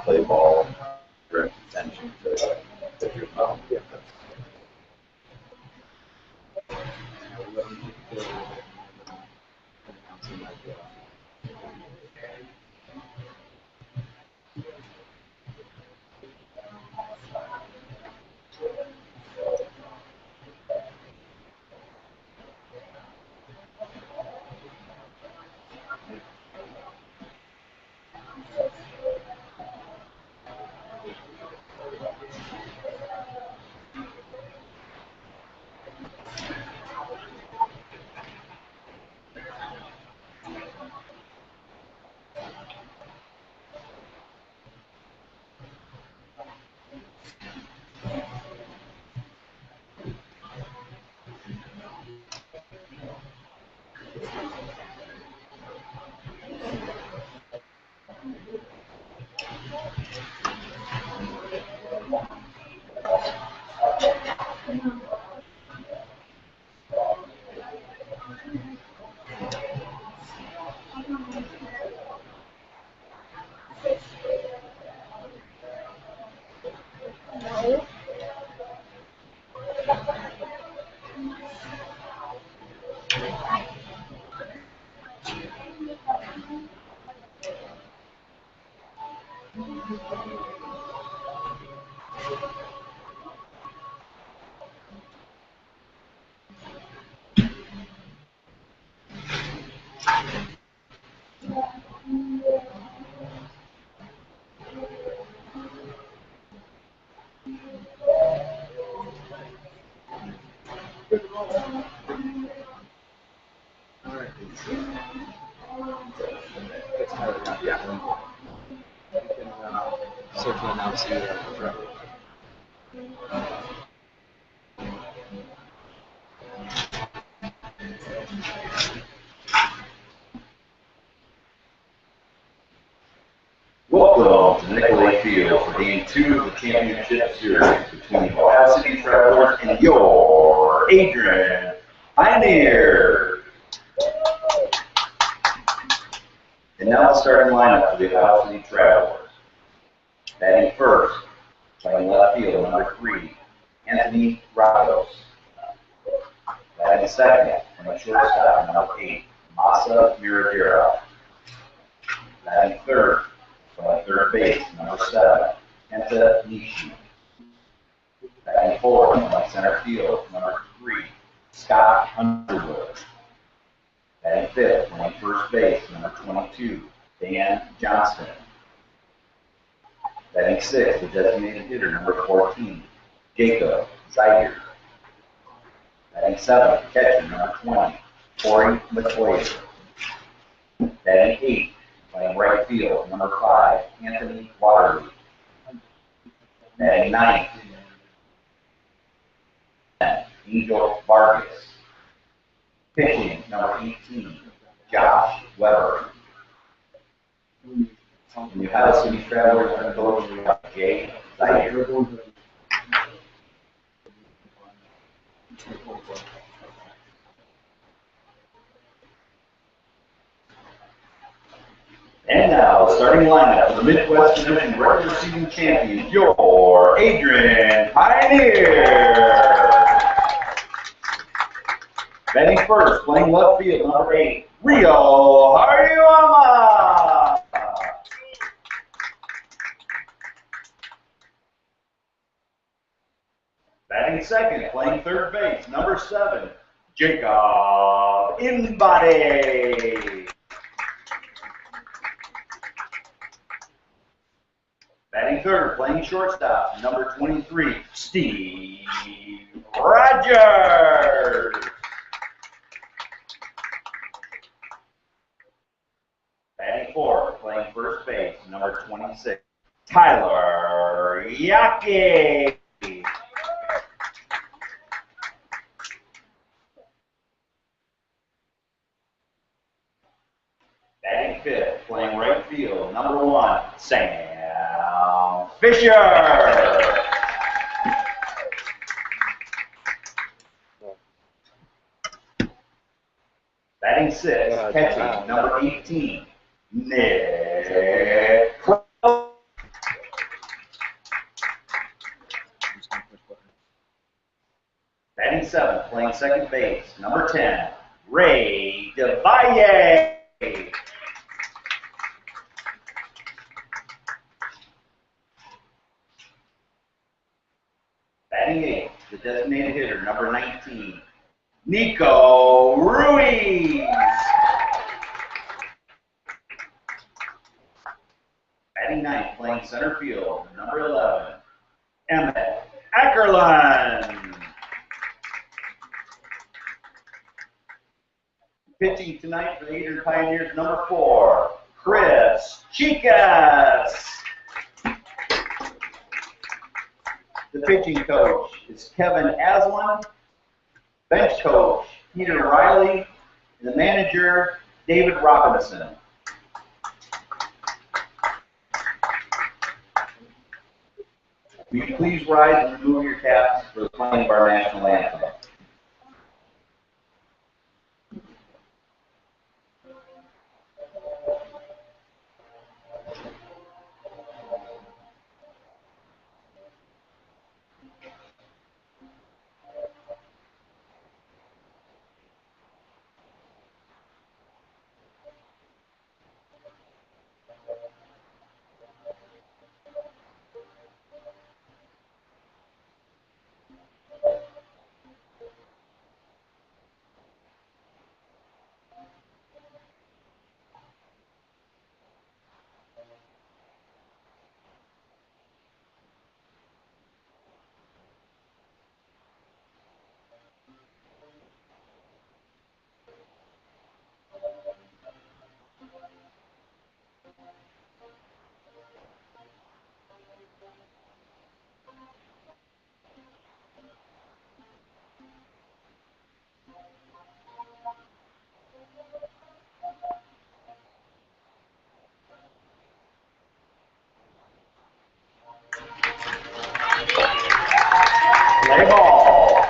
Play ball, direct attention to your mouth. Yeah. So to announce you Welcome to Nicolay Field for Game 2 of the Championship Series between the Ohio City Travelers and your Adrian Pioneer. And now the starting lineup for the Ohio City Travelers. Batting first, playing left field, number 3, Anthony Ragos. Batting second, playing shortstop, number 8, Masa Miradera. Batting third, playing third base, number 7, Kenta Nishi. Batting fourth, playing center field, number 3, Scott Underwood. Batting fifth, playing first base, number 22, Dan Johnston. Batting sixth, the designated hitter, number 14, Jacob Zeiger. Batting seventh, catcher, number 20, Corey McQuaid. Batting eighth, playing right field, number 5, Anthony Waterloo. Batting ninth, Angel Vargas. Pitching, number 18, Josh Weber. And the Ohio City Travelers are going to go to Jay Zeiger. And now, the starting lineup for the Midwest Division regular season champion, your Adrian Pioneer. Batting first, playing left field, number 8, Rio Hariyama. Batting second, playing third base, number 7, Jacob Inbody. Batting third, playing shortstop, number 23, Steve Rogers. Batting fourth, playing first base, number 26, Tyler Yaki. Batting fifth, playing right field, number 1, Sam Fisher. Batting sixth, catching, number 18, Nick. Batting seventh, playing second base, number 10, Ray DeValle. Batting eighth, the designated hitter, number 19, Nico Ruiz. Batting ninth, playing center field, number 11, Emmett Ackerland. Pitching tonight for the Adrian Pioneers, number 4, Chris Chicas. The pitching coach is Kevin Aslan, bench coach Peter Riley, and the manager David Robinson. Will you please rise and remove your caps for the playing of our national anthem? Play ball.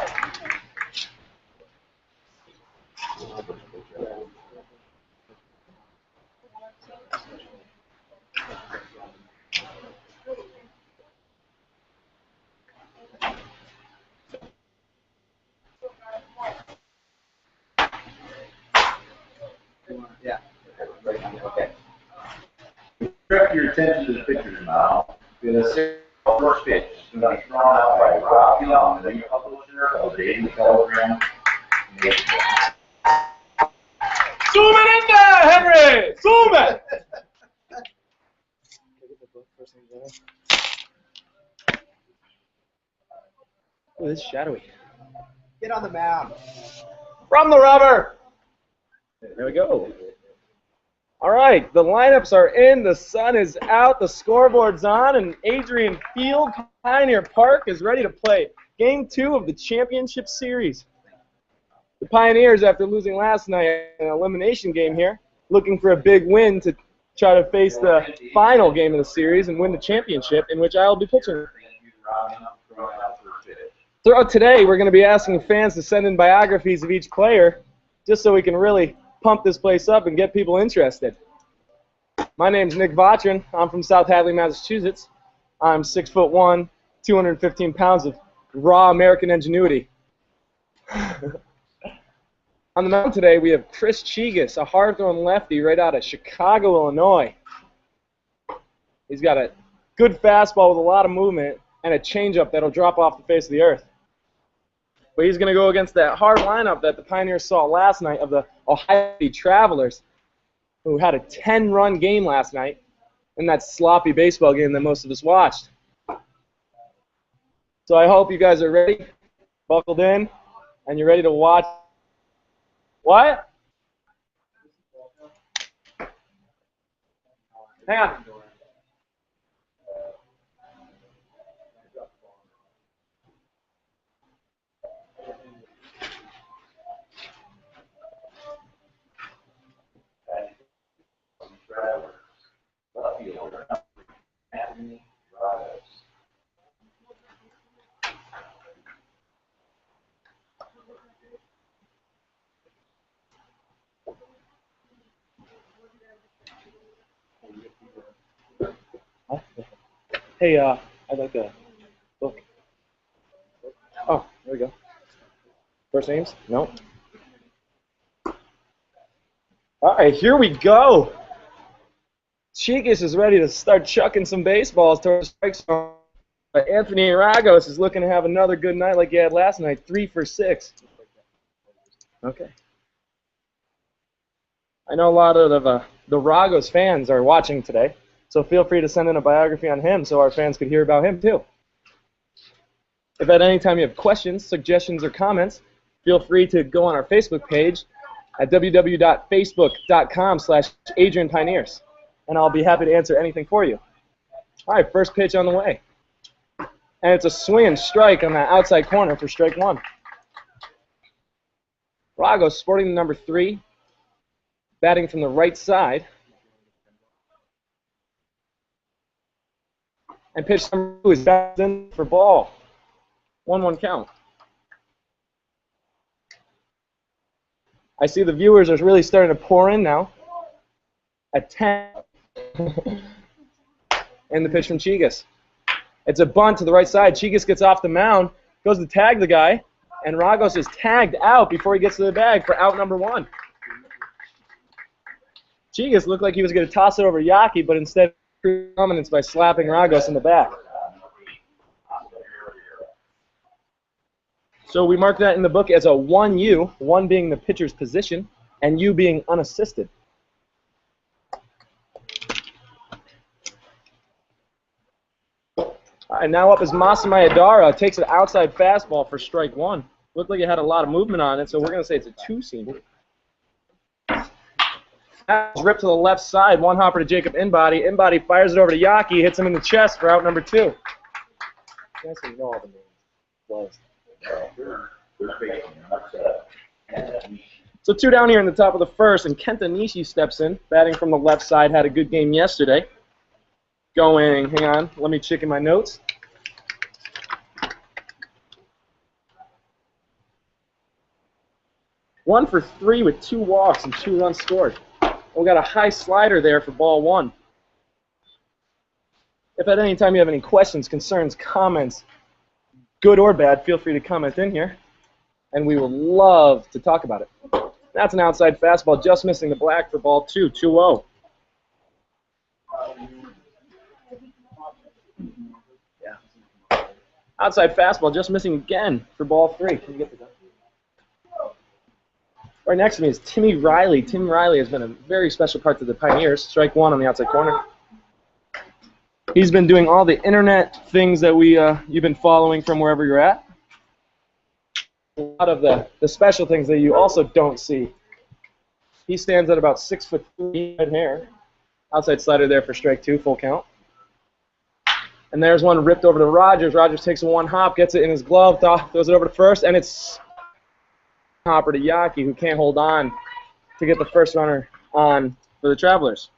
Yeah. Okay. Direct your attention to the pitcher's mound. The first pitch is going to be thrown out by Rob Young, the publisher of the Daily Telegram. Zoom it in there, Henry! Zoom it! Oh, this is shadowy. Get on the mound. From the rubber! There we go. All right, the lineups are in, the sun is out, the scoreboard's on, and Adrian Field, Pioneer Park, is ready to play Game 2 of the championship series. The Pioneers, after losing last night in an elimination game here, looking for a big win to try to face the final game of the series and win the championship, in which I will be pitching. Throughout today, we're going to be asking fans to send in biographies of each player, just so we can really pump this place up and get people interested. My name's Nick Vatrin. I'm from South Hadley, Massachusetts. I'm 6'1", 215 pounds of raw American ingenuity. On the mound today, we have Chris Chicas, a hard-throwing lefty right out of Chicago, Illinois. He's got a good fastball with a lot of movement and a changeup that'll drop off the face of the earth. But he's going to go against that hard lineup that the Pioneers saw last night of the Ohio State Travelers, who had a 10-run game last night in that sloppy baseball game that most of us watched. So I hope you guys are ready, buckled in, and you're ready to watch. What? Hang on. Left fielder, Anthony Rogers. Hey, I'd like a book. Oh, there we go. First names? No. All right, here we go. Chigas is ready to start chucking some baseballs towards the strike zone. But Anthony Ragos is looking to have another good night like he had last night, 3 for 6. Okay. I know a lot of the Ragos fans are watching today, so feel free to send in a biography on him so our fans could hear about him too. If at any time you have questions, suggestions, or comments, feel free to go on our Facebook page at www.facebook.com/Adrian Pioneers, and I'll be happy to answer anything for you. All right, first pitch on the way. And it's a swing and strike on that outside corner for strike 1. Ragos sporting the number 3, batting from the right side. And pitch number 2 is back in for ball. 1-1 count. I see the viewers are really starting to pour in now. At 10. And the pitch from Chigas. It's a bunt to the right side. Chigas gets off the mound, goes to tag the guy, and Ragos is tagged out before he gets to the bag for out number 1. Chigas looked like he was going to toss it over Yaki, but instead proved dominance by slapping Ragos in the back. So we mark that in the book as a 1U, 1 being the pitcher's position, and U being unassisted. All right, now up is Masamaya Adara. Takes an outside fastball for strike 1. Looked like it had a lot of movement on it, so we're going to say it's a 2-seamer. Ripped to the left side, 1 hopper to Jacob Inbody. Inbody fires it over to Yaki, hits him in the chest for out number 2. You guys can know all the names. So 2 down here in the top of the first, and Kenta Nishi steps in, batting from the left side, had a good game yesterday. Going, hang on, let me check in my notes. One for 3 with 2 walks and 2 runs scored. We got a high slider there for ball 1. If at any time you have any questions, concerns, comments, good or bad, feel free to comment in here, and we will love to talk about it. That's an outside fastball, just missing the black for ball 2, 2-0. Outside fastball, just missing again for ball 3. Can you get the gun? Right next to me is Timmy Riley. Tim Riley has been a very special part to the Pioneers. Strike 1 on the outside corner. He's been doing all the internet things that you've been following from wherever you're at. A lot of the special things that you also don't see. He stands at about 6'3" red hair. Outside slider there for strike 2, full count. And there's one ripped over to Rogers. Rogers takes a 1 hop, gets it in his glove, throws it over to first, and it's hopper to Yaki, who can't hold on to get the first runner on for the Travelers.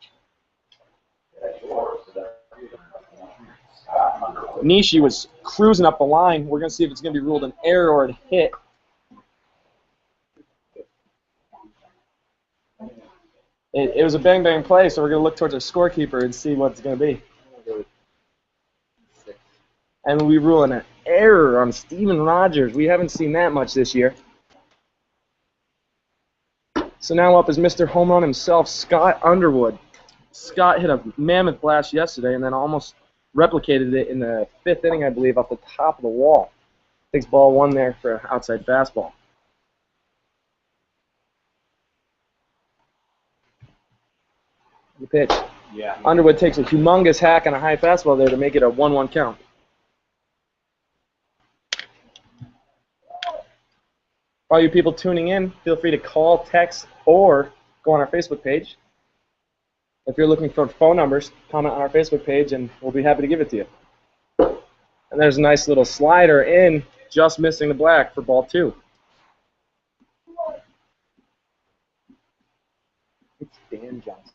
Nishi was cruising up the line. We're going to see if it's going to be ruled an error or a hit. It was a bang-bang play, so we're going to look towards our scorekeeper and see what it's going to be. And we rule an error on Steven Rogers. We haven't seen that much this year. So now up is Mr. Home Run himself, Scott Underwood. Scott hit a mammoth blast yesterday and then almost replicated it in the 5th inning, I believe, off the top of the wall. Takes ball 1 there for outside fastball. The pitch. Yeah. Underwood takes a humongous hack on a high fastball there to make it a 1-1 count. All you people tuning in, feel free to call, text, or go on our Facebook page. If you're looking for phone numbers, comment on our Facebook page, and we'll be happy to give it to you. And there's a nice little slider in, just missing the black for ball 2. It's Dan Johnson.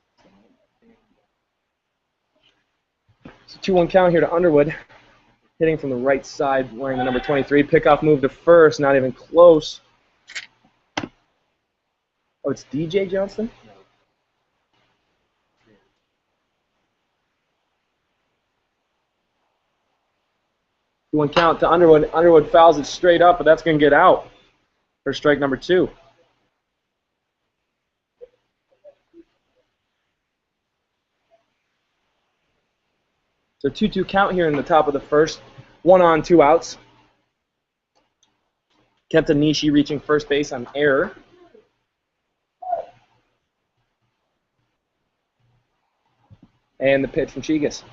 It's a 2-1 count here to Underwood. Hitting from the right side, wearing the number 23. Pickoff move to first, not even close. Oh, it's DJ Johnson? 2-1 count to Underwood. Underwood fouls it straight up, but that's going to get out for strike number 2. So 2-2 count here in the top of the first. 1 on, 2 outs. Kenta Nishi reaching first base on error. And the pitch from Chigas.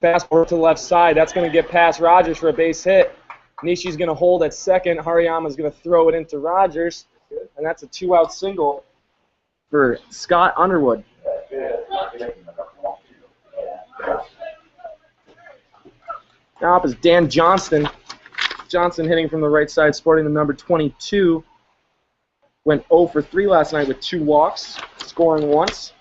Fastball to the left side. That's going to get past Rogers for a base hit. Nishi's going to hold at second. Hariyama's going to throw it into Rogers. And that's a 2-out single for Scott Underwood. Now up is Dan Johnston. Johnson hitting from the right side, sporting the number 22. Went 0 for 3 last night with 2 walks, scoring once.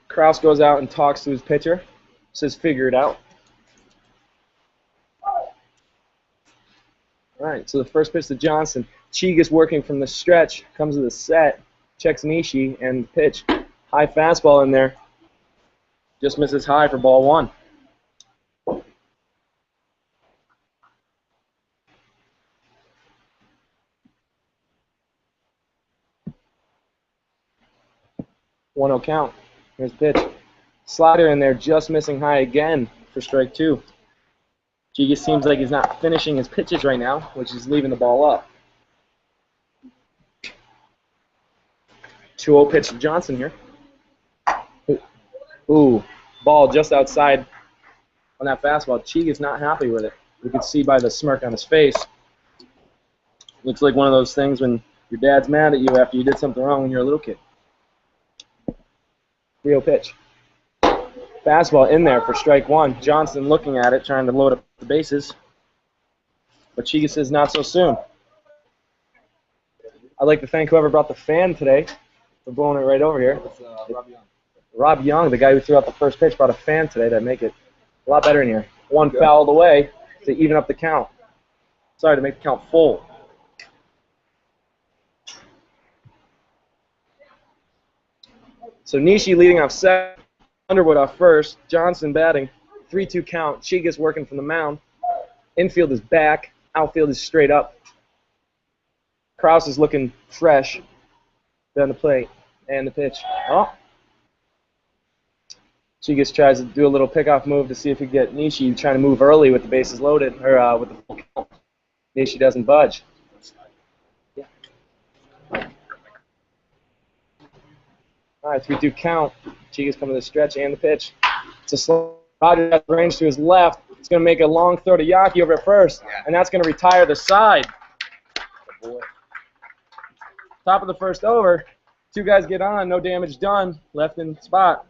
Kraus goes out and talks to his pitcher. Says, figure it out. All right, so the first pitch to Johnson. Chigas working from the stretch, comes to the set, checks Nishi, and pitch. High fastball in there. Just misses high for ball 1. One 0 count. Here's the pitch. Slider in there, just missing high again for strike 2. Chigas seems like he's not finishing his pitches right now, which is leaving the ball up. 2-0 pitch to Johnson here. Ooh, ball just outside on that fastball. Chiga's not happy with it. You can see by the smirk on his face. Looks like one of those things when your dad's mad at you after you did something wrong when you're a little kid. 3-0 pitch. Fastball in there for strike 1. Johnson looking at it, trying to load up the bases. But Chigas says not so soon. I'd like to thank whoever brought the fan today for blowing it right over here. Rob Young, the guy who threw out the first pitch, brought a fan today to make it a lot better in here. 1 fouled away to even up the count. Sorry, to make the count full. So Nishi leading off second, Underwood off first, Johnson batting, 3-2 count. Chigas working from the mound. Infield is back, outfield is straight up. Kraus is looking fresh down the plate, and the pitch. Oh. Chigas tries to do a little pickoff move to see if he can get Nishi trying to move early with the bases loaded, or with the full count. Nishi doesn't budge. Yeah. All right, 3-2 count. Chigas coming to the stretch and the pitch. It's a slow. Rogers has range to his left. It's going to make a long throw to Yaki over at first, and that's going to retire the side. Top of the first over. 2 guys get on, no damage done. Left in spot.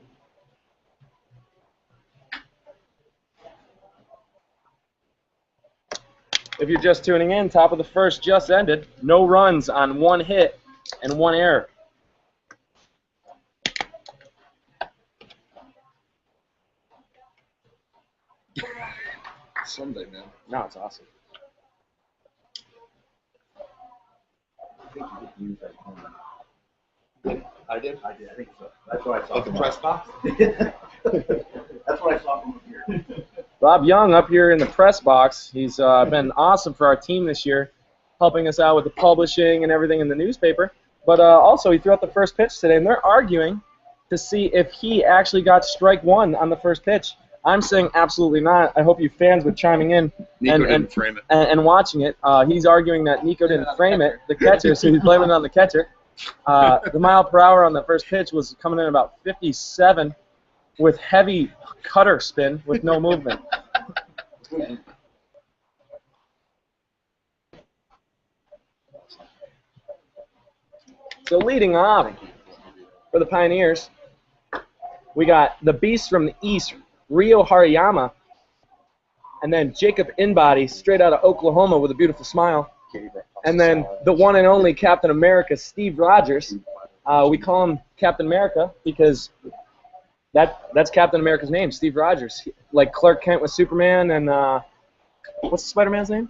If you're just tuning in, top of the first just ended. No runs on 1 hit and 1 error. Someday, man. No, it's awesome. I think you could use that one. I did? I did, I think so. That's what I saw. Like the press box? That's what I saw from here. Rob Young up here in the press box. He's been awesome for our team this year, helping us out with the publishing and everything in the newspaper. But also, he threw out the first pitch today, and they're arguing to see if he actually got strike one on the first pitch. I'm saying absolutely not. I hope you fans would chiming in Didn't frame it. and watching it. He's arguing that Nico didn't frame it, the catcher, so he's blaming it on the catcher. The mile per hour on the first pitch was coming in about 57 with heavy cutter spin with no movement. So leading off for the Pioneers, we got the beast from the east, Rio Hariyama, and then Jacob Inbody, straight out of Oklahoma with a beautiful smile. And then the one and only Captain America, Steve Rogers. We call him Captain America because that's Captain America's name, Steve Rogers. Like Clark Kent with Superman and what's Spider-Man's name?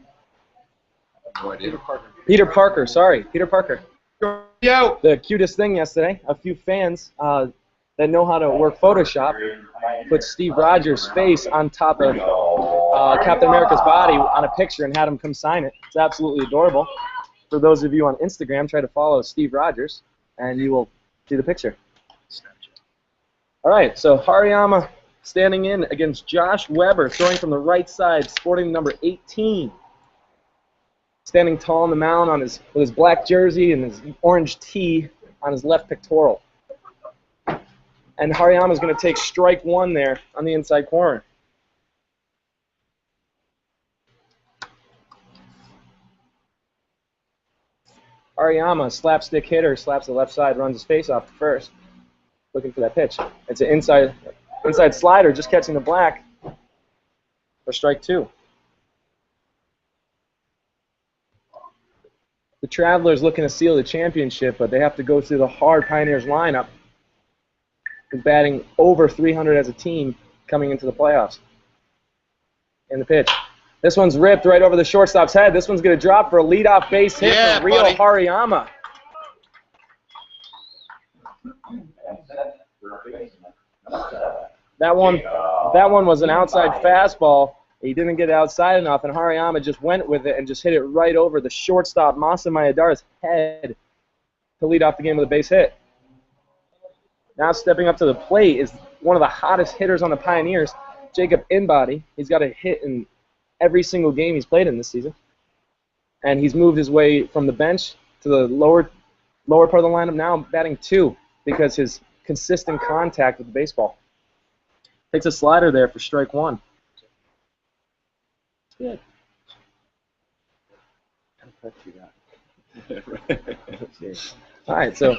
No idea. Peter Parker, sorry, Peter Parker. Yo! The cutest thing yesterday, a few fans that know how to work Photoshop put Steve Rogers' face on top of Captain America's body on a picture and had him come sign it. It's absolutely adorable. For those of you on Instagram, try to follow Steve Rogers, and you will see the picture. All right, so Hariyama standing in against Josh Weber, throwing from the right side, sporting number 18. Standing tall on the mound with his black jersey and his orange tee on his left pectoral. And Hariyama's going to take strike one there on the inside corner. Hariyama, slapstick hitter, slaps the left side, runs his face off to first, looking for that pitch. It's an inside slider, just catching the black for strike two. The Travelers looking to seal the championship, but they have to go through the hard Pioneers lineup, who's batting over 300 as a team coming into the playoffs. And the pitch. This one's ripped right over the shortstop's head. This one's going to drop for a leadoff base hit from Rio Hariyama. That one was an outside fastball. He didn't get it outside enough, and Hariyama just went with it and just hit it right over the shortstop, Masa Mayadara's head to lead off the game with a base hit. Now stepping up to the plate is one of the hottest hitters on the Pioneers, Jacob Inbody. He's got a hit in every single game he's played in this season. And he's moved his way from the bench to the lower part of the lineup now, batting two because his consistent contact with the baseball. Takes a slider there for strike one. Good. All right, so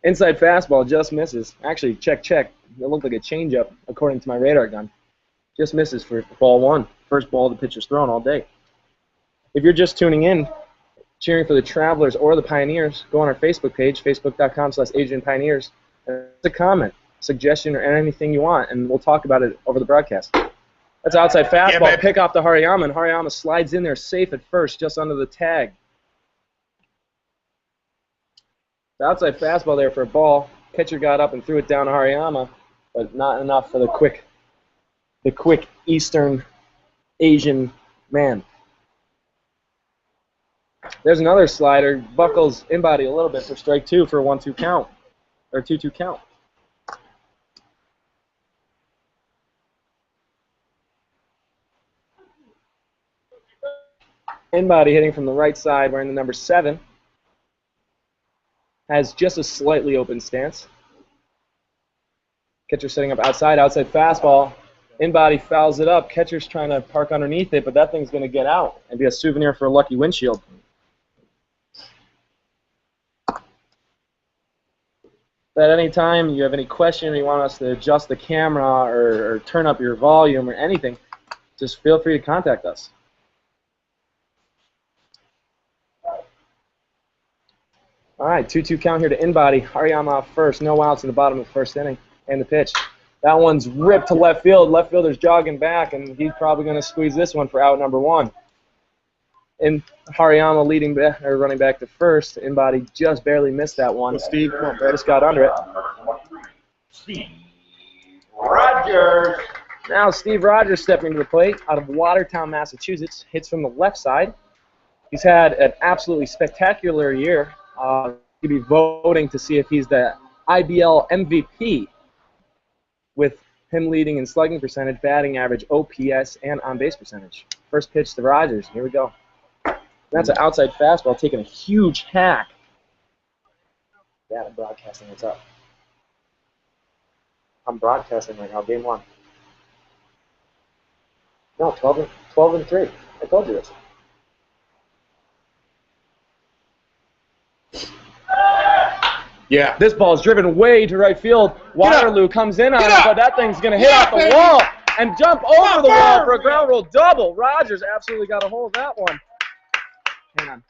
inside fastball just misses. Actually, check. It looked like a changeup according to my radar gun. Just misses for ball one. First ball the pitcher's thrown all day. If you're just tuning in, cheering for the Travelers or the Pioneers, go on our Facebook page, facebook.com/Adrian Pioneers. It's a comment, suggestion, or anything you want, and we'll talk about it over the broadcast. That's outside fastball, pick off to Hariyama, and Hariyama slides in there safe at first, just under the tag. The outside fastball there for a ball. Catcher got up and threw it down to Hariyama, but not enough for the quick Eastern Asian man. There's another slider, buckles Inbody a little bit for strike two for a 1-2 count, or 2-2 count. Inbody hitting from the right side, wearing the number 7. Has just a slightly open stance. Catcher setting up outside fastball. Inbody fouls it up. Catcher's trying to park underneath it, but that thing's going to get out and be a souvenir for a lucky windshield. At any time you have any question or you want us to adjust the camera or turn up your volume or anything, just feel free to contact us. All right, 2-2 count here to Inbody. Hariyama off first. No outs in the bottom of the first inning. And the pitch. That one's ripped to left field. Left fielder's jogging back, and he's probably going to squeeze this one for out number 1. And Hariyama leading back, or running back to first. Inbody just barely missed that one. Steve, come on, just got under it. Steve Rogers. Now Steve Rogers stepping to the plate out of Watertown, Massachusetts. Hits from the left side. He's had an absolutely spectacular year. could be voting to see if he's the IBL MVP, with him leading in slugging percentage, batting average, OPS, and on-base percentage. First pitch to Rogers. Here we go. That's an outside fastball taking a huge hack. Yeah, I'm broadcasting. What's up? I'm broadcasting right now, game 1. No, 12 and 3. I told you this. Yeah. This ball is driven way to right field. Waterloo comes in on it, but that thing's going to hit off the wall and jump over the wall for a ground roll double. Rogers absolutely got a hold of that one. Hang on.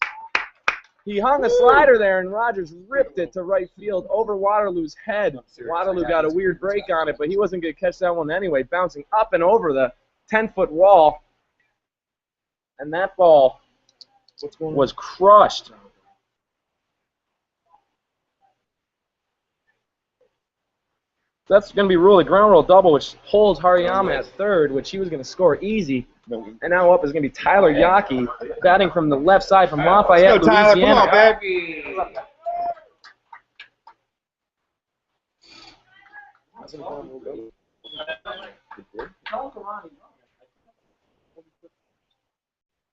He hung a slider there, and Rogers ripped it to right field over Waterloo's head. Waterloo got a weird break on it, but he wasn't going to catch that one anyway, bouncing up and over the 10-foot wall. And that ball was crushed. That's going to be ruled a ground roll double, which holds Hariyama at third, which he was going to score easy. And now up is going to be Tyler Yaki, batting from the left side from Lafayette, Let's go, Tyler. Louisiana. Come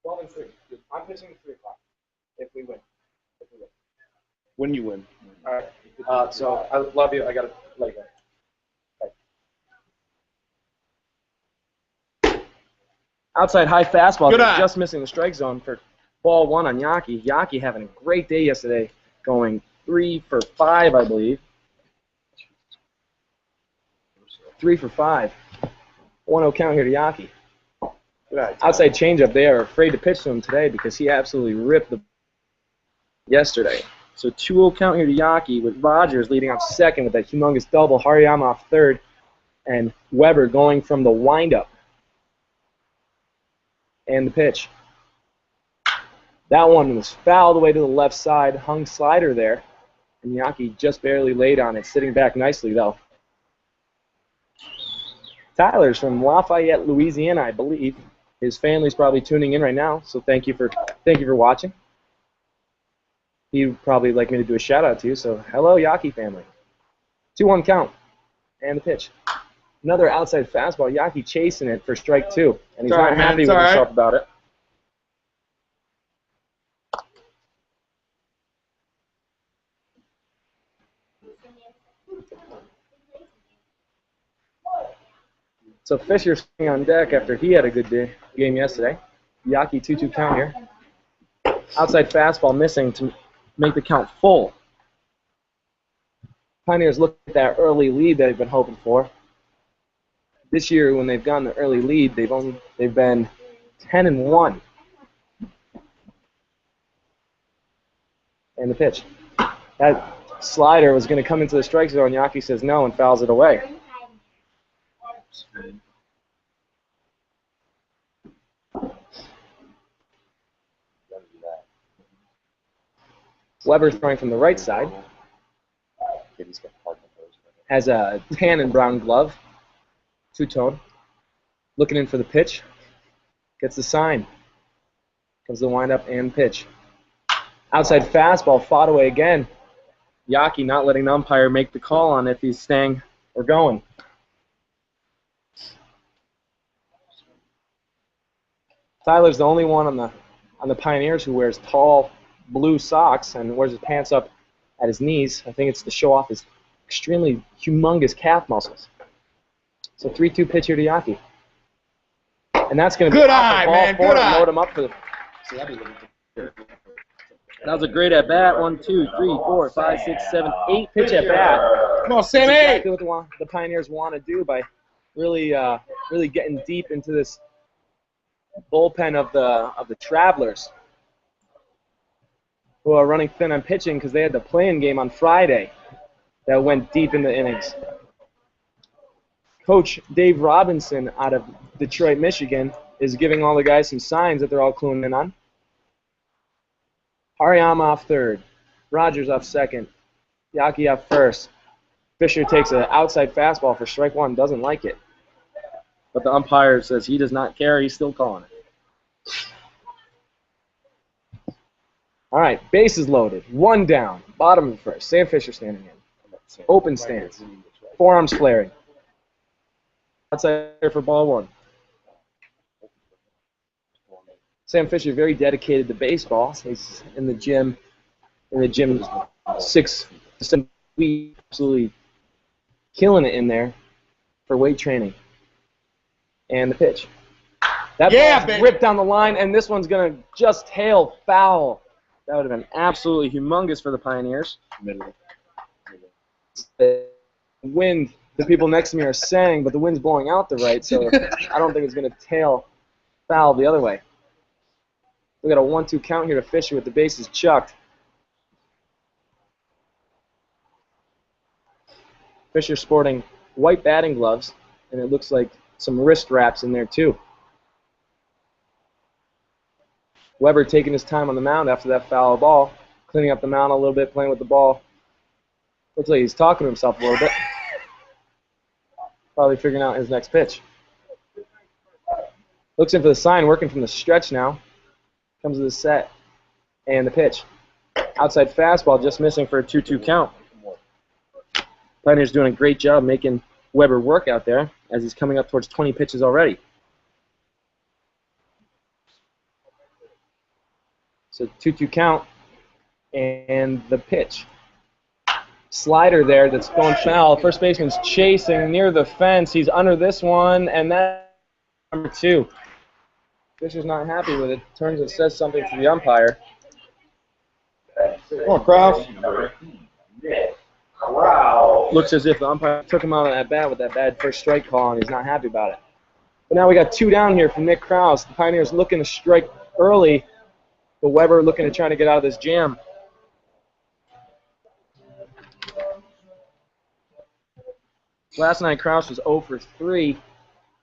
on, baby. I'm pitching 3 o'clock if we win. When you win. All right. So I love you. I got to let you go. Outside high fastball, just missing the strike zone for ball 1 on Yaki. Yaki having a great day yesterday, going 3 for 5, I believe. 3 for 5. 1-0 count here to Yaki. Outside changeup, they are afraid to pitch to him today because he absolutely ripped the yesterday. So 2-0 count here to Yaki with Rogers leading off second with that humongous double, Hariyama off third, and Weber going from the windup. And the pitch. That one was fouled away to the left side, hung slider there, and Yaki just barely laid on it, sitting back nicely though. Tyler's from Lafayette, Louisiana, I believe. His family's probably tuning in right now, so thank you for watching. He'd probably like me to do a shout out to you, so hello Yaki family. 2-1 count, and the pitch. Another outside fastball. Yaki chasing it for strike 2, and he's not happy with himself about it. So Fisher's on deck after he had a good game yesterday. Yaki 2-2 count here. Outside fastball missing to make the count full. Pioneers look at that early lead they've been hoping for. This year, when they've gotten the early lead, they've been 10-1. And the pitch. That slider was going to come into the strike zone. Yaki says no and fouls it away. Weber throwing from the right side. Has a tan and brown glove. Two-tone. Looking in for the pitch. Gets the sign. Comes the windup and pitch. Outside fastball fought away again. Yaki not letting the umpire make the call on if he's staying or going. Tyler's the only one on the Pioneers who wears tall blue socks and wears his pants up at his knees. I think it's to show off his extremely humongous calf muscles. So 3-2 pitch here to Yaki. And that's going to be good eye, man. Good eye. Load him up for the. That was a great at bat. 1, 2, 3, 4, 5, 6, 7, 8 pitch at bat. Come on, Sammy. That's exactly what the Pioneers want to do by really getting deep into this bullpen of the Travelers, who are running thin on pitching because they had the play-in game on Friday that went deep in the innings. Coach Dave Robinson out of Detroit, Michigan, is giving all the guys some signs that they're all cluing in on. Hariyama off third. Rogers off second. Yaki off first. Fisher takes an outside fastball for strike 1, doesn't like it. But the umpire says he does not care, he's still calling it. All right, bases loaded. One down. Bottom of the first. Sam Fisher standing in. Open stance. Forearms flaring. Outside for ball one. Sam Fisher very dedicated to baseball. He's in the gym 6 to 7 weeks, absolutely killing it in there for weight training. And the pitch. That ball's ripped down the line, and this one's going to just tail foul. That would have been absolutely humongous for the Pioneers. The wind, the people next to me are saying, but the wind's blowing out the right, so I don't think it's going to tail foul the other way. We got a 1-2 count here to Fisher with the bases chucked. Fisher sporting white batting gloves, and it looks like some wrist wraps in there too. Weber taking his time on the mound after that foul ball, cleaning up the mound a little bit, playing with the ball. Looks like he's talking to himself a little bit. Probably figuring out his next pitch. Looks in for the sign, working from the stretch now. Comes to the set, and the pitch. Outside fastball, just missing for a 2-2 count. Pioneers doing a great job making Weber work out there as he's coming up towards 20 pitches already. So 2-2 count, and the pitch. Slider there that's going foul. First baseman's chasing near the fence. He's under this one, and that's number 2. Fisher's not happy with it. Turns and says something to the umpire. Come on, Kraus. Looks as if the umpire took him out of that bat with that bad first strike call, and he's not happy about it. But now we got 2 down here from Nick Kraus. The Pioneers looking to strike early, but Weber looking to try to get out of this jam. Last night, Kraus was 0 for 3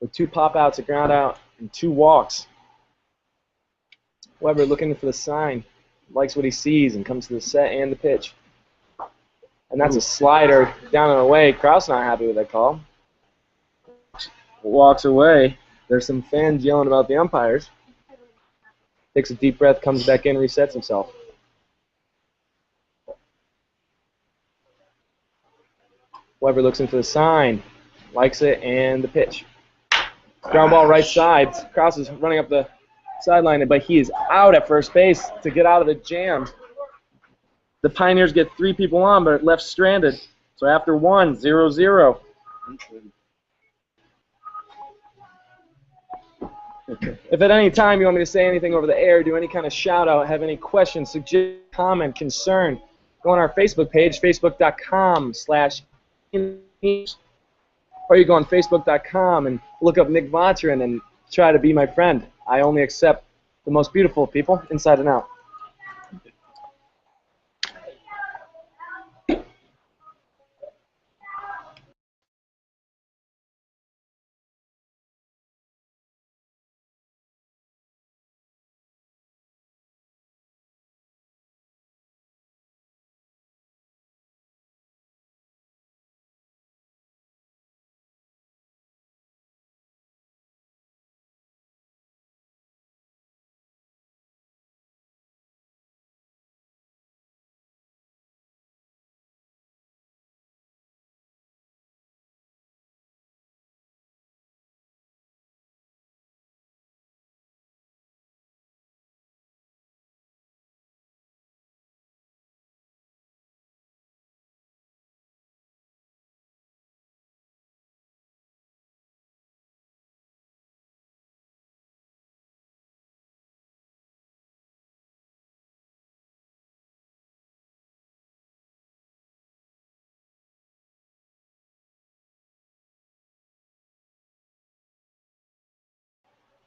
with 2 pop-outs, a ground out, and 2 walks. Weber looking for the sign, likes what he sees, and comes to the set and the pitch. And that's a slider down and away. Kraus not happy with that call. Walks away. There's some fans yelling about the umpires. Takes a deep breath, comes back in, resets himself. Weber looks into the sign, likes it, and the pitch. Ground ball right side. Kraus is running up the sideline, but he is out at first base to get out of the jam. The Pioneers get 3 people on, but left stranded. So after 1, 0-0. If at any time you want me to say anything over the air, do any kind of shout out, have any questions, suggestion, comment, concern, go on our Facebook page, facebook.com/, or you go on facebook.com and look up Nick Votrin and try to be my friend. I only accept the most beautiful people, inside and out.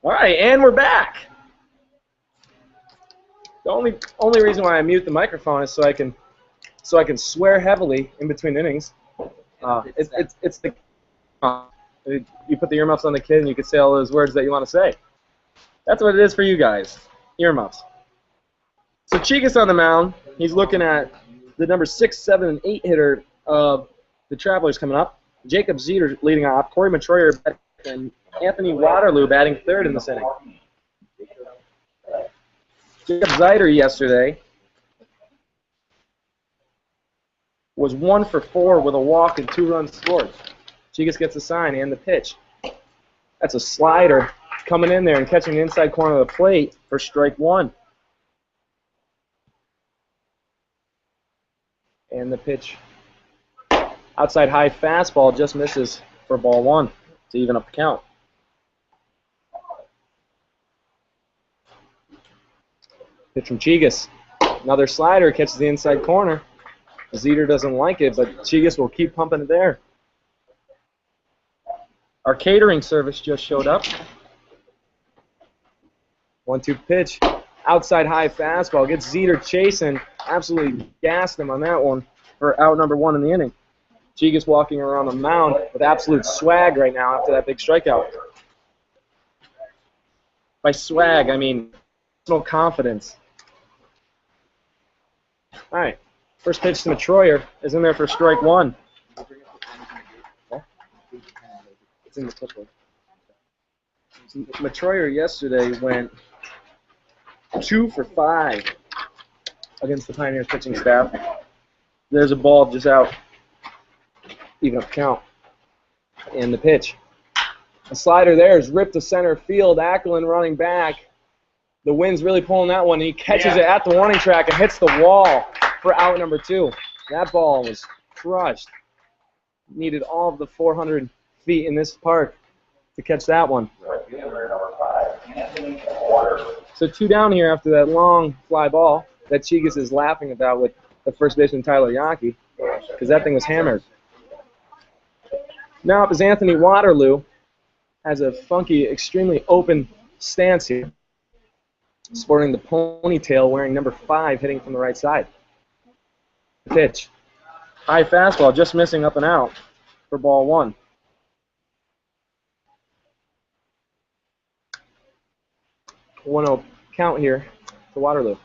All right, and we're back. The only reason why I mute the microphone is so I can swear heavily in between innings. It's the you put the earmuffs on the kid and you can say all those words that you want to say. That's what it is for you guys, earmuffs. So Chigas on the mound. He's looking at the number 6, 7, and 8 hitter of the Travelers coming up. Jacob Zeter leading off. Corey Matroyer and Anthony Waterloo batting 3rd in this inning. Jacob Zeiter yesterday was 1 for 4 with a walk and 2 runs scored. Chigas gets a sign and the pitch. That's a slider coming in there and catching the inside corner of the plate for strike 1. And the pitch. Outside high fastball just misses for ball 1 to even up the count. Pitch from Chigas. Another slider catches the inside corner. Zeter doesn't like it, but Chigas will keep pumping it there. Our catering service just showed up. 1-2 pitch. Outside high fastball. Gets Zeter chasing. Absolutely gassed him on that one for out number 1 in the inning. Chigas walking around the mound with absolute swag right now after that big strikeout. By swag, I mean personal confidence. All right, first pitch to Matroyer is in there for strike 1. It's in the clipboard. Matroyer yesterday went 2 for 5 against the Pioneers pitching staff. There's a ball just out, even up count, and the pitch. A slider there is ripped to center field. Acklin running back. The wind's really pulling that one. He catches it at the warning track and hits the wall for out number 2. That ball was crushed. Needed all of the 400 feet in this park to catch that one. So 2 down here after that long fly ball that Chigas is laughing about with the first baseman Tyler Yaki, because that thing was hammered. Now up is Anthony Waterloo. Has a funky, extremely open stance here. Sporting the ponytail, wearing number 5, hitting from the right side. The pitch. High fastball, just missing up and out for ball 1. One-0 count here to Waterloo.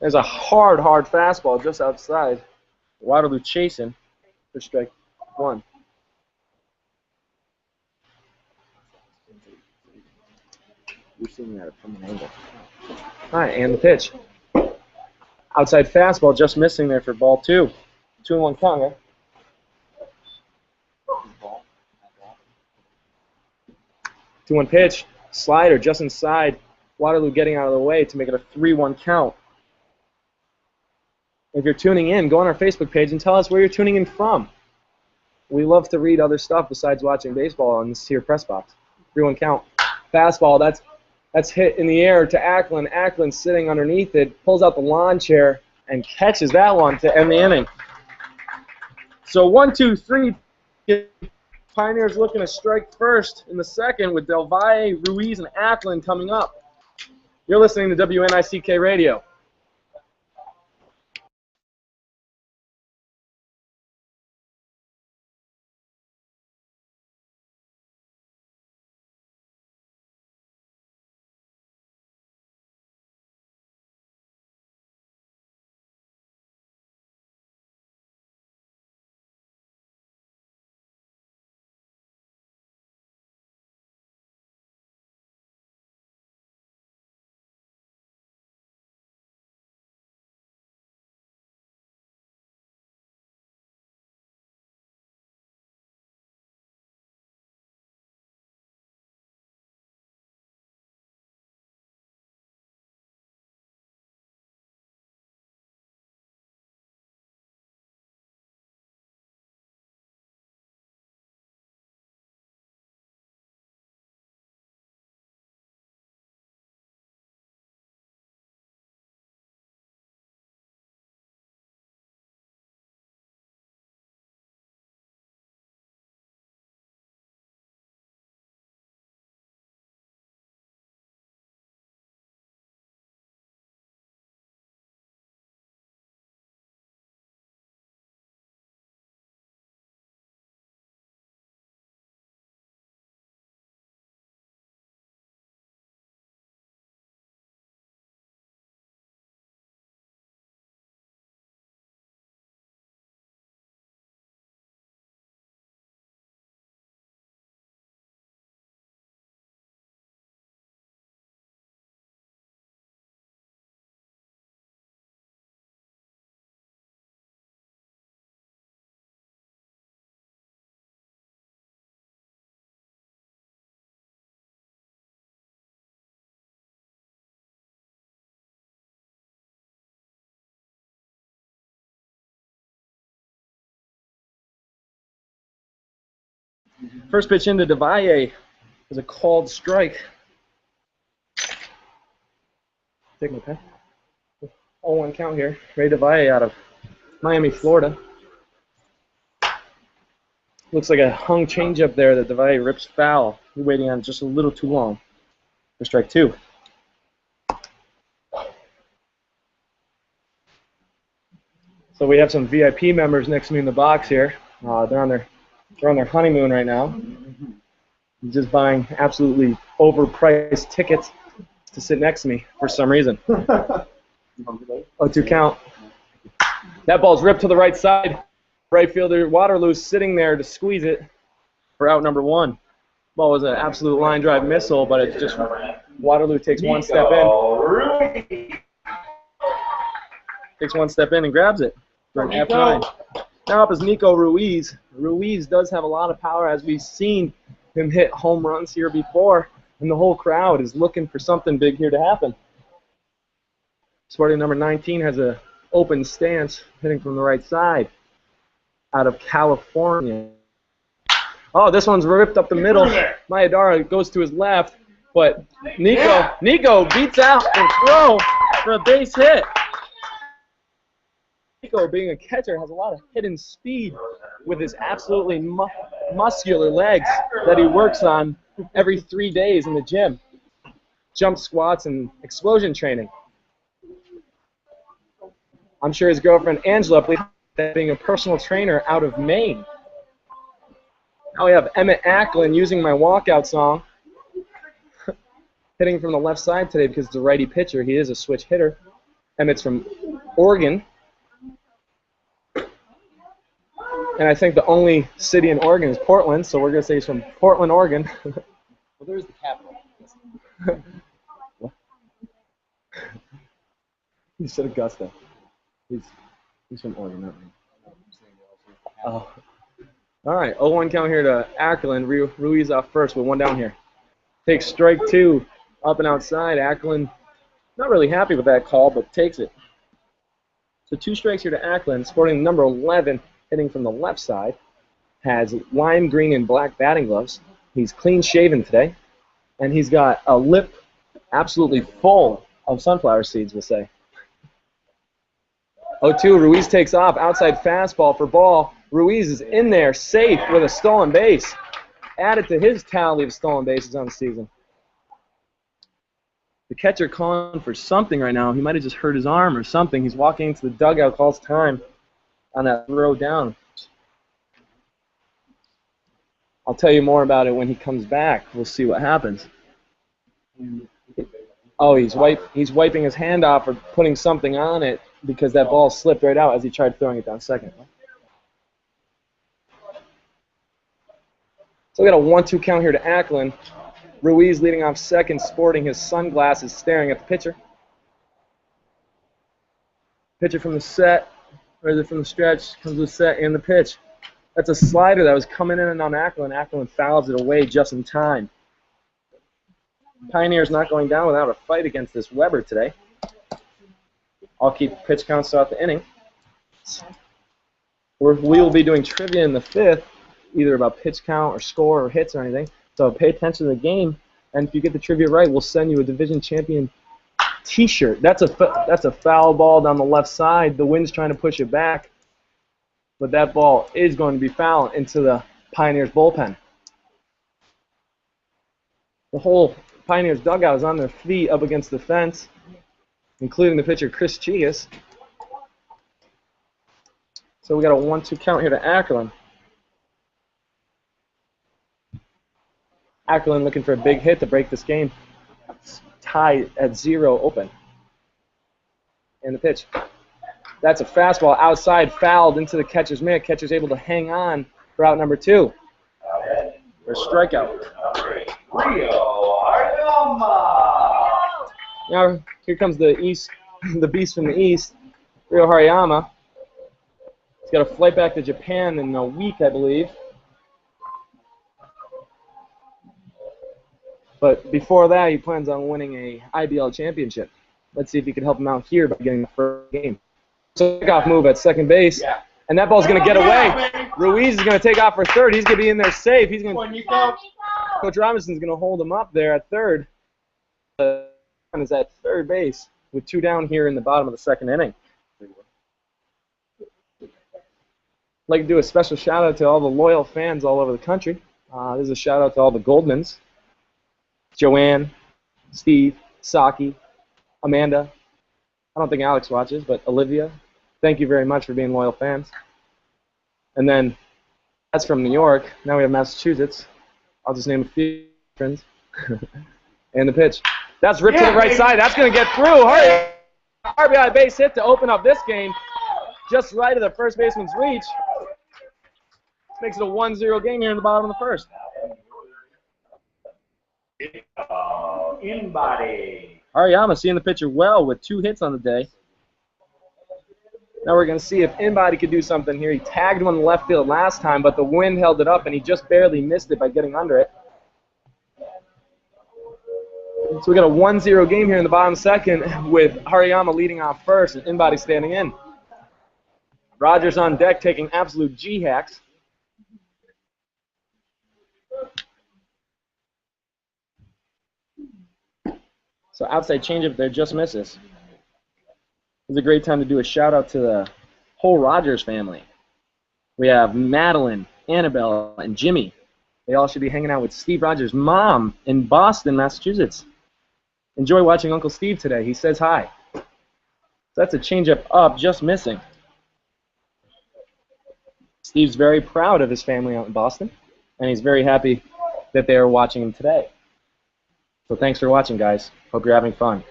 There's a hard fastball just outside. Waterloo chasing for strike 1. You're seeing that from an angle. All right, and the pitch. Outside fastball just missing there for ball 2. 2-1 count, right? 2-1 pitch. Slider just inside. Waterloo getting out of the way to make it a 3-1 count. If you're tuning in, go on our Facebook page and tell us where you're tuning in from. We love to read other stuff besides watching baseball on this here press box. 3-1 count. Fastball, that's hit in the air to Acklin. Acklin sitting underneath it, pulls out the lawn chair, and catches that one to end the inning. So 1, 2, 3. Pioneers looking to strike first in the second with Del Valle, Ruiz, and Acklin coming up. You're listening to WNICK Radio. First pitch into Devalle is a called strike. Take my pen. 0-1 count here. Ray Devalle out of Miami, Florida. Looks like a hung changeup there that Devalle rips foul. You're waiting on just a little too long for strike 2. So we have some VIP members next to me in the box here. They're on their honeymoon right now. Just buying absolutely overpriced tickets to sit next to me for some reason. 0-2 count. That ball's ripped to the right side. Right fielder Waterloo sitting there to squeeze it for out number 1. Ball was an absolute line drive missile, but it's just Waterloo takes one step in. Takes one step in and grabs it for an F9. Now up is Nico Ruiz. Ruiz does have a lot of power, as we've seen him hit home runs here before, and the whole crowd is looking for something big here to happen. Sporting number 19 has an open stance, hitting from the right side, out of California. Oh, this one's ripped up the middle. Mayadara goes to his left, but Nico beats out and throw for a base hit. Nico, being a catcher, has a lot of hidden speed with his absolutely muscular legs that he works on every 3 days in the gym. Jump squats and explosion training. I'm sure his girlfriend Angela, being a personal trainer out of Maine. Now we have Emmett Acklin using my walkout song. Hitting from the left side today because it's a righty pitcher. He is a switch hitter. Emmett's from Oregon. And I think the only city in Oregon is Portland, so we're going to say he's from Portland, Oregon. Well, there's the capital. What? You said Augusta. He's from Oregon, not me. Oh. All right, 0-1 count here to Acklin. Ruiz off first with 1 down here. Takes strike 2, up and outside. Acklin not really happy with that call, but takes it. So 2 strikes here to Acklin. Sporting number 11, hitting from the left side, has lime green and black batting gloves. He's clean shaven today, and he's got a lip absolutely full of sunflower seeds, we'll say. 0-2, Ruiz takes off, outside fastball for ball. Ruiz is in there, safe with a stolen base. Added to his tally of stolen bases on the season. The catcher calling for something right now. He might have just hurt his arm or something. He's walking into the dugout, calls time on that throw down. I'll tell you more about it when he comes back. We'll see what happens. Oh, he's wiping his hand off or putting something on it because that ball slipped right out as he tried throwing it down second. So we got a 1-2 count here to Acklin. Ruiz leading off second, sporting his sunglasses, staring at the pitcher. Pitcher from the set, or is it from the stretch, comes with set and the pitch. That's a slider that was coming in and on Acklin. Acklin fouls it away just in time. Pioneer's not going down without a fight against this Weber today. I'll keep pitch counts throughout the inning. We will be doing trivia in the 5th, either about pitch count or score or hits or anything. So pay attention to the game, and if you get the trivia right, we'll send you a division champion T-shirt. That's a foul ball down the left side. The wind's trying to push it back, but that ball is going to be foul into the Pioneers bullpen. The whole Pioneers dugout is on their feet up against the fence, including the pitcher Chris Chigas. So we got a 1-2 count here to Acklin. Acklin looking for a big hit to break this game. It's tied at 0 open. And the pitch. That's a fastball outside, fouled into the catcher's mitt. Catcher's able to hang on for out number 2. For a strikeout. Now here comes the beast from the east, Rio Hariyama. He's got a flight back to Japan in a week, I believe. But before that, he plans on winning a IBL championship. Let's see if he can help him out here by getting the first game. So kickoff move at second base, And that ball's going to get away. Ruiz is going to take off for third. He's going to be in there safe. He's going to. Coach Robinson's going to hold him up there at third. Is at third base with 2 down here in the bottom of the second inning. I'd like to do a special shout out to all the loyal fans all over the country. This is a shout out to all the Goldmans. Joanne, Steve, Saki, Amanda. I don't think Alex watches, but Olivia. Thank you very much for being loyal fans. And then that's from New York. Now we have Massachusetts. I'll just name a few friends. And the pitch. That's ripped to the right side. That's going to get through. Hurry. RBI base hit to open up this game. Just right of the first baseman's reach. Makes it a 1-0 game here in the bottom of the first. In-body. Hariyama seeing the pitcher well with 2 hits on the day. Now we're going to see if In-body could do something here. He tagged one in left field last time, but the wind held it up, and he just barely missed it by getting under it. So we got a 1-0 game here in the bottom second with Hariyama leading off first and In-body standing in. Rogers on deck taking absolute G-hacks. So outside changeup there just misses. It's a great time to do a shout out to the whole Rogers family. We have Madeline, Annabelle, and Jimmy. They all should be hanging out with Steve Rogers' mom in Boston, Massachusetts. Enjoy watching Uncle Steve today. He says hi. So that's a changeup up, just missing. Steve's very proud of his family out in Boston, and he's very happy that they are watching him today. So thanks for watching, guys. Hope you're having fun.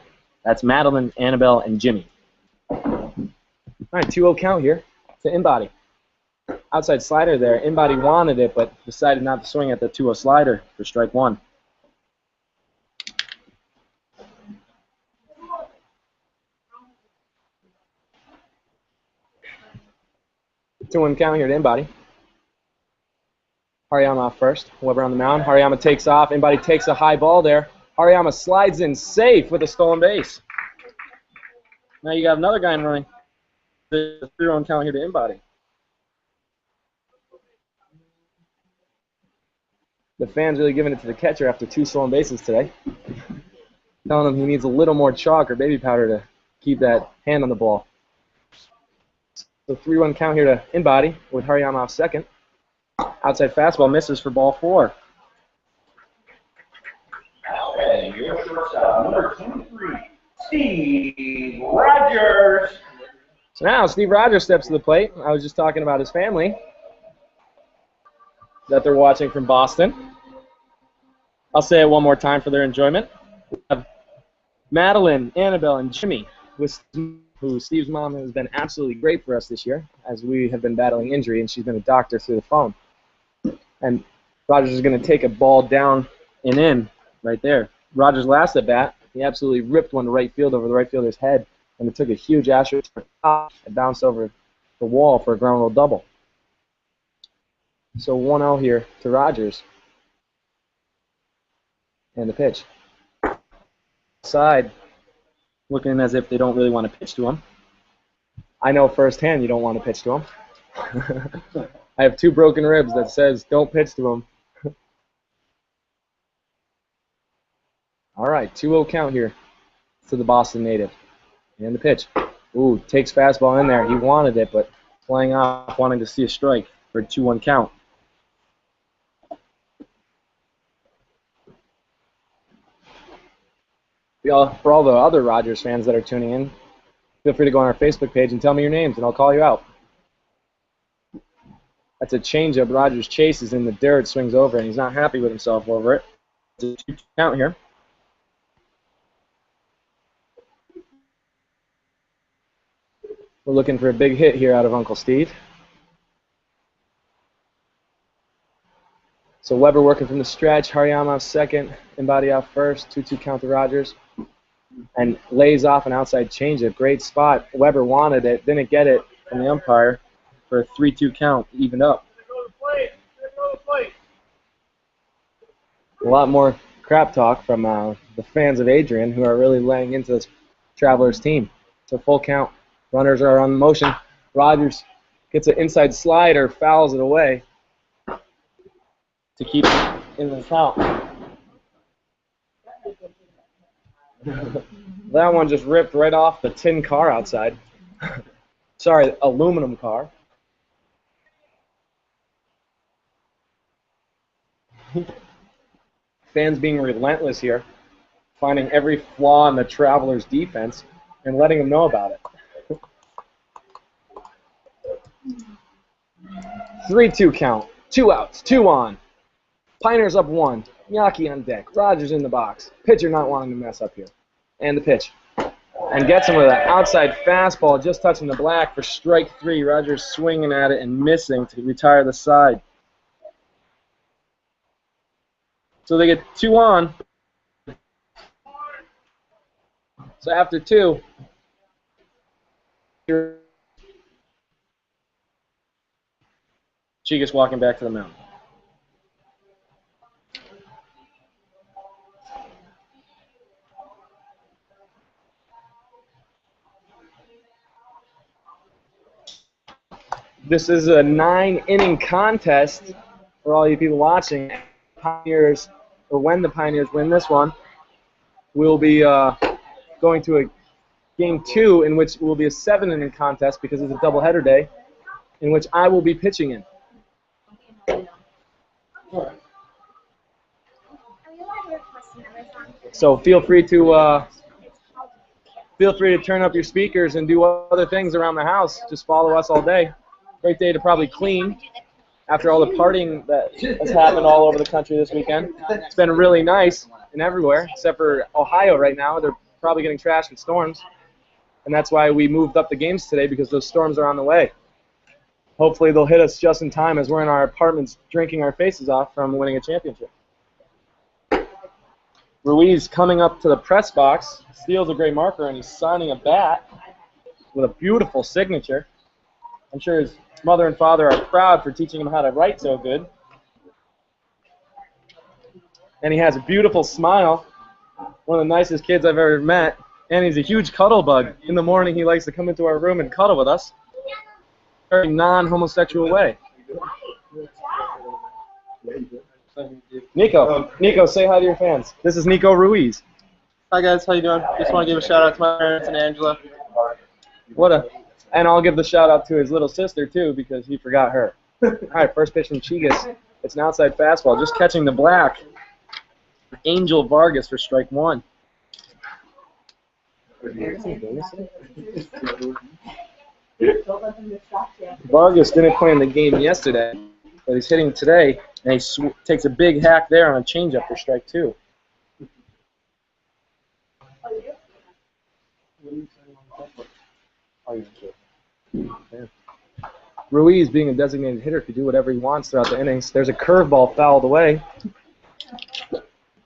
That's Madeline, Annabelle, and Jimmy. All right, 2-0 count here to In-body. Outside slider there. In-body wanted it, but decided not to swing at the 2-0 slider for strike 1. Two-one count here to In-body. Hariyama off first. Weber on the mound. Hariyama takes off. In-body takes a high ball there. Hariyama slides in safe with a stolen base. Now you got another guy in running. The 3-1 count here to In-body. The fans really giving it to the catcher after 2 stolen bases today. Telling him he needs a little more chalk or baby powder to keep that hand on the ball. So 3-1 count here to In-body with Hariyama off second. Outside fastball misses for ball 4. And your shortstop, number 23, Steve Rogers. So now Steve Rogers steps to the plate. I was just talking about his family that they're watching from Boston. I'll say it one more time for their enjoyment. We have Madeline, Annabelle, and Jimmy, who Steve's mom has been absolutely great for us this year, as we have been battling injury, and she's been a doctor through the phone. And Rogers is going to take a ball down and in right there. Rogers' last at bat, he absolutely ripped one to right field over the right fielder's head, and it took a huge asterisk for top and bounced over the wall for a ground rule double. So 1-0 here to Rogers. And the pitch. Side, looking as if they don't really want to pitch to him. I know firsthand you don't want to pitch to him. I have 2 broken ribs that says don't pitch to him. All right, 2-0 count here to the Boston native. And the pitch. Ooh, takes fastball in there. He wanted it, but flying off, wanting to see a strike for a 2-1 count. For all the other Rogers fans that are tuning in, feel free to go on our Facebook page and tell me your names, and I'll call you out. That's a changeup. Rogers chases in the dirt, swings over, and he's not happy with himself over it. It's a 2-2 count here. We're looking for a big hit here out of Uncle Steve. So Weber working from the stretch, Hariyama off second, In-body off first, 2-2 count to Rogers. And lays off an outside changeup. Great spot. Weber wanted it, didn't get it from the umpire for a 3-2 count, evened up. A lot more crap talk from the fans of Adrian, who are really laying into this Travelers team. So full count. Runners are on motion. Rogers gets an inside slide or fouls it away to keep it in the count. That one just ripped right off the tin car outside. Sorry, aluminum car. Fans being relentless here, finding every flaw in the Travelers' defense and letting them know about it. 3-2 count. 2 outs. 2 on. Pioneers up 1. Yaki on deck. Rogers in the box. Pitcher not wanting to mess up here. And the pitch. And gets him with an outside fastball just touching the black for strike 3. Rogers swinging at it and missing to retire the side. So they get 2 on. So after 2, Chigas walking back to the mound. This is a 9-inning contest for all you people watching. Pioneers, or when the Pioneers win this one, we'll be going to a game 2 in which it will be a 7-inning contest because it's a doubleheader day, in which I will be pitching in. So feel free to turn up your speakers and do other things around the house. Just follow us all day. Great day to probably clean after all the partying that has happened all over the country this weekend. It's been really nice and everywhere, except for Ohio right now. They're probably getting trashed with storms. And that's why we moved up the games today, because those storms are on the way. Hopefully they'll hit us just in time as we're in our apartments drinking our faces off from winning a championship. Ruiz coming up to the press box, steals a gray marker, and he's signing a bat with a beautiful signature. I'm sure his mother and father are proud for teaching him how to write so good. And he has a beautiful smile, one of the nicest kids I've ever met, and he's a huge cuddle bug. In the morning he likes to come into our room and cuddle with us, in a very non-homosexual way. Nico, say hi to your fans. This is Nico Ruiz. Hi guys, how you doing? Just want to give a shout out to my parents and Angela. And I'll give the shout out to his little sister too, because he forgot her. All right, first pitch from Chigas. It's an outside fastball, just catching the black. Angel Vargas for strike 1. Vargas didn't play in the game yesterday, but he's hitting today, and he takes a big hack there on a changeup for strike 2. Ruiz, being a designated hitter, could do whatever he wants throughout the innings. There's a curveball fouled away.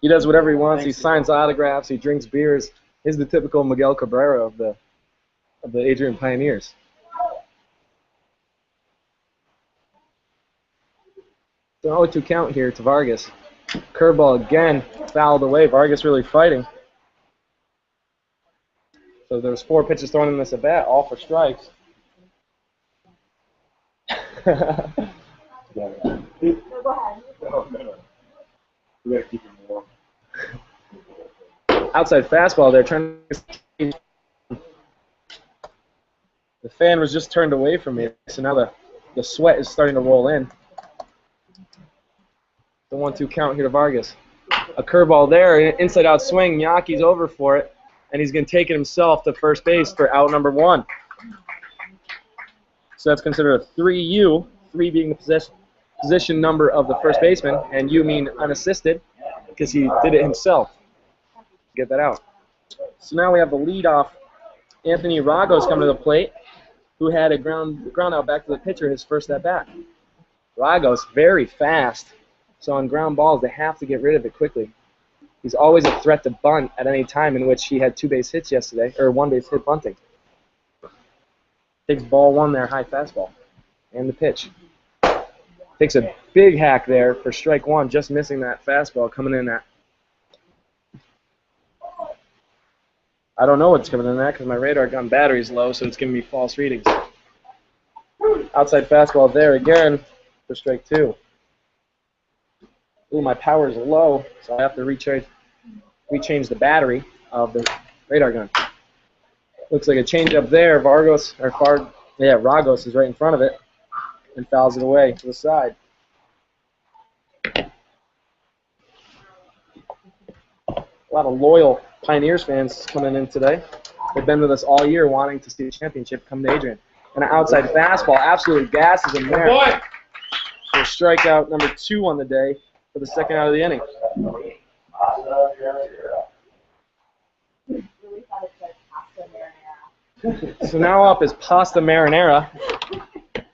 He does whatever he wants. He signs autographs. He drinks beers. He's the typical Miguel Cabrera of the Adrian Pioneers. So 0-2 count here to Vargas. Curveball again, fouled away. Vargas really fighting. So there's 4 pitches thrown in this at bat, all for strikes. Outside fastball there, trying to. The fan was just turned away from me, so now the sweat is starting to roll in. The 1-2 count here to Vargas. A curveball there, inside out swing. Yaki's over for it, and he's going to take it himself to first base for out number 1. So that's considered a 3U, 3 being the position number of the first baseman, and U mean unassisted, because he did it himself. Get that out. So now we have the leadoff. Anthony Ragos coming to the plate, who had a ground out back to the pitcher his first at bat. Ragos very fast, so on ground balls they have to get rid of it quickly. He's always a threat to bunt at any time, in which he had 2 base hits yesterday, or 1 base hit bunting. Takes ball 1 there, high fastball, and the pitch. Takes a big hack there for strike 1, just missing that fastball coming in at. I don't know what's coming in that because my radar gun battery's low, so it's giving me false readings. Outside fastball there again for strike 2. Ooh, my power is low, so I have to rechange the battery of the radar gun. Looks like a changeup there. Ragos is right in front of it and fouls it away to the side. A lot of loyal Pioneers fans coming in today. They've been with us all year wanting to see the championship come to Adrian. And an outside fastball absolutely gasses him there. Boy. For strikeout number 2 on the day for the second out of the inning. So now up is pasta marinara. It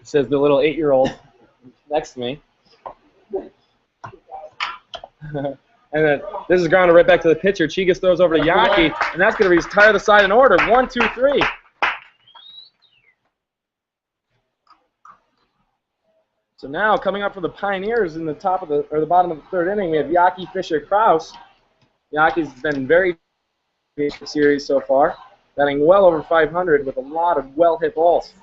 says the little 8-year-old next to me. And then this is grounded right back to the pitcher. Chigas throws over to Yaki, and that's going to retire the side in order. 1, 2, 3. So now coming up for the Pioneers in the bottom of the 3rd inning, we have Yaki, Fisher, Kraus. Yaki's been very good in the series so far, batting well over 500 with a lot of well-hit balls.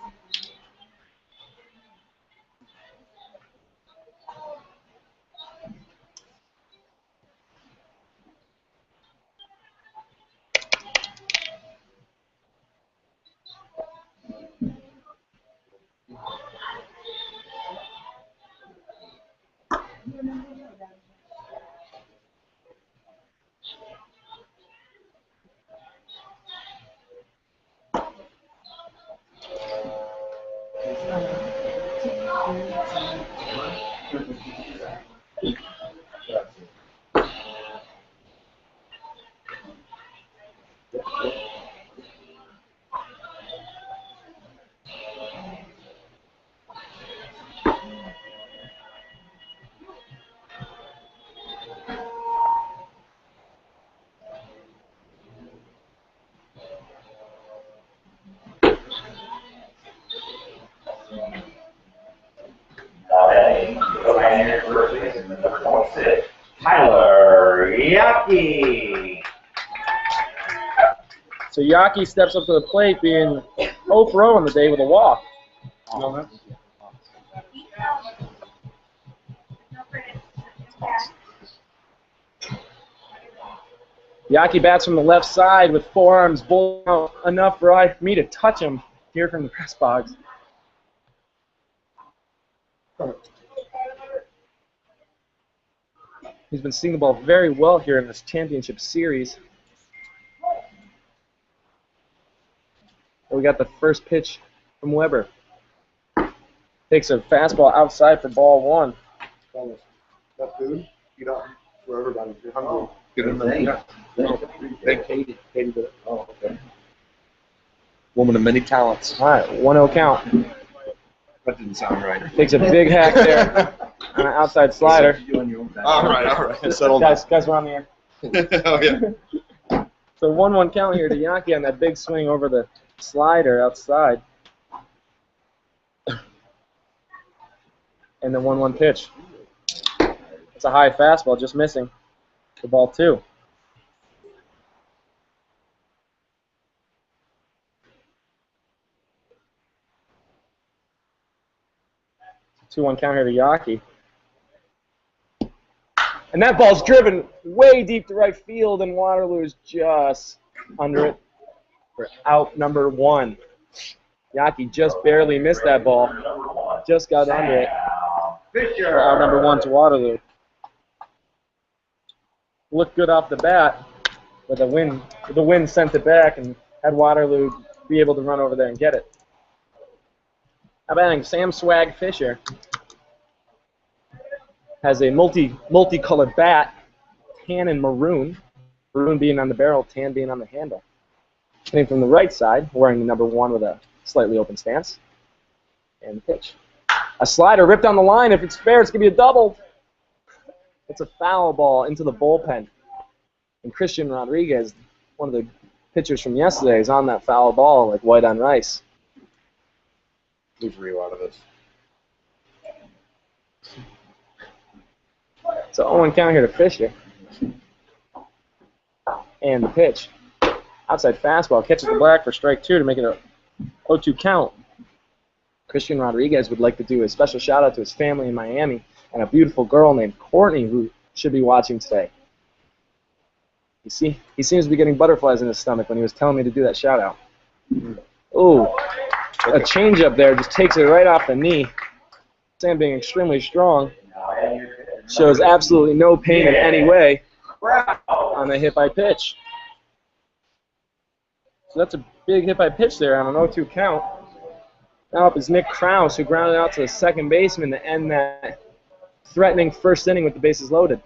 So Yaki steps up to the plate, being 0 for 0 on the day with a walk. Yaki bats from the left side with forearms bowling out enough for me to touch him here from the press box. He's been seeing the ball very well here in this championship series. We got the first pitch from Weber. Takes a fastball outside for ball 1. That food? You don't for everybody. If you're hungry. Good enough. Thank Katie. Oh, okay. Woman of many talents. All right, 1-0 count. That didn't sound right. Takes a big hack there on an outside slider. All right. Settle down. Guys, we're on the air. Oh, yeah. So 1-1 count here to Yaki on that big swing over the slider outside. And the 1-1 pitch. It's a high fastball, just missing the ball 2. 2-1 count here to Yaki. And that ball's driven way deep to right field, and Waterloo is just under it for out number 1. Yaki just barely missed that ball. Just got under it. For out number 1 to Waterloo. Looked good off the bat, but the wind sent it back and had Waterloo be able to run over there and get it. How about Sam Swag Fisher has a multicolored bat, tan and maroon. Maroon being on the barrel, tan being on the handle. Hitting from the right side, wearing the number 1 with a slightly open stance. And the pitch. A slider ripped on the line. If it's fair, it's going to be a double. It's a foul ball into the bullpen. And Christian Rodriguez, one of the pitchers from yesterday, is on that foul ball like white on rice. Leave Rio out of this. So 0-1 count here to Fisher. And the pitch. Outside fastball. Catches the black for strike 2 to make it a 0-2 count. Christian Rodriguez would like to do a special shout out to his family in Miami and a beautiful girl named Courtney who should be watching today. You see, he seems to be getting butterflies in his stomach when he was telling me to do that shout out. Ooh, a changeup there just takes it right off the knee. Sam being extremely strong shows absolutely no pain in any way on the hit by pitch. So that's a big hit by pitch there on an 0-2 count. Now up is Nick Krause, who grounded out to the second baseman to end that threatening first inning with the bases loaded.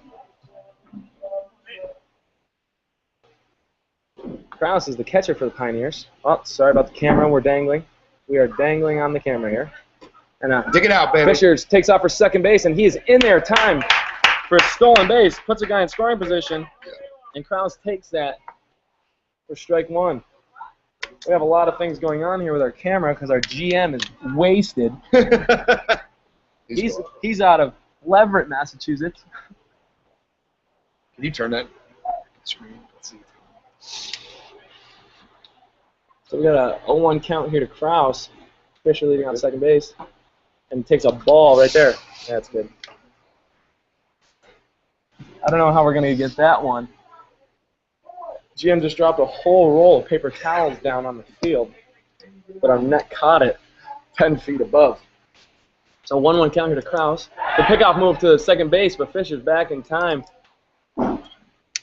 Krause is the catcher for the Pioneers. Oh, sorry about the camera. We're dangling. We are dangling on the camera here. And dig it out, baby. Fisher takes off for second base, and he is in there time for a stolen base. Puts a guy in scoring position, and Krause takes that for strike one. We have a lot of things going on here with our camera because our GM is wasted. He's out of Leverett, Massachusetts. Can you turn that screen? Let's see. So we got a 0-1 count here to Krause. Fisher leading on second base. And takes a ball right there. That's good. I don't know how we're going to get that one. GM just dropped a whole roll of paper towels down on the field, but our net caught it 10 feet above. So 1-1 count here to Krause. The pickoff move to the second base, but Fisher's back in time.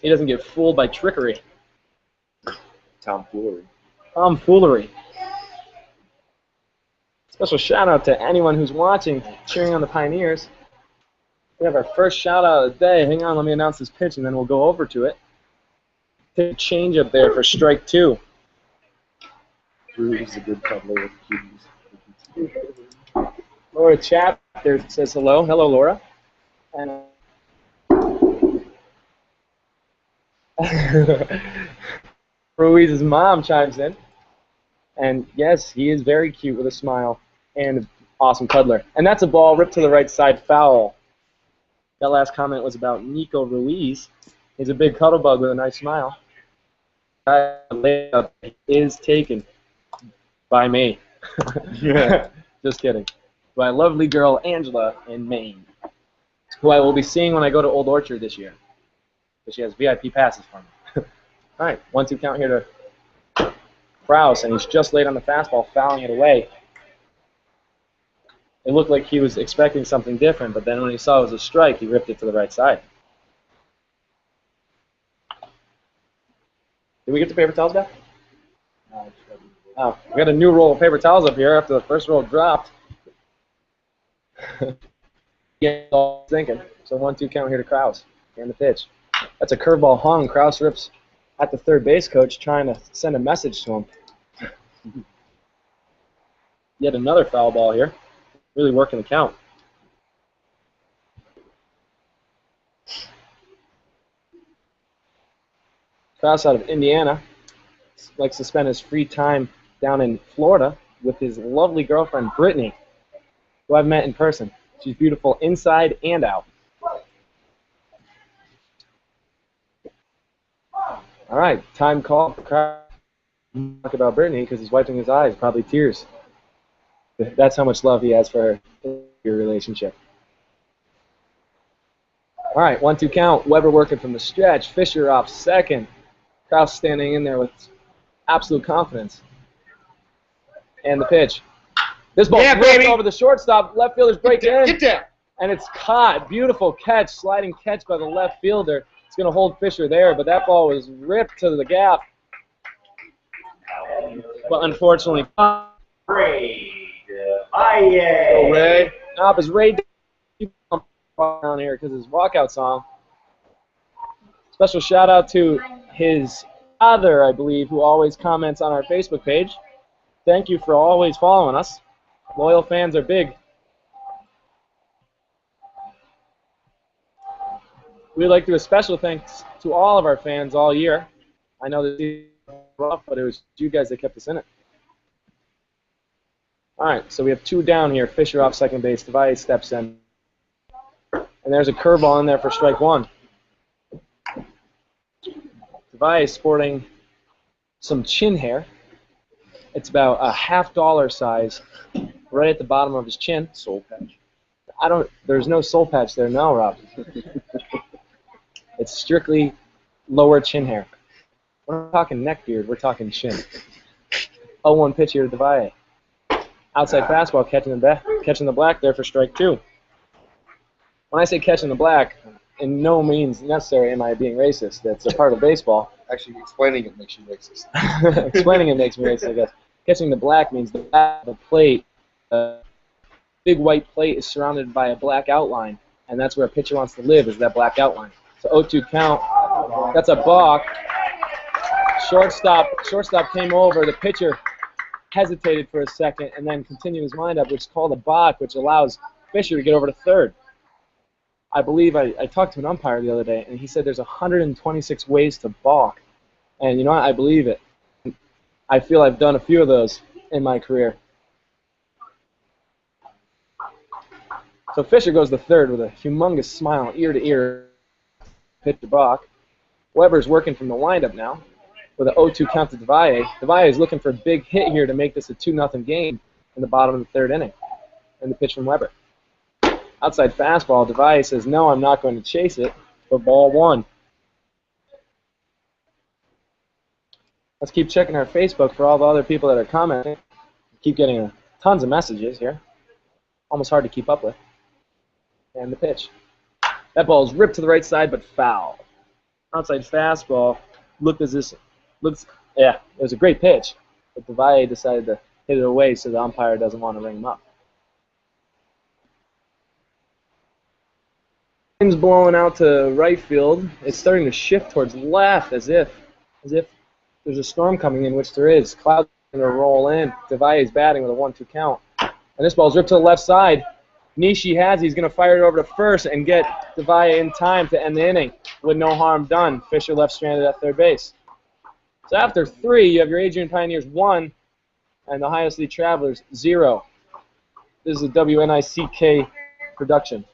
He doesn't get fooled by trickery. Tomfoolery. Tomfoolery. Special shout out to anyone who's watching, cheering on the Pioneers. We have our first shout out of the day. Hang on, let me announce this pitch and then we'll go over to it. Take a change up there for strike two. Drew's a good cuddler with cuties. Laura Chap there says hello. Hello, Laura. And Ruiz's mom chimes in. And yes, he is very cute with a smile and an awesome cuddler. And that's a ball ripped to the right side, foul. That last comment was about Nico Ruiz. He's a big cuddle bug with a nice smile. Layup is taken by me. Yeah. Just kidding. By a lovely girl, Angela, in Maine, who I will be seeing when I go to Old Orchard this year. But she has VIP passes for me. All right, 1-2 count here to Krause, and he's just late on the fastball, fouling it away. It looked like he was expecting something different, but then when he saw it was a strike, he ripped it to the right side. Did we get the paper towels back? Oh, we got a new roll of paper towels up here after the first roll dropped. Yeah, all thinking. So 1-2 count here to Krause. And the pitch. That's a curveball hung. Krause rips at the third base coach, trying to send a message to him. Yet another foul ball here. Really working the count. Krause out of Indiana likes to spend his free time down in Florida with his lovely girlfriend, Brittany, who I've met in person. She's beautiful inside and out. All right, time call. Talk about Brittany because he's wiping his eyes, probably tears. That's how much love he has for your relationship. All right, 1-2 count. Weber working from the stretch. Fisher off second. Krause standing in there with absolute confidence. And the pitch. This ball ripped over the shortstop. Left fielder's break in. Get down. And it's caught. Beautiful catch, sliding catch by the left fielder. It's going to hold Fisher there, but that ball was ripped to the gap. But unfortunately, Ray. Go Ray. Nope, is Ray down here because his walkout song. Special shout out to his father, I believe, who always comments on our Facebook page. Thank you for always following us. Loyal fans are big. We'd like to do a special thanks to all of our fans all year. I know this is rough, but it was you guys that kept us in it. All right, so we have two down here. Fisher off second base. Device steps in. And there's a curveball in there for strike one. Device sporting some chin hair. It's about a $50 size right at the bottom of his chin. Soul patch. There's no soul patch there, no, Rob. It's strictly lower chin hair. We're not talking neck beard, we're talking chin. 0-1 pitch here to Devalle. Outside fastball, catching the black there for strike 2. When I say catching the black, in no means necessary am I being racist. That's a part of baseball. Actually, explaining it makes you racist. Explaining it makes me racist, I guess. Catching the black means the back of the plate, big white plate is surrounded by a black outline, and that's where a pitcher wants to live, is that black outline. So 0-2 count. That's a balk. Shortstop came over. The pitcher hesitated for a second and then continued his windup, which is called a balk, which allows Fisher to get over to third. I believe I talked to an umpire the other day, and he said there's 126 ways to balk. And you know what? I believe it. I feel I've done a few of those in my career. So Fisher goes to third with a humongous smile, ear to ear, pitch to balk. Weber's working from the windup now with an 0-2 count to Devalle. Devalle is looking for a big hit here to make this a 2-0 game in the bottom of the third inning. And the pitch from Weber. Outside fastball, Devalle says, no, I'm not going to chase it for ball 1. Let's keep checking our Facebook for all the other people that are commenting. Keep getting tons of messages here. Almost hard to keep up with. And the pitch. That ball is ripped to the right side, but foul. Outside fastball yeah, it was a great pitch, but Devalle decided to hit it away so the umpire doesn't want to ring him up. Wind's blowing out to right field. It's starting to shift towards left as if there's a storm coming in, which there is. Clouds are going to roll in. Devalle is batting with a 1-2 count. And this ball's ripped to the left side. He's going to fire it over to first and get Devalle in time to end the inning with no harm done. Fisher left stranded at third base. So after 3, you have your Adrian Pioneers 1 and the Ohio City Travelers 0. This is a WNICK production.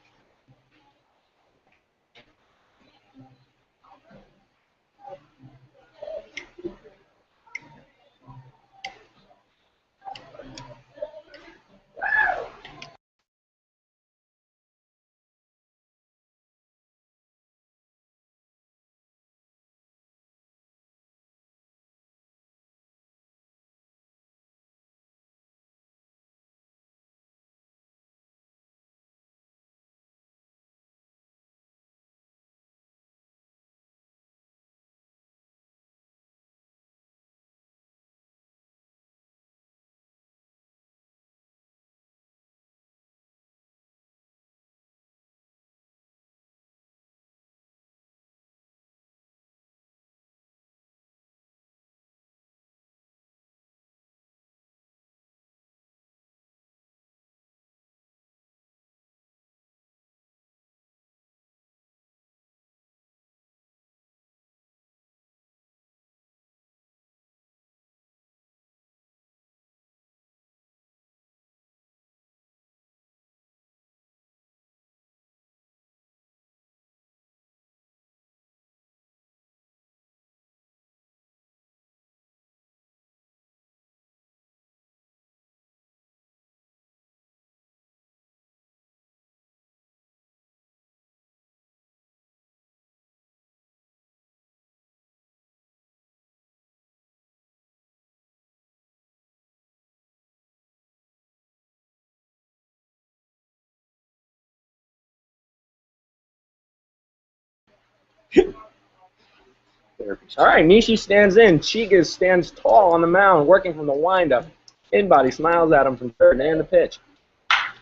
All right, Nishi stands in. Chigas stands tall on the mound, working from the windup. In-body smiles at him from third and the pitch.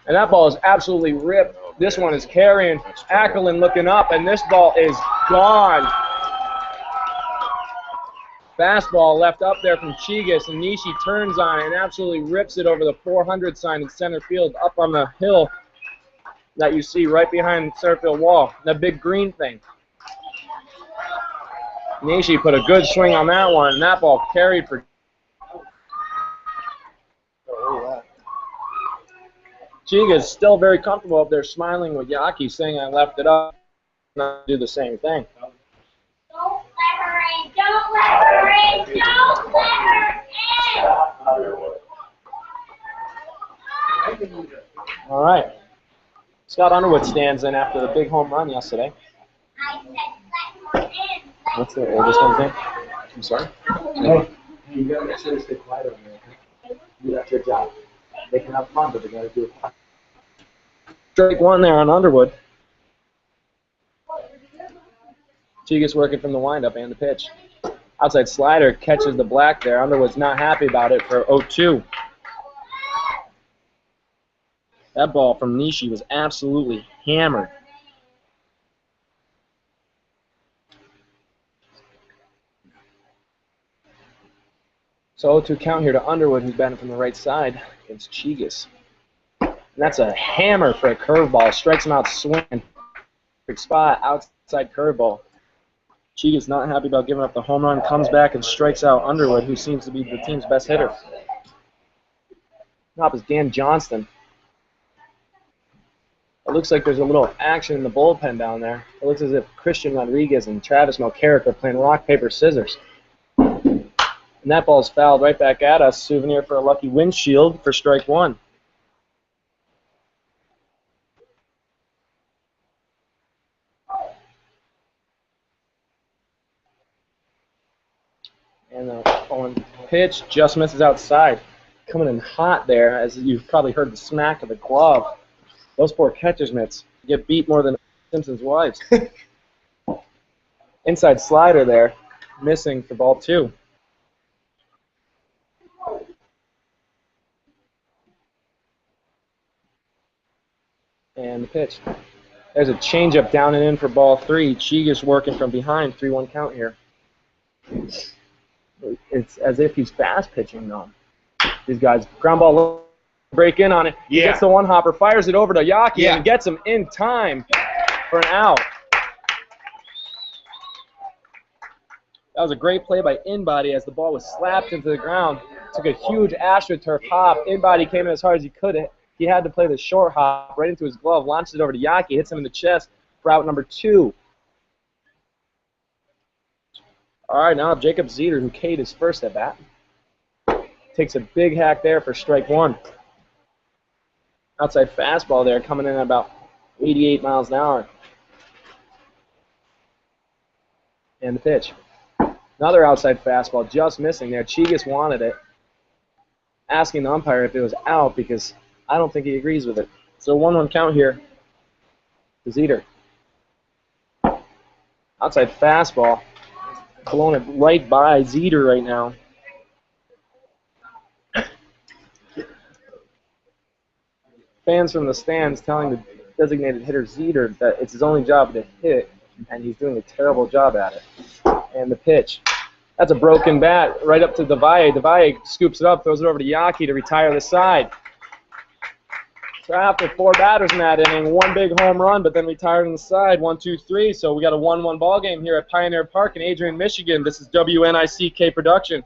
And that ball is absolutely ripped. This one is carrying. Ackerlin looking up, and this ball is gone. Fastball left up there from Chigas, and Nishi turns on it and absolutely rips it over the 400 sign in center field up on the hill that you see right behind the center field wall, that big green thing. Nishi put a good swing on that one, and that ball carried for. Chiga's still very comfortable up there smiling with Yaki, saying I left it up. Not do the same thing. Don't let her in! Don't let her in! Don't let her in! All right. Scott Underwood stands in after the big home run yesterday. I said let her in. What's the oldest one's name? I'm sorry. Hey, you gotta make sure they stay quiet over there, okay? That's your job. They can have fun, but they gotta do it quiet. Strike one there on Underwood. Chiga's working from the windup and the pitch. Outside slider catches the black there. Underwood's not happy about it for 0-2. That ball from Nishi was absolutely hammered. So 0-2 count here to Underwood, who's batting from the right side against Chigas. And that's a hammer for a curveball. Strikes him out swinging. Big spot, outside curveball. Chiga's not happy about giving up the home run, comes back and strikes out Underwood, who seems to be the team's best hitter. Up is Dan Johnston. It looks like there's a little action in the bullpen down there. It looks as if Christian Rodriguez and Travis Melcarrick are playing rock, paper, scissors. And that ball's fouled right back at us. Souvenir for a lucky windshield for strike one. And the on pitch just misses outside. Coming in hot there, as you've probably heard the smack of the glove. Those poor catcher's mitts get beat more than Simpson's wives. Inside slider there, missing for ball two. And the pitch. There's a changeup down and in for ball three. Chiga's working from behind, 3-1 count here. It's as if he's fast pitching though. These guys, ground ball, break in on it. He gets the one hopper, fires it over to Yaki, and gets him in time for an out. That was a great play by Inbody as the ball was slapped into the ground. Took a huge AstroTurf hop. Inbody came in as hard as he could. He had to play the short hop right into his glove, launched it over to Yaki, hits him in the chest for out number 2. All right, now Jacob Zeter, who K'd his first at bat. Takes a big hack there for strike one. Outside fastball there, coming in at about 88 miles an hour. And the pitch. Another outside fastball, just missing there. Chigas wanted it. Asking the umpire if it was out because I don't think he agrees with it. So 1-1 count here to Zeter. Outside fastball. Blowing it right by Zeter right now. Fans from the stands telling the designated hitter Zeter that it's his only job to hit, and he's doing a terrible job at it. And the pitch. That's a broken bat right up to Devalle. Devalle scoops it up, throws it over to Yaki to retire the side. So after 4 batters in that inning, 1 big home run, but then retired on the side, 1, 2, 3. So we got a 1-1 ball game here at Pioneer Park in Adrian, Michigan. This is WNICK production.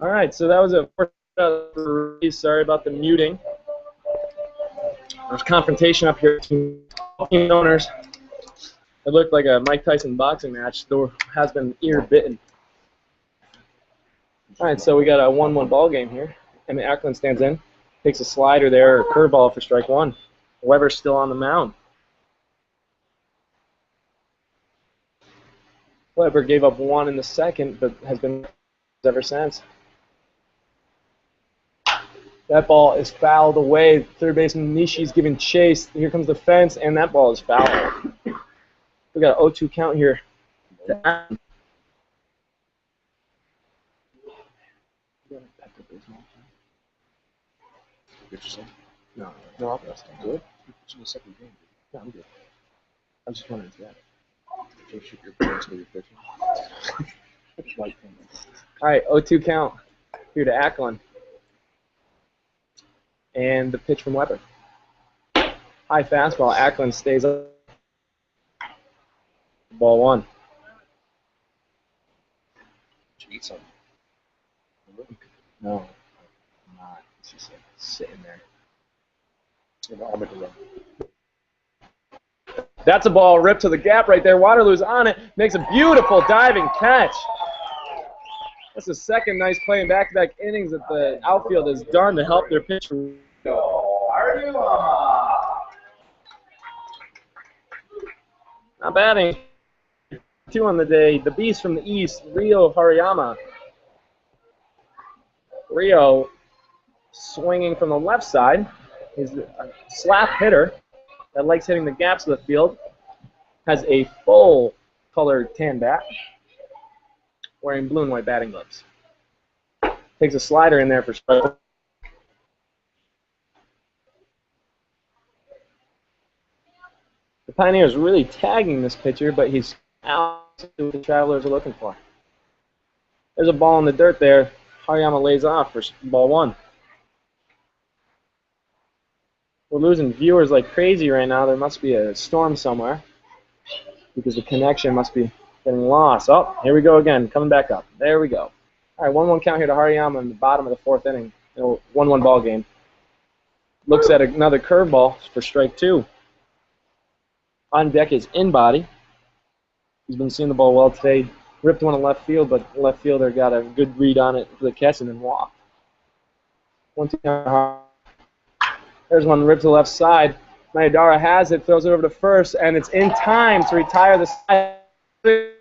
All right, so that was a sorry about the muting. There's confrontation up here between team owners. It looked like a Mike Tyson boxing match. There has been ear bitten. All right, so we got a 1-1 ball game here. Emmett Ackland stands in, takes a slider there, or curveball for strike one. Weber's still on the mound. Weber gave up one in the second, but has been ever since. That ball is fouled away. Third baseman Nishi's giving chase. Here comes the fence, and that ball is fouled. We got an 0-2 count here. No, I'll rest. Good. It's in the second game. No, I'm good. I'm just wondering if you have it. Don't shoot your pants while you're pitching. All right, 0-2 count here to Ackland. And the pitch from Weber. High fastball. Ackland stays up. Ball one. Did you eat something? No, I'm not. It's just like sitting there. I'll make a run. That's a ball ripped to the gap right there. Waterloo's on it. Makes a beautiful diving catch. That's the second nice play in back-to-back innings that the outfield has done to help their pitcher. Not batting. 2 on the day. The beast from the east, Ryo Hariyama. Ryo swinging from the left side. He's a slap hitter that likes hitting the gaps of the field. Has a full-colored tan bat. Wearing blue and white batting gloves. Takes a slider in there for strike. The Pioneers really tagging this pitcher, but he's out to what the Travelers are looking for. There's a ball in the dirt there. Hariyama lays off for ball one. We're losing viewers like crazy right now. There must be a storm somewhere because the connection must be getting lost. Oh, here we go again, coming back up. There we go. All right, 1-1 count here to Hariyama in the bottom of the 4th inning. 1-1 ball game. Looks at another curveball for strike 2. On deck is In-Body. He's been seeing the ball well today. Ripped one in left field, but the left fielder got a good read on it for the catch and then walked. 1-2. There's one ripped to the left side. Mayadara has it, throws it over to first, and it's in time to retire the side.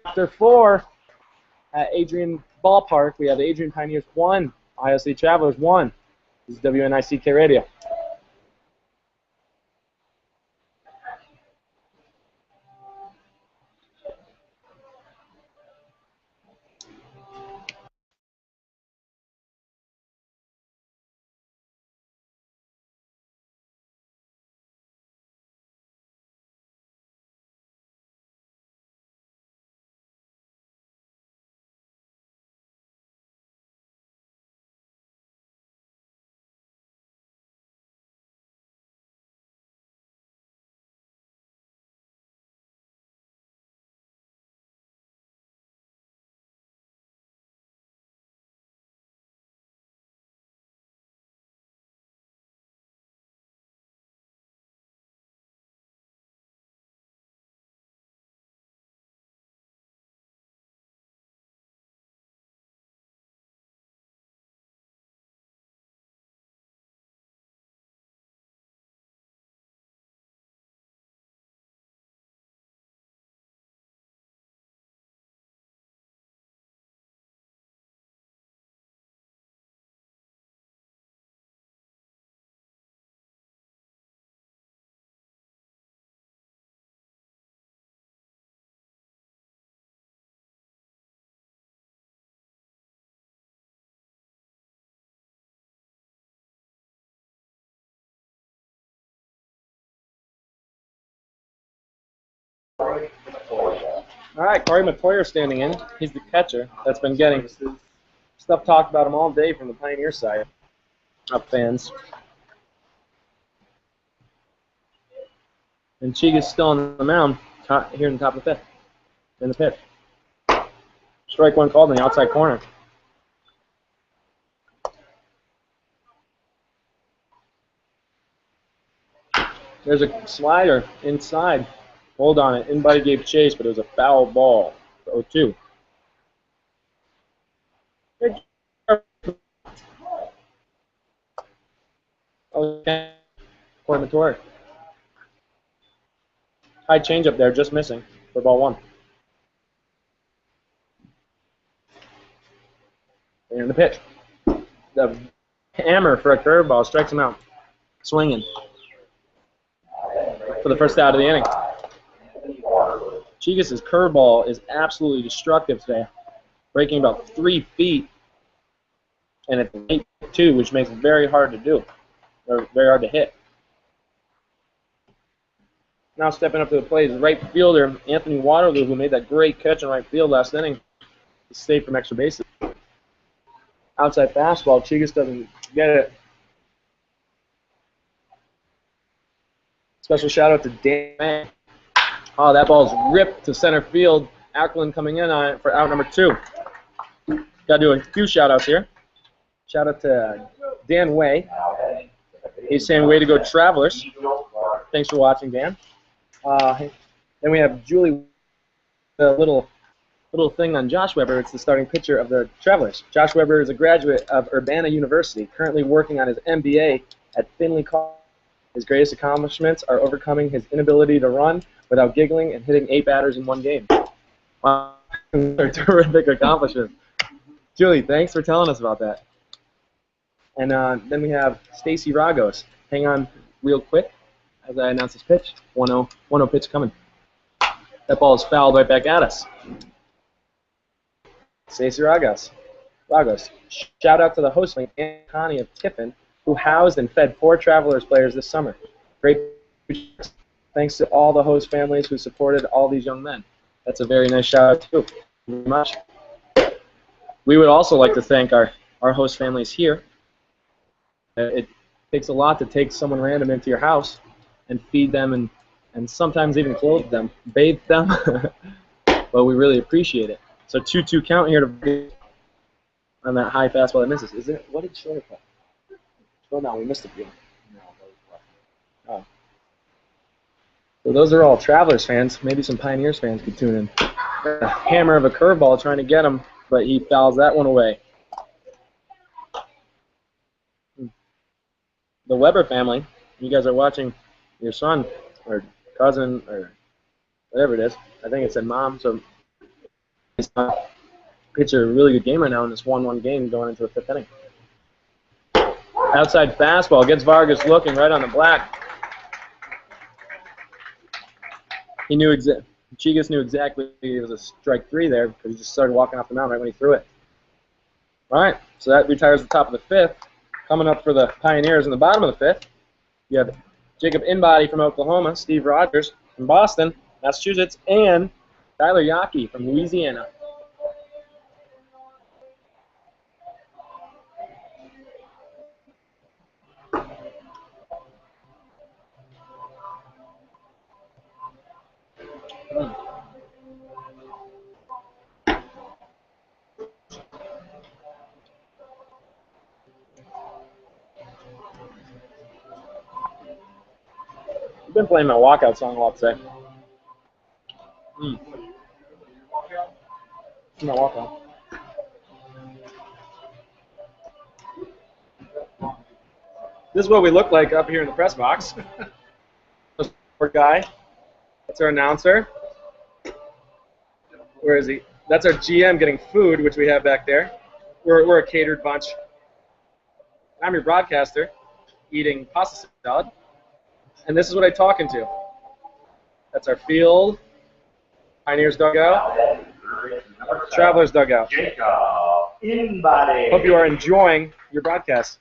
After 4 at Adrian Ballpark, we have the Adrian Pioneers 1, Ohio State Travelers 1. This is WNICK Radio. All right, Corey Matoyer standing in. He's the catcher that's been getting stuff talked about him all day from the Pioneer side of fans. And Chiga's still on the mound here in the top of the 5th, in the pit. Strike 1 called in the outside corner. There's a slider inside. Hold on it. Anybody gave chase, but it was a foul ball for 0-2. Okay. Coordinator. High change up there, just missing for ball 1. And the pitch. The hammer for a curveball strikes him out. Swinging for the first out of the inning. Chigas' curveball is absolutely destructive today, breaking about 3 feet, and it's late too, which makes it very hard to do, or very hard to hit. Now stepping up to the plate is right fielder Anthony Waterloo, who made that great catch in right field last inning to save from extra bases. Outside fastball, Chigas doesn't get it. Special shout out to Dan. Oh, that ball's ripped to center field. Ackland coming in on it for out number 2. Got to do a few shout outs here. Shout out to Dan Way. He's saying, way to go, Travelers. Thanks for watching, Dan. Then we have Julie, the little thing on Josh Weber. It's the starting pitcher of the Travelers. Josh Weber is a graduate of Urbana University, currently working on his MBA at Findlay College. His greatest accomplishments are overcoming his inability to run without giggling and hitting 8 batters in 1 game. Wow, they're terrific accomplishments. Julie, thanks for telling us about that. And then we have Stacy Ragos. Hang on real quick as I announce this pitch. 1-0 pitch coming. That ball is fouled right back at us. Stacy Ragos. Shout out to the host link, Ann Connie of Tiffin, who housed and fed 4 Travelers players this summer. Great. Thanks to all the host families who supported all these young men. That's a very nice shout out too. Thank you very much. We would also like to thank our host families here. It takes a lot to take someone random into your house and feed them and sometimes even clothe them, bathe them, but we really appreciate it. So 2-2 count here to on that high fastball that misses. Is it? What did Shorter cut? Oh no, we missed a few. Oh. So those are all Travelers fans. Maybe some Pioneers fans could tune in. A hammer of a curveball trying to get him, but he fouls that one away. The Weber family, you guys are watching your son or cousin or whatever it is. I think it said mom, so he's pitcher a really good game right now in this 1-1 game going into the 5th inning. Outside fastball gets Vargas looking right on the black. He knew Chigas knew exactly it was a strike 3 there because he just started walking off the mound right when he threw it. All right, so that retires the top of the 5th. Coming up for the Pioneers in the bottom of the 5th, you have Jacob Inbody from Oklahoma, Steve Rogers from Boston, Massachusetts, and Tyler Yockey from Louisiana. I've been playing my walkout song a lot today. My walkout. This is what we look like up here in the press box. Poor guy. That's our announcer. Where is he? That's our GM getting food, which we have back there. We're a catered bunch. I'm your broadcaster, eating pasta salad. And this is what I talk into. That's our field. Pioneers dugout. Travelers dugout. Jacob Inbody. Hope you are enjoying your broadcast.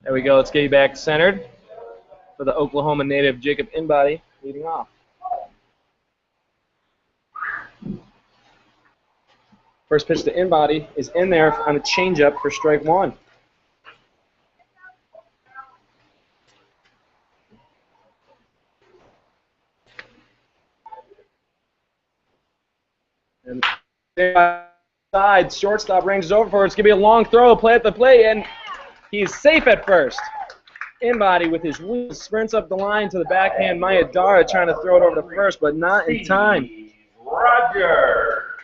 There we go. Let's get you back centered for the Oklahoma native Jacob Inbody leading off. First pitch to Inbody is in there on a changeup for strike 1. And side. Shortstop ranges over for it. It's going to be a long throw. Play at the plate, and he's safe at first. Inbody with his wheels sprints up the line to the backhand. Mayadara trying to throw it over to first, but not in time. Roger.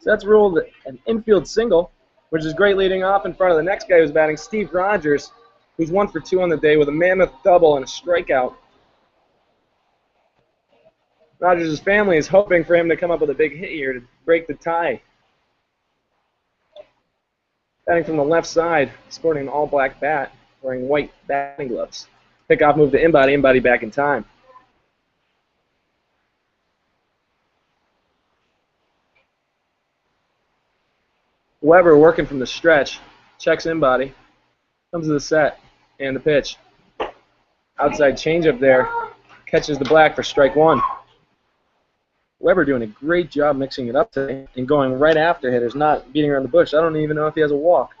So that's ruled an infield single, which is great leading off in front of the next guy who's batting, Steve Rogers, who's 1 for 2 on the day with a mammoth double and a strikeout. Rogers' family is hoping for him to come up with a big hit here to break the tie. Batting from the left side, sporting an all-black bat, wearing white batting gloves. Pickoff move to Inbody. Inbody back in time. Weber working from the stretch, checks Inbody, comes to the set, and the pitch. Outside changeup there, catches the black for strike 1. Weber doing a great job mixing it up today and going right after hitters, not beating around the bush. I don't even know if he has a walk.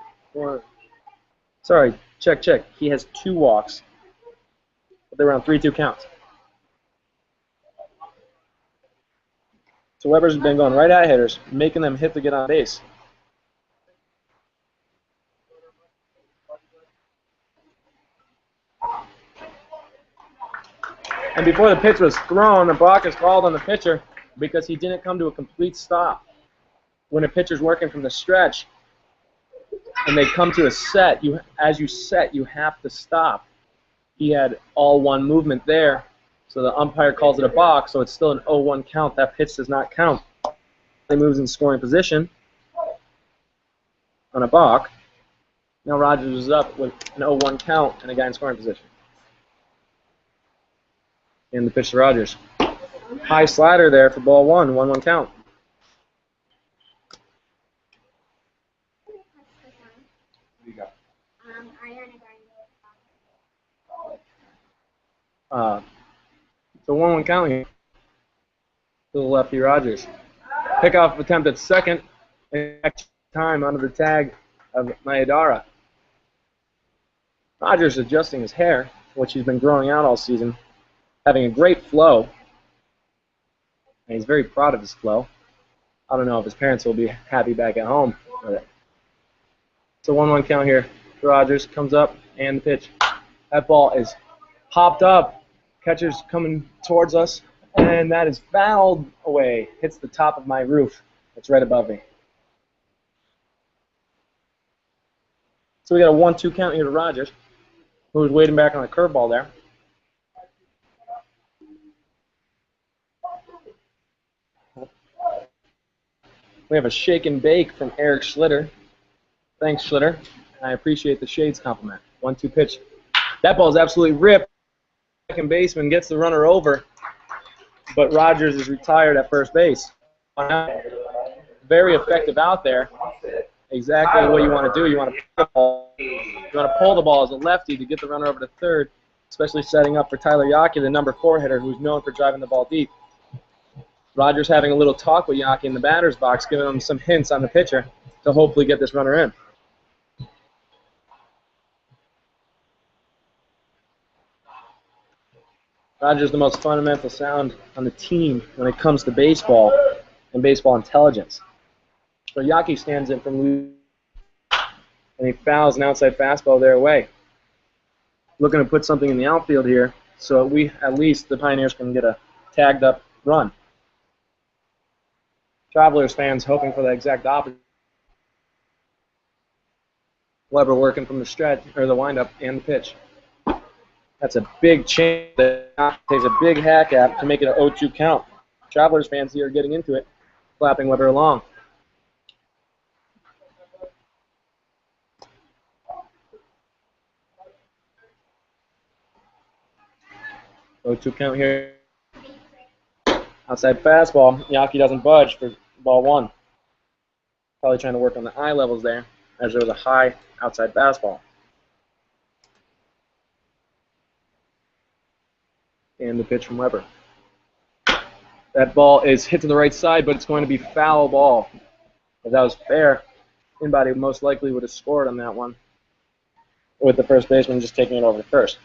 Sorry, check. He has 2 walks, but they're around 3-2 counts. So Weber's been going right at hitters, making them hit to get on base. And before the pitch was thrown, the balk is called on the pitcher because he didn't come to a complete stop. When a pitcher's working from the stretch and they come to a set, as you set, you have to stop. He had all one movement there, so the umpire calls it a balk, so it's still an 0-1 count. That pitch does not count. He moves in scoring position on a balk. Now Rogers is up with an 0-1 count and a guy in scoring position. And the pitch to Rogers. High slider there for ball 1, 1-1 count. So 1-1 count here. To the lefty Rogers. Pickoff attempt at second. And time under the tag of Mayadara. Rogers adjusting his hair, which he's been growing out all season. Having a great flow. And he's very proud of his flow. I don't know if his parents will be happy back at home with it. So 1-1 count here. Rogers comes up and the pitch. That ball is hopped up. Catcher's coming towards us. And that is fouled away. Hits the top of my roof. It's right above me. So we got a 1-2 count here to Rogers, who was waiting back on a curveball there. We have a shake and bake from Eric Schlitter. Thanks, Schlitter. I appreciate the shades compliment. 1-2 pitch. That ball is absolutely ripped. Second baseman gets the runner over, but Rogers is retired at first base. Very effective out there. Exactly what you want to do. You want to pull the ball as a lefty to get the runner over to third, especially setting up for Tyler Yaki, the number 4 hitter, who's known for driving the ball deep. Rogers having a little talk with Yaki in the batter's box, giving him some hints on the pitcher to hopefully get this runner in. Rogers the most fundamental sound on the team when it comes to baseball and baseball intelligence. So Yaki stands in from loose, and he fouls an outside fastball their way. Looking to put something in the outfield here, so at least the Pioneers can get a tagged up run. Travelers fans hoping for the exact opposite. Weber working from the stretch, or the windup, and the pitch. That's a big change that takes a big hack at to make it an 0-2 count. Travelers fans here are getting into it, clapping Weber along. Oh, 2 count here. Outside fastball. Yaki doesn't budge for ball 1. Probably trying to work on the eye levels there, as there was a high outside fastball. And the pitch from Weber. That ball is hit to the right side, but it's going to be foul ball. If that was fair, anybody most likely would have scored on that one, with the first baseman just taking it over to first.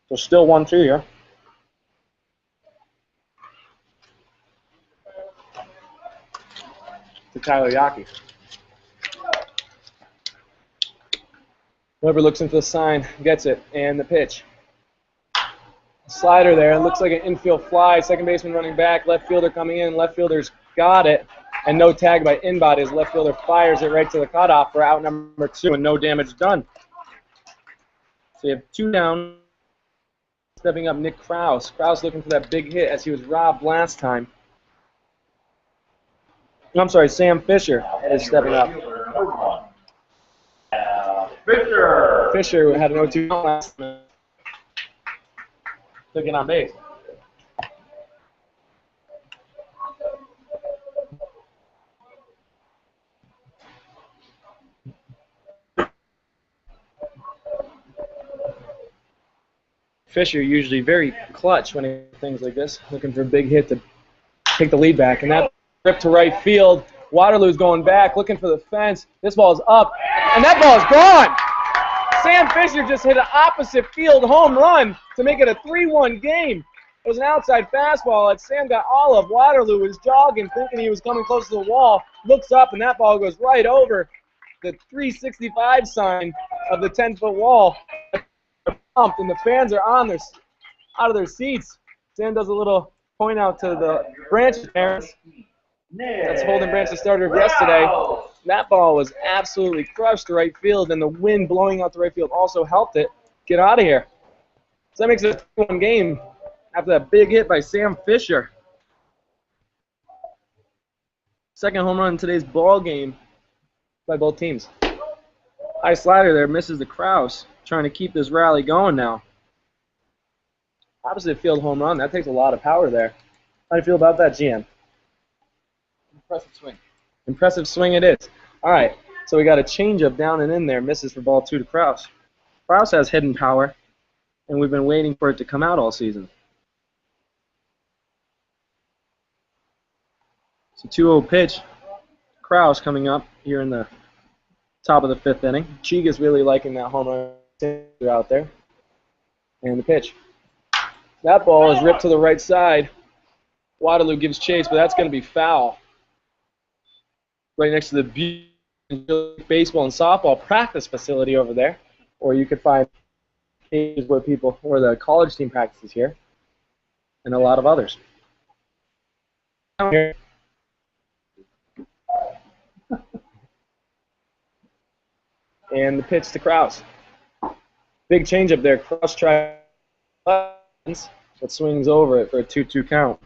So still 1-2 here. Tyler Yaki. Whoever looks into the sign gets it, and the pitch. Slider there, it looks like an infield fly. Second baseman running back, left fielder coming in. Left fielder's got it, and no tag by in-body as left fielder fires it right to the cutoff for out number 2, and no damage done. So you have 2 down. Stepping up, Nick Krause. Krause looking for that big hit as he was robbed last time. I'm sorry, Sam Fisher is stepping up. Fisher. Fisher had an 0-2 last time. Looking on base. Fisher usually very clutch when he does things like this, looking for a big hit to take the lead back. And that rip to right field. Waterloo's going back, looking for the fence. This ball is up, and that ball is gone. Sam Fisher just hit an opposite field home run to make it a 3-1 game. It was an outside fastball that Sam got all of. Waterloo was jogging, thinking he was coming close to the wall, looks up, and that ball goes right over the 365 sign of the 10-foot wall. And the fans are out of their seats. Sam does a little point out to the Branch parents. That's Holden Branch, the starter of yesterday. That ball was absolutely crushed to right field, and the wind blowing out to right field also helped it get out of here. So that makes it a 2-1 game after that big hit by Sam Fisher. Second home run in today's ball game by both teams. High slider there, misses the Krause, trying to keep this rally going now. Opposite field home run, that takes a lot of power there. How do you feel about that, GM? Impressive swing. Impressive swing it is. All right, so we got a changeup down and in there, misses for ball 2 to Krause. Krause has hidden power, and we've been waiting for it to come out all season. So 2-0 pitch. Krause coming up here in the top of the 5th inning. Chiga's really liking that home run out there. And the pitch. That ball is ripped to the right side. Waterloo gives chase, but that's going to be foul. Right next to the baseball and softball practice facility over there. Or you could find cages where the college team practices here. And a lot of others. Here. And the pitch to Krause. Big changeup there. Krause tries, but swings over it for a 2-2 count.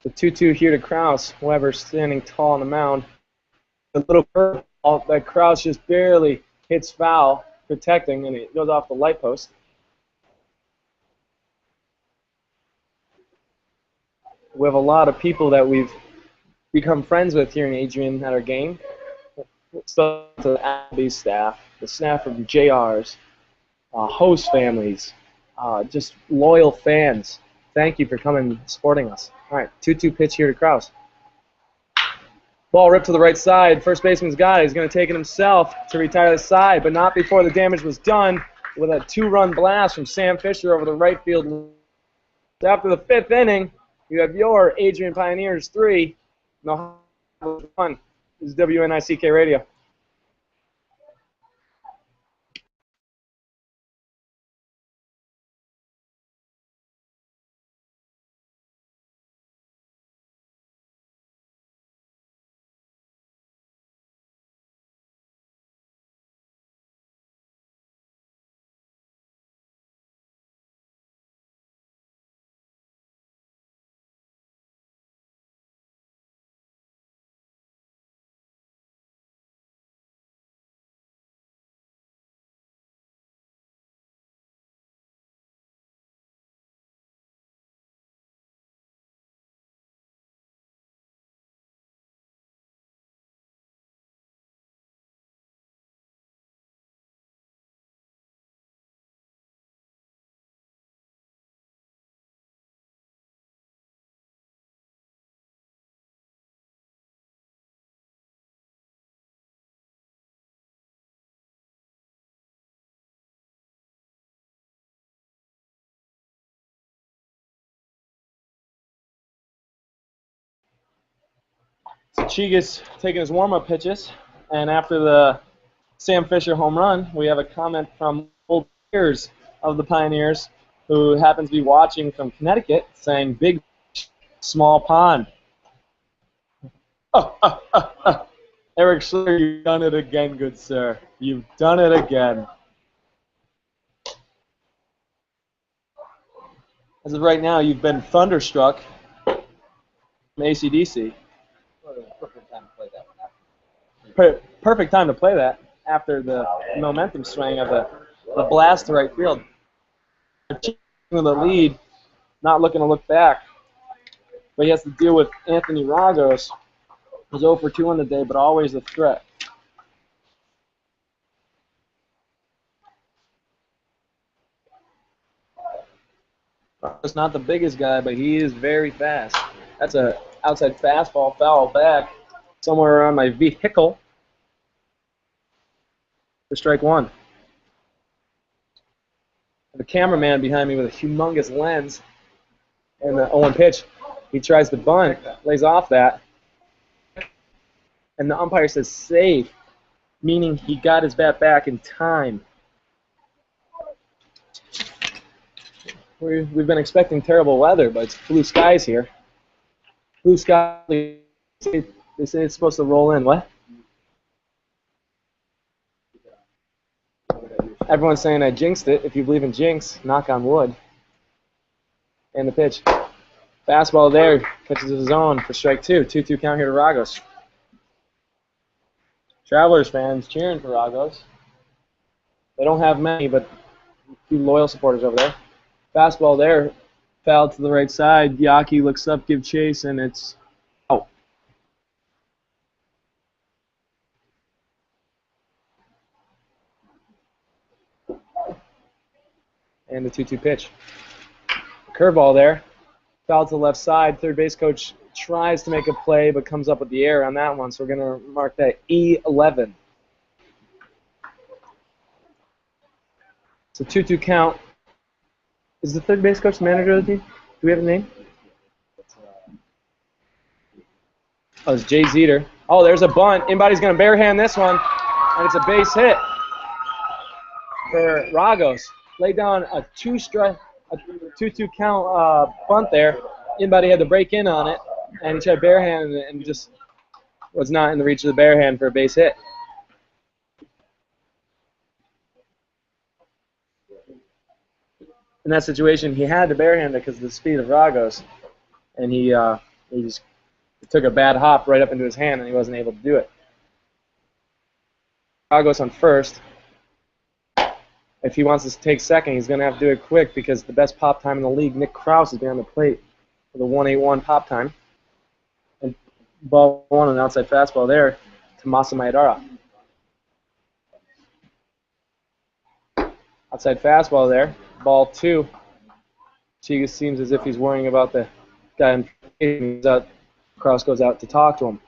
The 2-2 here to Krause. Weber standing tall on the mound. The little curveball that Krause just barely hits foul, protecting, and it goes off the light post. We have a lot of people that we've become friends with here in Adrian at our game. So the Applebee's staff, the staff from JR's, host families, just loyal fans. Thank you for coming and supporting us. All right, 2-2 pitch here to Krause. Ball ripped to the right side. First baseman's got it. He's going to take it himself to retire the side, but not before the damage was done with a 2-run blast from Sam Fisher over the right field. After the 5th inning, you have your Adrian Pioneers 3, no 1. This is WNICK Radio. So Chiga's taking his warm-up pitches, and after the Sam Fisher home run, we have a comment from old players of the Pioneers who happens to be watching from Connecticut saying, "Big, small pond." Eric Schiller, you've done it again, good sir. You've done it again. As of right now, you've been thunderstruck from AC/DC. Perfect time to play that after the momentum swing of the blast to right field. The lead, not looking to look back. But he has to deal with Anthony Ragos, who's 0 for 2 on the day, but always a threat. Ragos not the biggest guy, but he is very fast. That's a outside fastball, foul back, somewhere around my vehicle for strike one. The cameraman behind me with a humongous lens and the 0-1 pitch. He tries to bunt, lays off that, and the umpire says safe, meaning he got his bat back in time. We've been expecting terrible weather, but it's blue skies here. Blue sky, they say it's supposed to roll in. What? Everyone's saying I jinxed it. If you believe in jinx, knock on wood. And the pitch. Fastball there, catches his own for strike two. 2-2 count here to Ragos. Travelers fans cheering for Ragos. They don't have many, but a few loyal supporters over there. Fastball there, foul to the right side. Yaki looks up, give chase, and it's out. And the 2-2 pitch. Curveball there. Foul to the left side. Third base coach tries to make a play, but comes up with the error on that one, so we're going to mark that E11. So 2-2 count. Is the third base coach the manager of the team? Do we have a name? Oh, it's Jay Zeter. Oh, there's a bunt. Anybody's going to barehand this one, and it's a base hit for Ragos. Laid down a 2-2 count bunt there. Anybody had to break in on it, and he tried barehand and just was not in the reach of the barehand for a base hit. In that situation, he had to barehand it because of the speed of Ragos, and he just took a bad hop right up into his hand, and he wasn't able to do it. Ragos on first. If he wants to take second, he's going to have to do it quick because the best pop time in the league, Nick Krause, is behind the plate with a 1.81 pop time. And ball one, an outside fastball there to Masa Maedara. Outside fastball there. Ball two. Chiga seems as if he's worrying about the guy in front. Krause goes out to talk to him.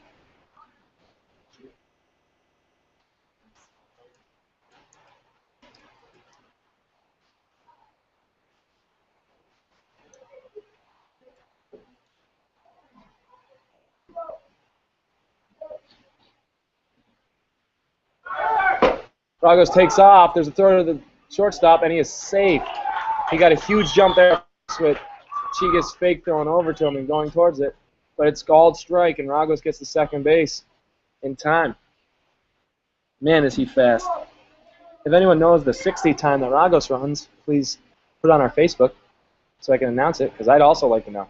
Ragos takes off. There's a throw to the shortstop, and he is safe. He got a huge jump there with Chiga's fake throwing over to him and going towards it. But it's called strike, and Ragos gets to second base in time. Man, is he fast. If anyone knows the 60 time that Ragos runs, please put it on our Facebook so I can announce it, because I'd also like to know.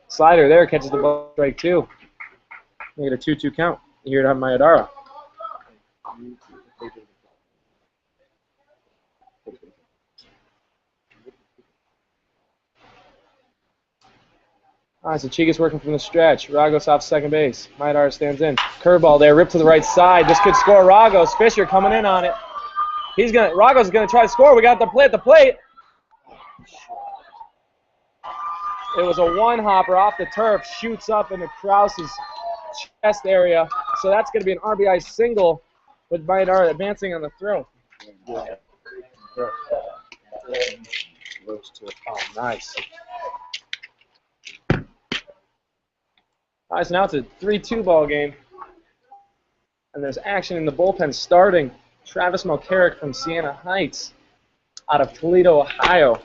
Slider there catches the ball, strike two. Make it a 2-2 count here at Maedara. All right, so Chiga's working from the stretch. Ragos off second base. Maedara stands in. Curveball there, ripped to the right side. This could score Ragos. Fisher coming in on it. Ragos is gonna try to score. We got the play at the plate. It was a one-hopper off the turf, shoots up into Krause's chest area. So that's gonna be an RBI single with Maedara advancing on the throw. Oh, nice. All right, so now it's a 3-2 ball game. And there's action in the bullpen starting. Travis Mulcarrick from Siena Heights out of Toledo, Ohio.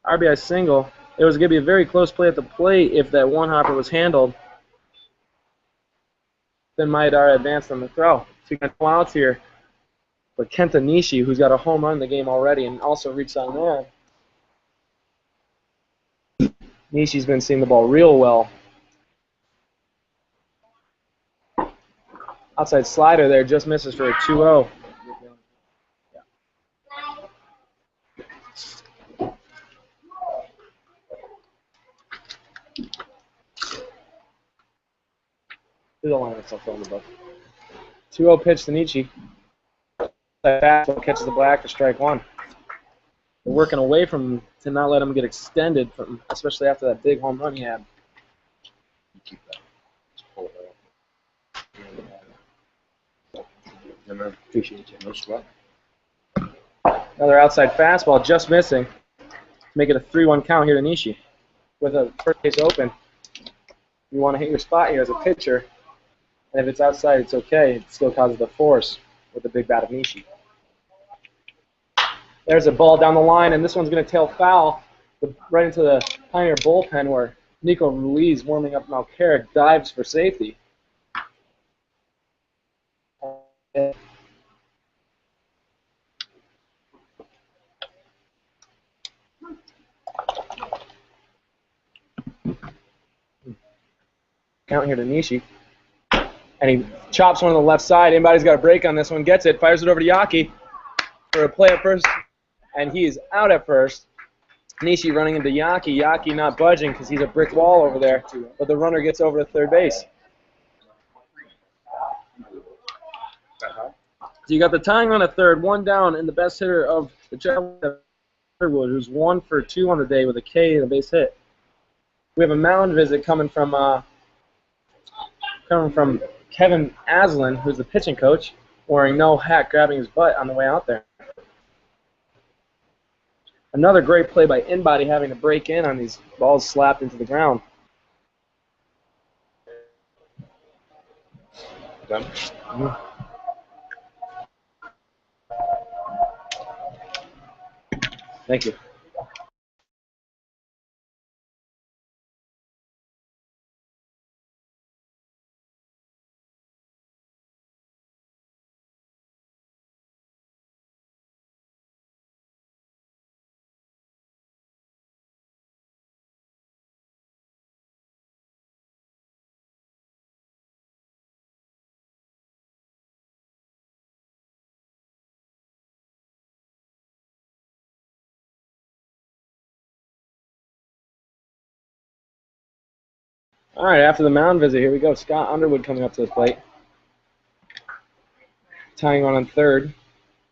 RBI single. It was going to be a very close play at the plate if that one hopper was handled. Then Maedar advanced on the throw. So you got no outs here. But Kenta Nishi, who's got a home run in the game already and also reached on there. Nishi's been seeing the ball real well. Outside slider there, just misses for a 2-0. The line itself on the book. 2-0 pitch to Nietzsche. Fastball catches the black for strike one. They're working away from him to not let him get extended, from, especially after that big home run he had. Keep that. Just pull it out. Appreciate you. No sweat. Another outside fastball, just missing. To make it a 3-1 count here to Nishi. With a first base open, you want to hit your spot here as a pitcher. And if it's outside, it's okay. It still causes the force with the big bat of Nishi. There's a ball down the line, and this one's going to tail foul right into the Pioneer bullpen where Nico Ruiz, warming up Mulcarrick, dives for safety. Count here to Nishi. And he chops one on the left side. Anybody's got a break on this one. Gets it. Fires it over to Yaki for a play at first. And he is out at first. Nishi running into Yaki. Yaki not budging because he's a brick wall over there. But the runner gets over to third base. So you got the tying run at third, one down, and the best hitter of the Travelers, Underwood, who's 1 for 2 on the day with a K and a base hit. We have a mound visit coming from Kevin Aslan, who's the pitching coach, wearing no hat, grabbing his butt on the way out there. Another great play by Inbody, having to break in on these balls slapped into the ground. Done? Thank you. All right, after the mound visit, here we go. Scott Underwood coming up to the plate. Tying on third.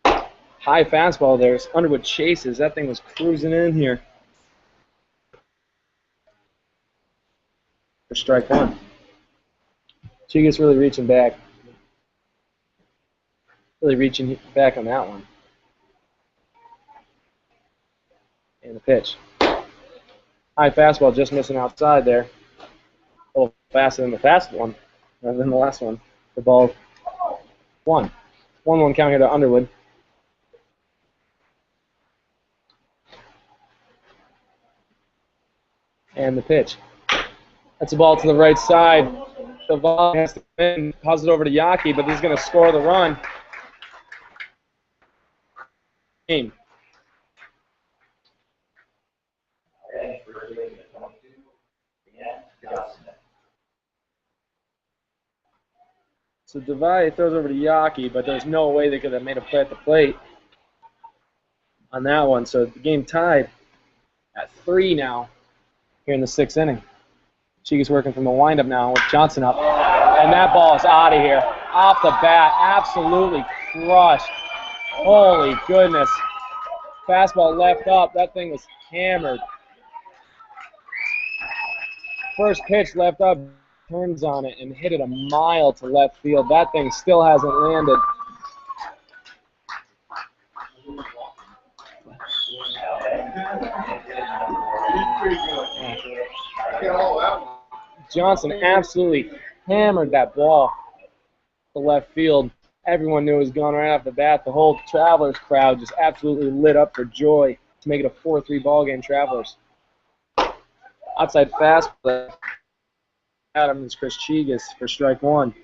High fastball there. Underwood chases. That thing was cruising in here. For strike one. Chiga's really reaching back. Really reaching back on that one. And the pitch. High fastball just missing outside there. A little faster than the fast one, rather than the last one. The ball 1. 1-1 count here to Underwood. And the pitch. That's a ball to the right side. The ball has to come in, toss it over to Yaki, but he's going to score the run. Game. So Devay throws over to Yaki, but there's no way they could have made a play at the plate on that one. So the game tied at 3 now here in the 6th inning. Chiga's working from the windup now with Johnson up. And that ball is out of here. Off the bat, absolutely crushed. Holy goodness. Fastball left up. That thing was hammered. First pitch left up. Turns on it and hit it a mile to left field. That thing still hasn't landed. Johnson absolutely hammered that ball to left field. Everyone knew it was gone right off the bat. The whole Travelers crowd just absolutely lit up for joy to make it a 4-3 ball game. Travelers. Outside fastball. Adams, Chris Chigas for strike one.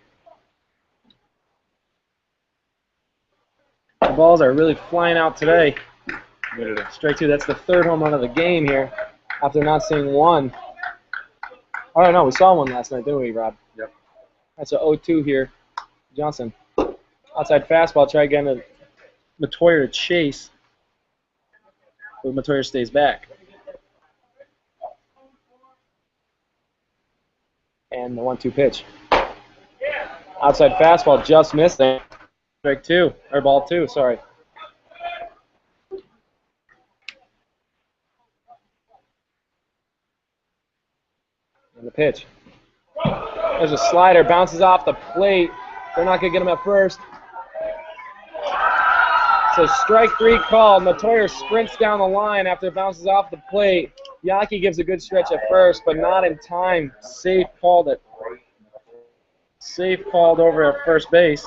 The balls are really flying out today. Strike two. That's the third home run of the game here after not seeing one. Oh, no, we saw one last night, didn't we, Rob? Yep. That's an 0-2 here. Johnson. Outside fastball. Try again to Matoyer to chase. But Matoyer stays back. And the 1-2 pitch. Outside fastball just missed it. Strike two, or ball two, sorry. And the pitch. There's a slider, bounces off the plate. They're not going to get him at first. So strike three called. Matoyer sprints down the line after it bounces off the plate. Yaki gives a good stretch at first, but not in time. Safe called it. Safe called over at first base.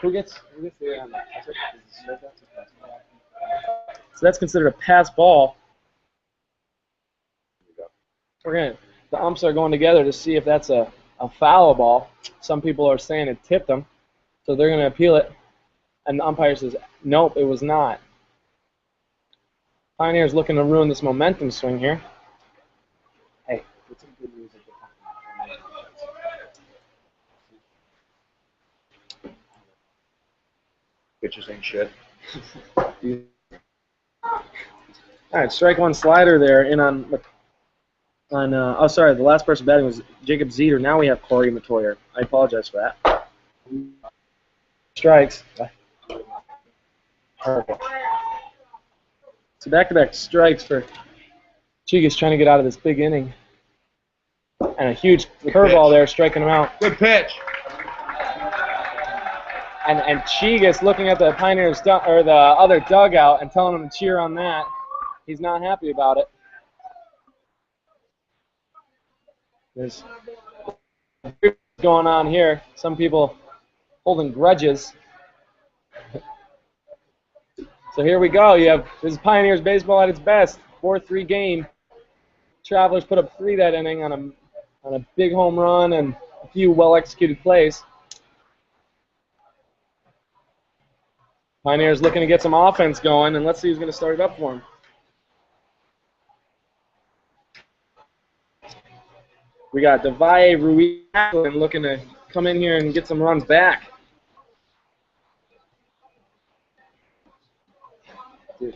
Who gets the So that's considered a pass ball. The umps are going together to see if that's a foul ball. Some people are saying it tipped them, so they're going to appeal it. And the umpire says, nope, it was not. Pioneers looking to ruin this momentum swing here. Hey, get some good music. Pitchers ain't shit. All right, strike one slider there in on oh, sorry, the last person batting was Jacob Zeter. Now we have Corey Matoyer. I apologize for that. Strikes. Perfect. So back-to-back strikes for Chigas trying to get out of this big inning. And a huge curveball there striking him out. Good pitch. And Chigas looking at the Pioneers or the other dugout and telling them to cheer on that. He's not happy about it. There's going on here. Some people holding grudges. So here we go. This is Pioneers baseball at its best. 4-3 game. Travelers put up 3 that inning on a big home run and a few well-executed plays. Pioneers looking to get some offense going, and let's see who's going to start it up for them. We got Devalle Ruiz looking to come in here and get some runs back. Dude.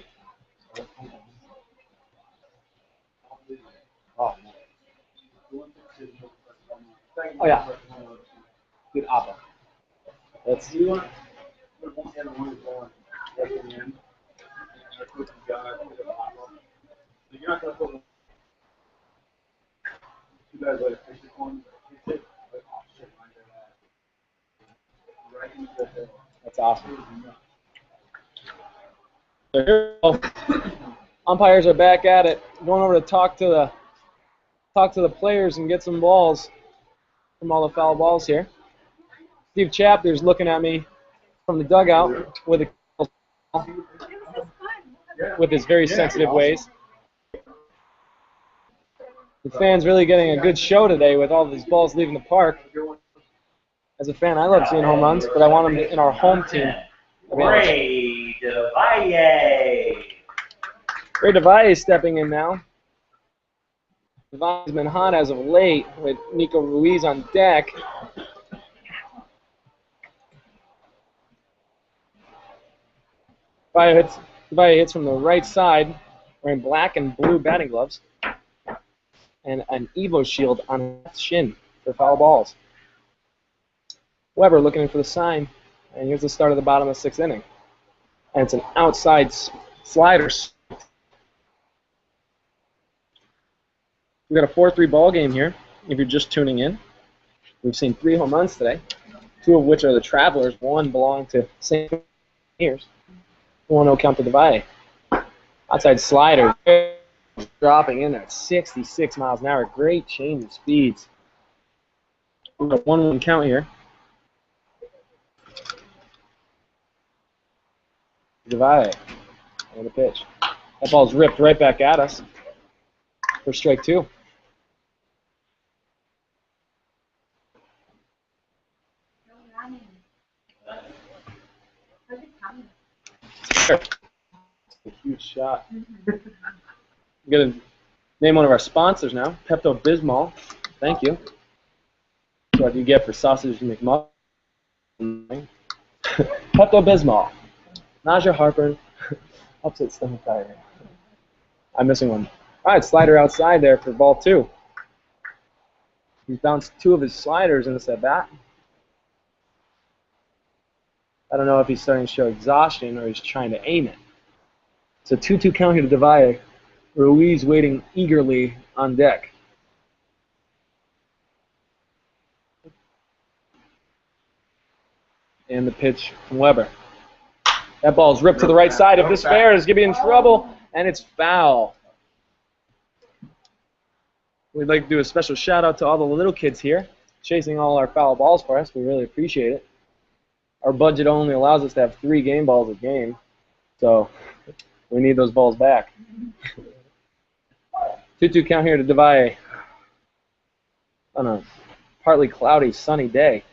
Oh yeah. Good Abba. Let's see. That's awesome. So here we go. Umpires are back at it. Going over to talk to the players and get some balls from all the foul balls here. Steve Chapter's looking at me from the dugout with his very sensitive ways. The fans really getting a good show today with all these balls leaving the park. As a fan, I love seeing home runs, but I want them in our home team. Ray Devalle. Ray Devalle is stepping in now. Devalle's been hot as of late with Nico Ruiz on deck. Devalle hits from the right side, wearing black and blue batting gloves, and an Evo shield on his shin for foul balls. Weber looking for the sign, and here's the start of the bottom of the 6th inning. And it's an outside slider. We've got a 4-3 ball game here, if you're just tuning in. We've seen 3 home runs today, 2 of which are the Travelers. 1 belonged to St. Years. 1 will count to Devalle. Outside slider. Dropping in there at 66 miles an hour. Great change of speeds. We've got 1-1 count here. Devay on the pitch. That ball's ripped right back at us for strike 2. A huge shot. I'm going to name one of our sponsors now, Pepto-Bismol. Thank you. That's what you get for sausage McMuffin. Pepto-Bismol. Nausea, heartburn, upset stomach, diarrhea. I'm missing one. All right, slider outside there for ball 2. He's bounced 2 of his sliders in this at bat. I don't know if he's starting to show exhaustion or he's trying to aim it. It's a 2-2 count here to Devay. Ruiz waiting eagerly on deck. And the pitch from Weber. That ball's ripped to the right side. If this fair is going to be in trouble, and it's foul. We'd like to do a special shout out to all the little kids here, chasing all our foul balls for us. We really appreciate it. Our budget only allows us to have 3 game balls a game, so we need those balls back. 2-2 count here to Devay on a partly cloudy, sunny day.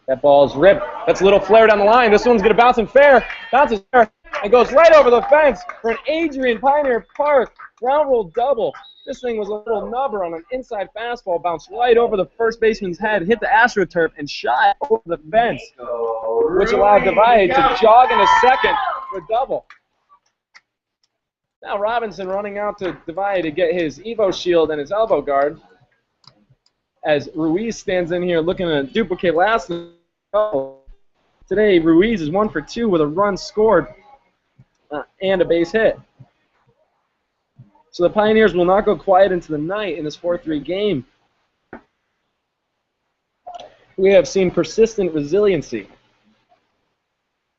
That ball's ripped. That's a little flare down the line. This one's going to bounce in fair. Bounces fair and goes right over the fence for an Adrian Pioneer Park ground roll double. This thing was a little nubber on an inside fastball, bounced right over the first baseman's head, hit the AstroTurf, and shot over the fence, which allowed Devay to jog into second for a double. Now Robinson running out to Devay to get his Evo shield and his elbow guard, as Ruiz stands in here looking to duplicate last night. Today, Ruiz is 1 for 2 with a run scored and a base hit. So the Pioneers will not go quiet into the night in this 4-3 game. We have seen persistent resiliency.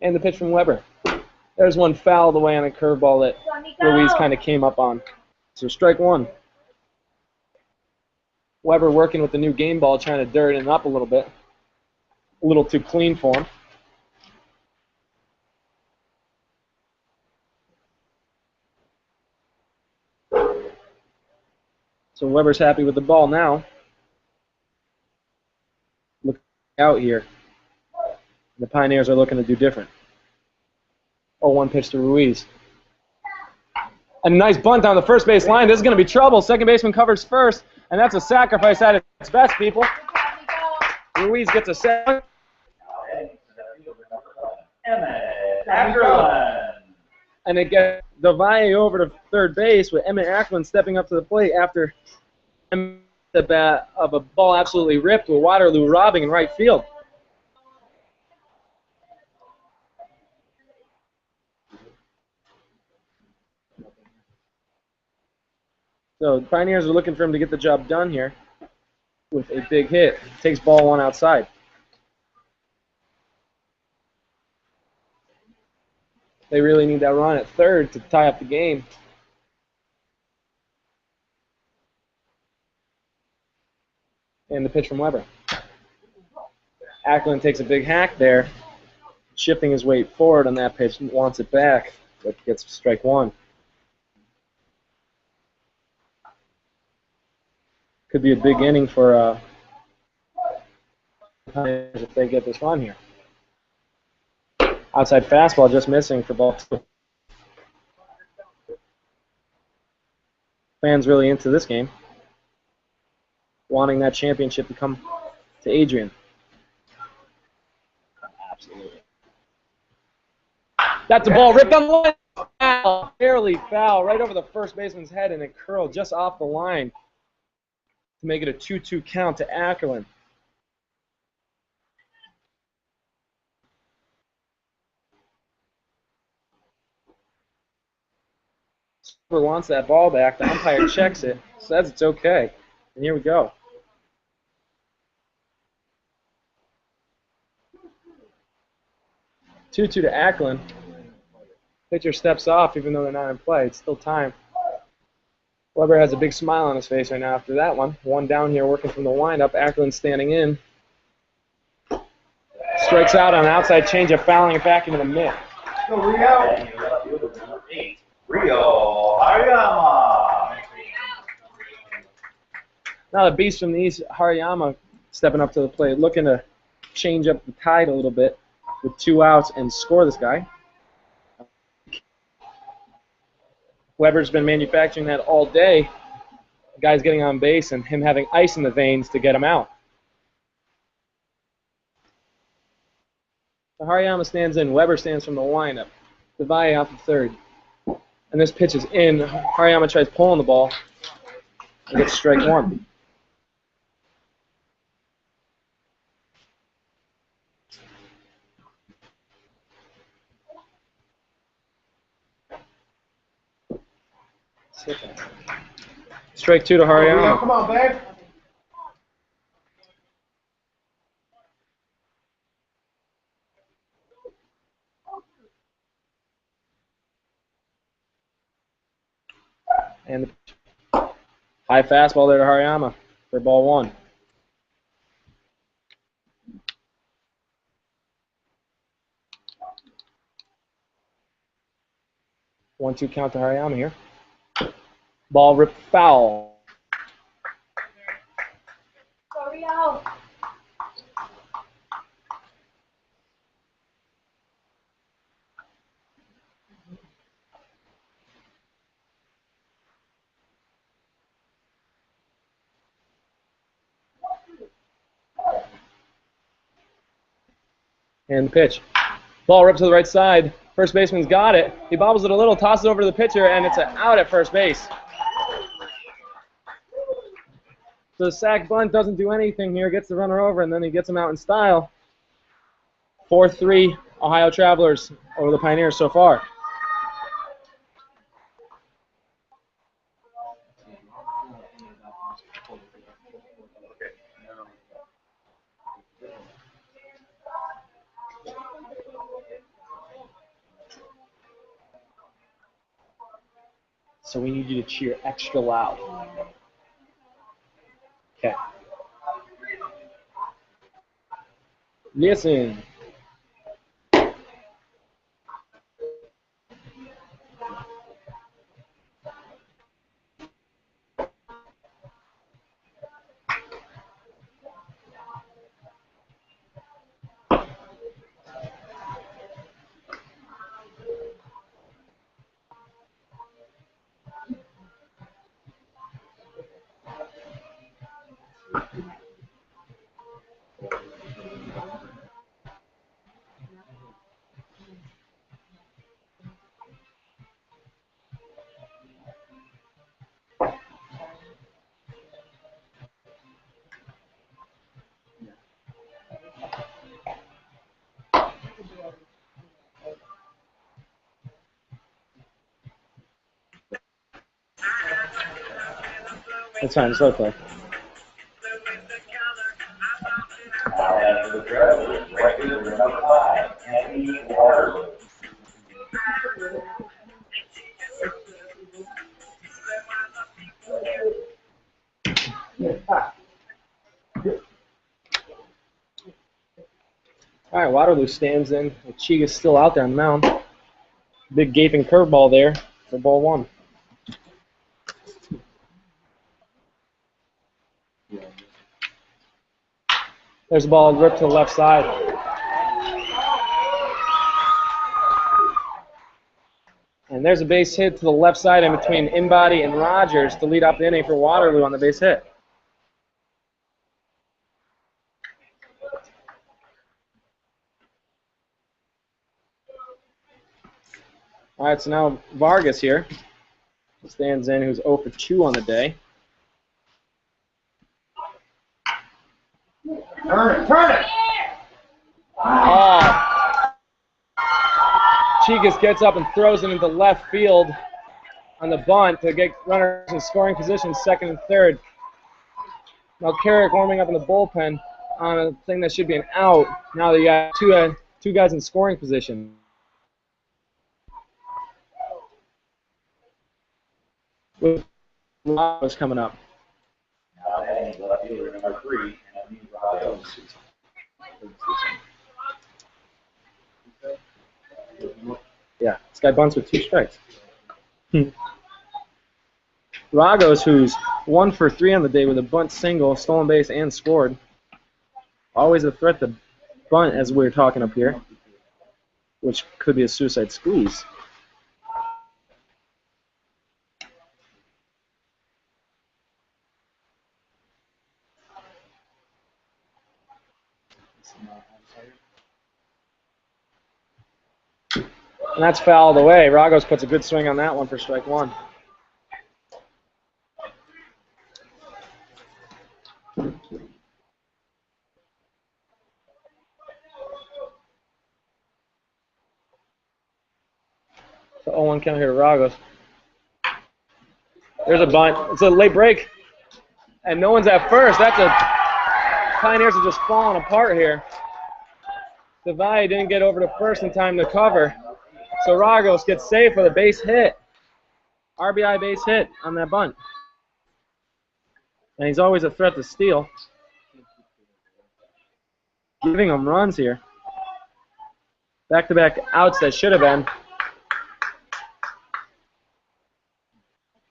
And the pitch from Weber. There's one fouled away on a curveball that Ruiz kind of came up on. So strike 1. Weber working with the new game ball, trying to dirt it up a little bit. A little too clean for him. So Weber's happy with the ball now. Look out here. The Pioneers are looking to do different. 0-1 pitch to Ruiz. A nice bunt down the first base line. This is going to be trouble. Second baseman covers first, and that's a sacrifice at its best, people. Ruiz gets a sack. And it gets Devay over to third base with Emmett Acklin stepping up to the plate after the bat of a ball absolutely ripped with Waterloo robbing in right field. So the Pioneers are looking for him to get the job done here with a big hit. Takes ball 1 outside. They really need that run at third to tie up the game. And the pitch from Weber. Acklin takes a big hack there, shifting his weight forward on that pitch, wants it back, but gets strike 1. Could be a big inning for if they get this run here. Outside fastball just missing for ball 2. Fans really into this game, wanting that championship to come to Adrian. Absolutely. That's a ball ripped on the line. Foul, barely foul, right over the first baseman's head, and it curled just off the line to make it a 2-2 count to Ackerlin. Wants that ball back. The umpire checks it, says it's okay, and here we go. Two to Acklin. Pitcher steps off even though they're not in play. It's still time. Weber has a big smile on his face right now after that one. One down here working from the windup. Ackerland standing in. Strikes out on an outside changeup, fouling it back into the mitt. Go, Rio. Batting in left field is number 8, Rio Hariyama. Now the beast from the east, Hariyama, stepping up to the plate, looking to change up the tide a little bit with 2 outs and score this guy. Weber's been manufacturing that all day. The guy's getting on base and him having ice in the veins to get him out. So Hariyama stands in. Weber stands from the windup. Devalle off the third. And this pitch is in. Hariyama tries pulling the ball and gets strike one. Strike 2 to Hariyama. Come on, babe. And the high fastball there to Hariyama for ball 1. One-two count to Hariyama here. Ball ripped foul. Go, Rio. And the pitch. Ball ripped to the right side. First baseman's got it. He bobbles it a little, tosses it over to the pitcher, and it's an out at first base. So the sack bunt doesn't do anything here. Gets the runner over, and then he gets him out in style. 4-3 Ohio Travelers over the Pioneers so far. So we need you to cheer extra loud. Okay. Listen. It's fine, it's okay. Now after the Travelers, right fielder number 5, Anthony Waterloo. All right, Waterloo stands in. Chiga's still out there on the mound. Big gaping curveball there for ball 1. There's a ball ripped to the left side. And there's a base hit to the left side in between Inbody and Rogers to lead off the inning for Waterloo on the base hit. All right, so now Vargas here stands in, who's 0 for 2 on the day. Turn it, turn it. Oh. Chigas gets up and throws it into left field on the bunt to get runners in scoring position, second and third. Now Carrick warming up in the bullpen on a thing that should be an out. Now that you got two guys in scoring position. with Ragos coming up. Now batting left fielder number 3, Anthony Ragos. Yeah, this guy bunts with 2 strikes. Ragos, who's 1 for 3 on the day with a bunt single, stolen base, and scored. Always a threat to bunt, as we were talking up here, which could be a suicide squeeze. And that's fouled away. Ragos puts a good swing on that one for strike 1. So 0-1 count here to Ragos. There's a bunt. It's a late break. And no one's at first. Pioneers are just falling apart here. Devay didn't get over to first in time to cover. So Ragos gets saved with a base hit. RBI base hit on that bunt. And he's always a threat to steal. Giving him runs here. Back-to-back outs that should have been.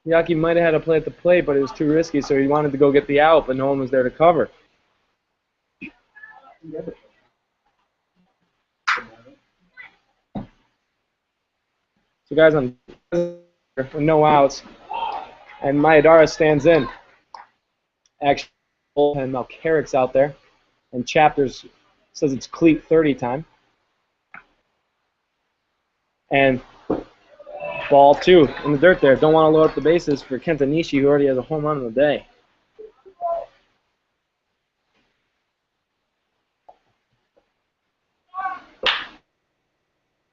Yaki might have had to play at the plate, but it was too risky, so he wanted to go get the out, but no one was there to cover. So guys on with no outs, and Mayadara stands in. Actually, and Malcarrick's out there, and Chapters says it's cleat 30 time. And ball 2 in the dirt there. Don't want to load up the bases for Kenta Nishi, who already has a home run of the day.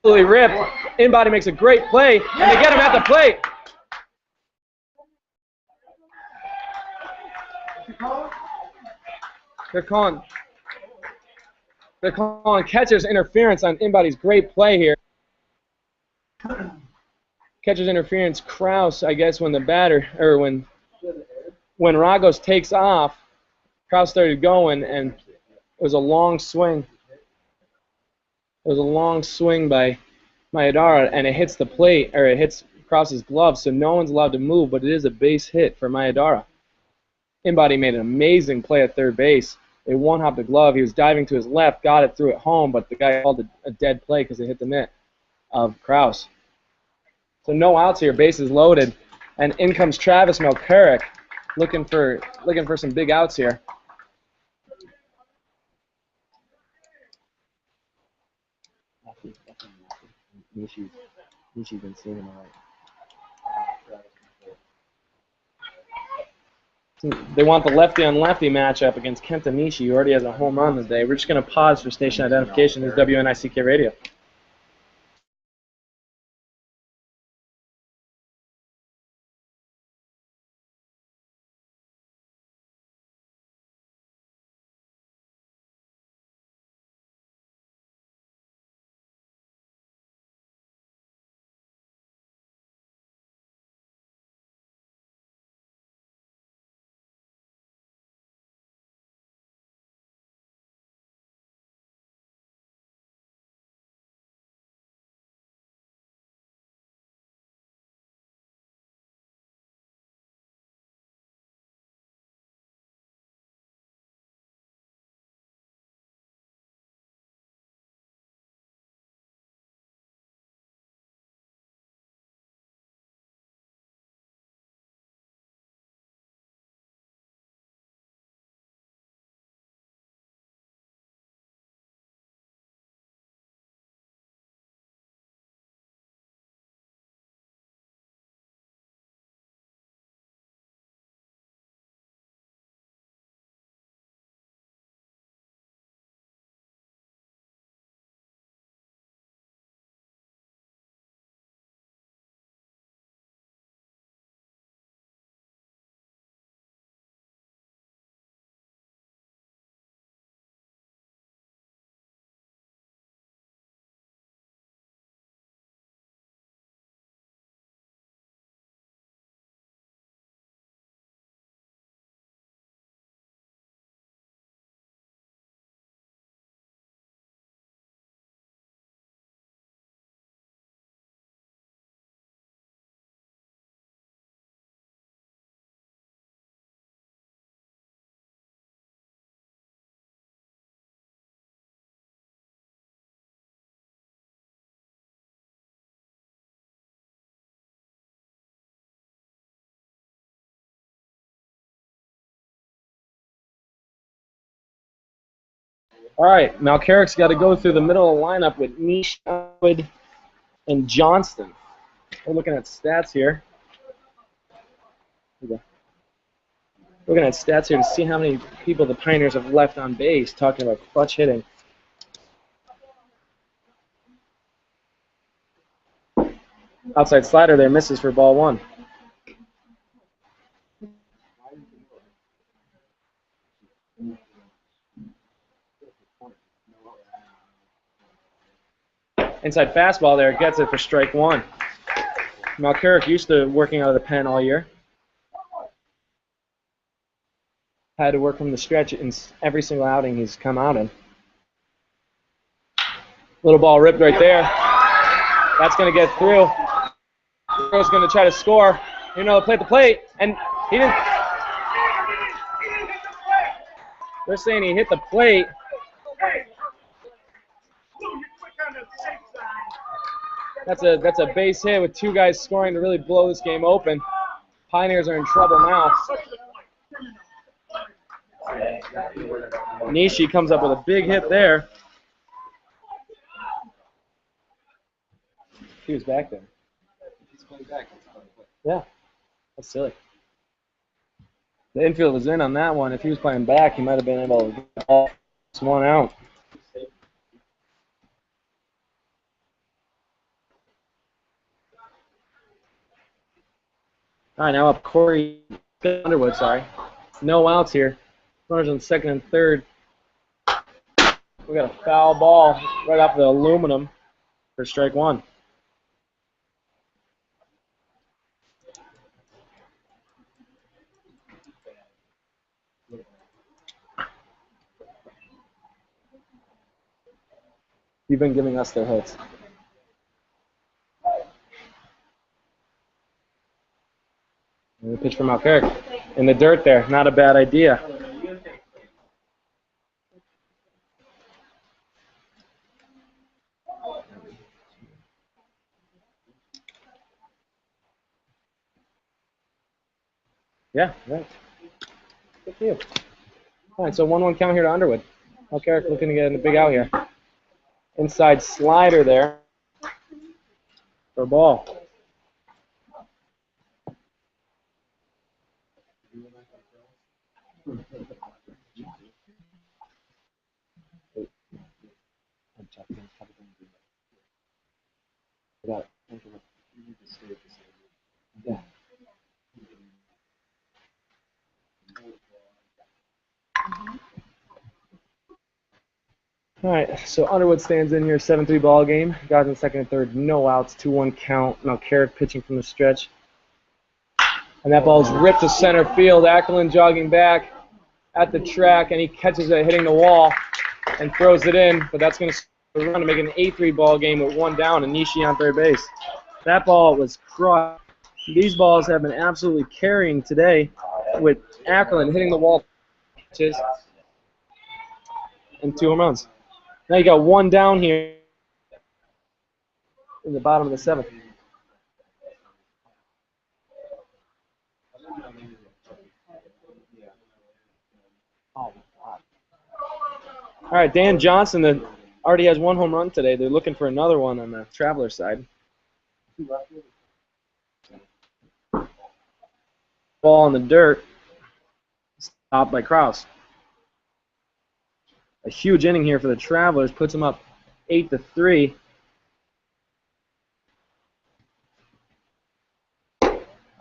Absolutely ripped. Inbody makes a great play, and they get him at the plate. They're calling catcher's interference on Inbody's great play here. Catcher's interference, Kraus, I guess, when when Ragos takes off, Kraus started going, and it was a long swing. It was a long swing by Mayadara, and it hits the plate, or it hits Kraus's glove, so no one's allowed to move, but it is a base hit for Mayadara. Inbody made an amazing play at third base. They one-hopped the glove. He was diving to his left, got it, threw it home, but the guy called a dead play because it hit the mitt of Kraus. So no outs here, bases loaded, and in comes Travis Malcarrick, looking for some big outs here. Nishi's been seeing him all right. They want the lefty-on-lefty matchup against Kenta Nishi, who already has a home run today. We're just going to pause for station identification. This is WNICK Radio. All right, Malcarrick's got to go through the middle of the lineup with Nish, Wood, and Johnston. We're looking at stats here. Looking at stats here to see how many people the Pioneers have left on base, talking about clutch hitting. Outside slider there, misses for ball one. Inside fastball there, gets it for strike one. Malcarrick used to working out of the pen all year. Had to work from the stretch in every single outing he's come out in. Little ball ripped right there. That's going to get through. Hero's going to try to score. Play at the plate, and he didn't. They're saying he hit the plate. That's a base hit with two guys scoring to really blow this game open. Pioneers are in trouble now. Nishi comes up with a big hit there. He was back there. Yeah, that's silly. The infield was in on that one. If he was playing back, he might have been able to get one out. All right, now up Corey Underwood, sorry. No outs here. Runners on second and third. We got a foul ball right off the aluminum for strike one. You've been giving us their hits. And the pitch from Malcarrick. In the dirt there, not a bad idea. Yeah, right. Good for you. All right, so 1-1 count here to Underwood. Malcarrick looking to get a big out here. Inside slider there for a ball. Got it. Yeah. All right, so Underwood stands in here, 7-3 ball game. Guys in second and third, no outs, 2-1 count. Malcarrick pitching from the stretch. And that ball is ripped to center field. Acklin jogging back at the track, and he catches it hitting the wall and throws it in. But that's going to run to make it an 8-3 ball game with one down and Nishi on third base. That ball was crushed. These balls have been absolutely carrying today with Acklin hitting the wall catches and 2 home runs. Now you got one down here in the bottom of the seventh. All right, Dan Johnson that already has 1 home run today. They're looking for another one on the Traveler side. Ball in the dirt, stopped by Kraus. A huge inning here for the Travelers, puts them up 8-3.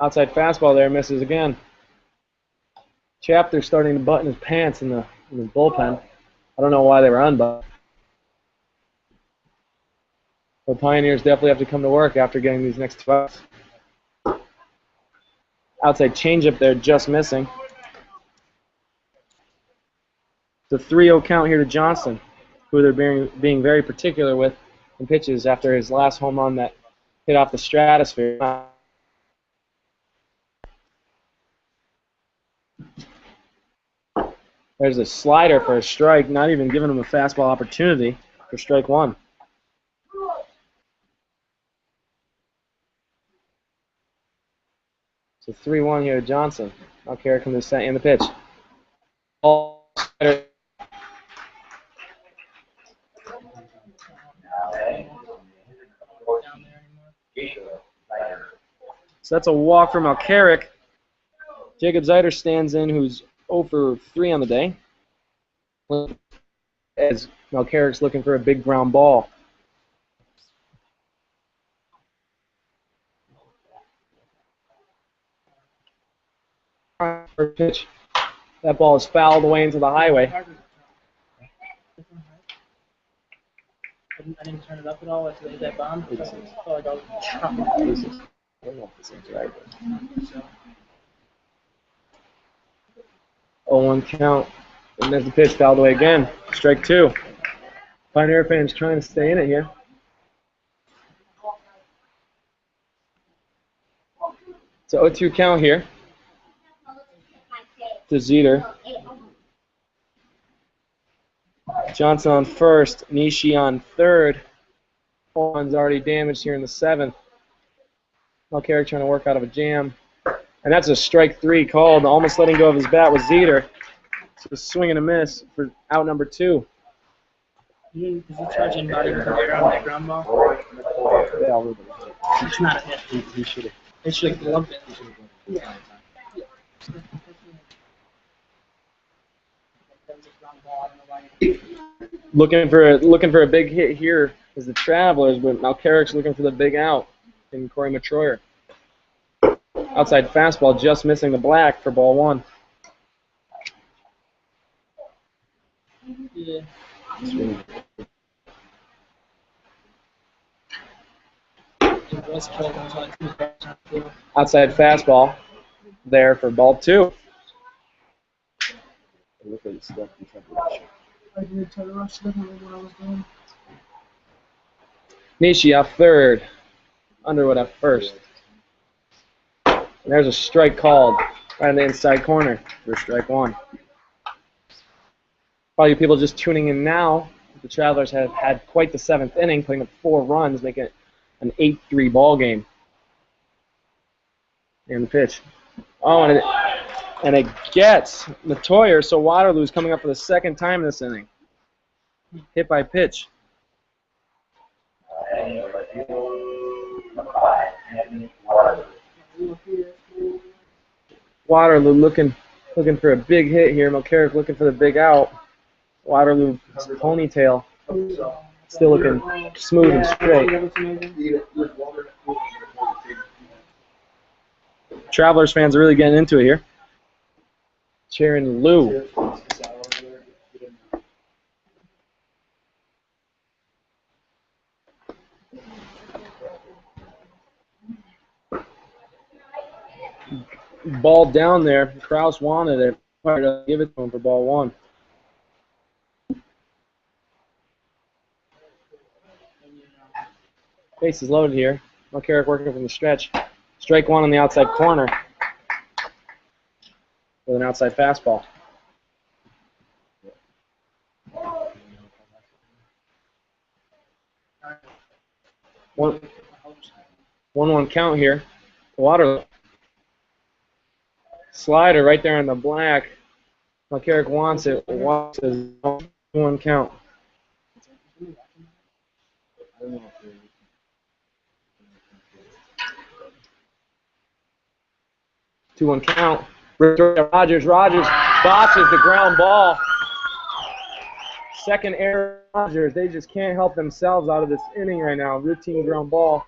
Outside fastball there, misses again. Chapter's starting to button his pants in the bullpen. I don't know why they were unbuttoned. The Pioneers definitely have to come to work after getting these next 2 outs. Outside changeup there, just missing. It's a 3-0 count here to Johnson, who they're being very particular with in pitches after his last home run that hit off the stratosphere. There's a slider for a strike, not even giving him a fastball opportunity for strike one. So 3-1 here to Johnson. Malcarrick comes to set in the pitch. Ball slider. So that's a walk from Malcarrick. Jacob Zeiter stands in, who's 0 for 3 on the day. As Malcarrick's looking for a big ground ball. First pitch. That ball is fouled away into the highway. I didn't turn it up at all after they hit that bomb. I felt like I was I don't know if this is right. 0-1 count. And there's the pitch, fouled away again. Strike 2. Pioneer fans trying to stay in it here. It's an 0-2 count here to Zeter. Johnson on first, Nishi on third. One's already damaged here in the 7th. Malcarrick trying to work out of a jam. And that's a strike 3 called. Almost letting go of his bat was Zeter. So a swing and a miss for out number 2. Is he charging body with that ground ball? It's not a hit. He should have. They should have gloved it. Yeah. Looking for a big hit here is the Travelers, but Malcarrick's looking for the big out in Corey Matroyer. Outside fastball, just missing the black for ball 1. Yeah. Outside fastball there for ball 2. Nishi off third. Underwood at first. And there's a strike called right in the inside corner for strike 1. Probably people just tuning in now. The Travelers have had quite the 7th inning, putting up 4 runs, making it an 8-3 ball game. And the pitch. Oh, and it gets Matoyer, so Waterloo's coming up for the 2nd time this inning. Hit by pitch. Waterloo looking for a big hit here. Malcarrick looking for the big out. Waterloo's ponytail still looking smooth and straight. Travelers fans are really getting into it here. Cheering Lou. Ball down there. Kraus wanted it. Give it to him for ball 1. Base is loaded here. Malcarrick working from the stretch. Strike 1 on the outside corner with an outside fastball. 1-1 count here. Waterloo. Slider right there in the black. Malcarrick wants it. Wants his 1 count. Two-one count. Rogers botches the ground ball. Second error, Rogers. They just can't help themselves out of this inning right now. Routine ground ball.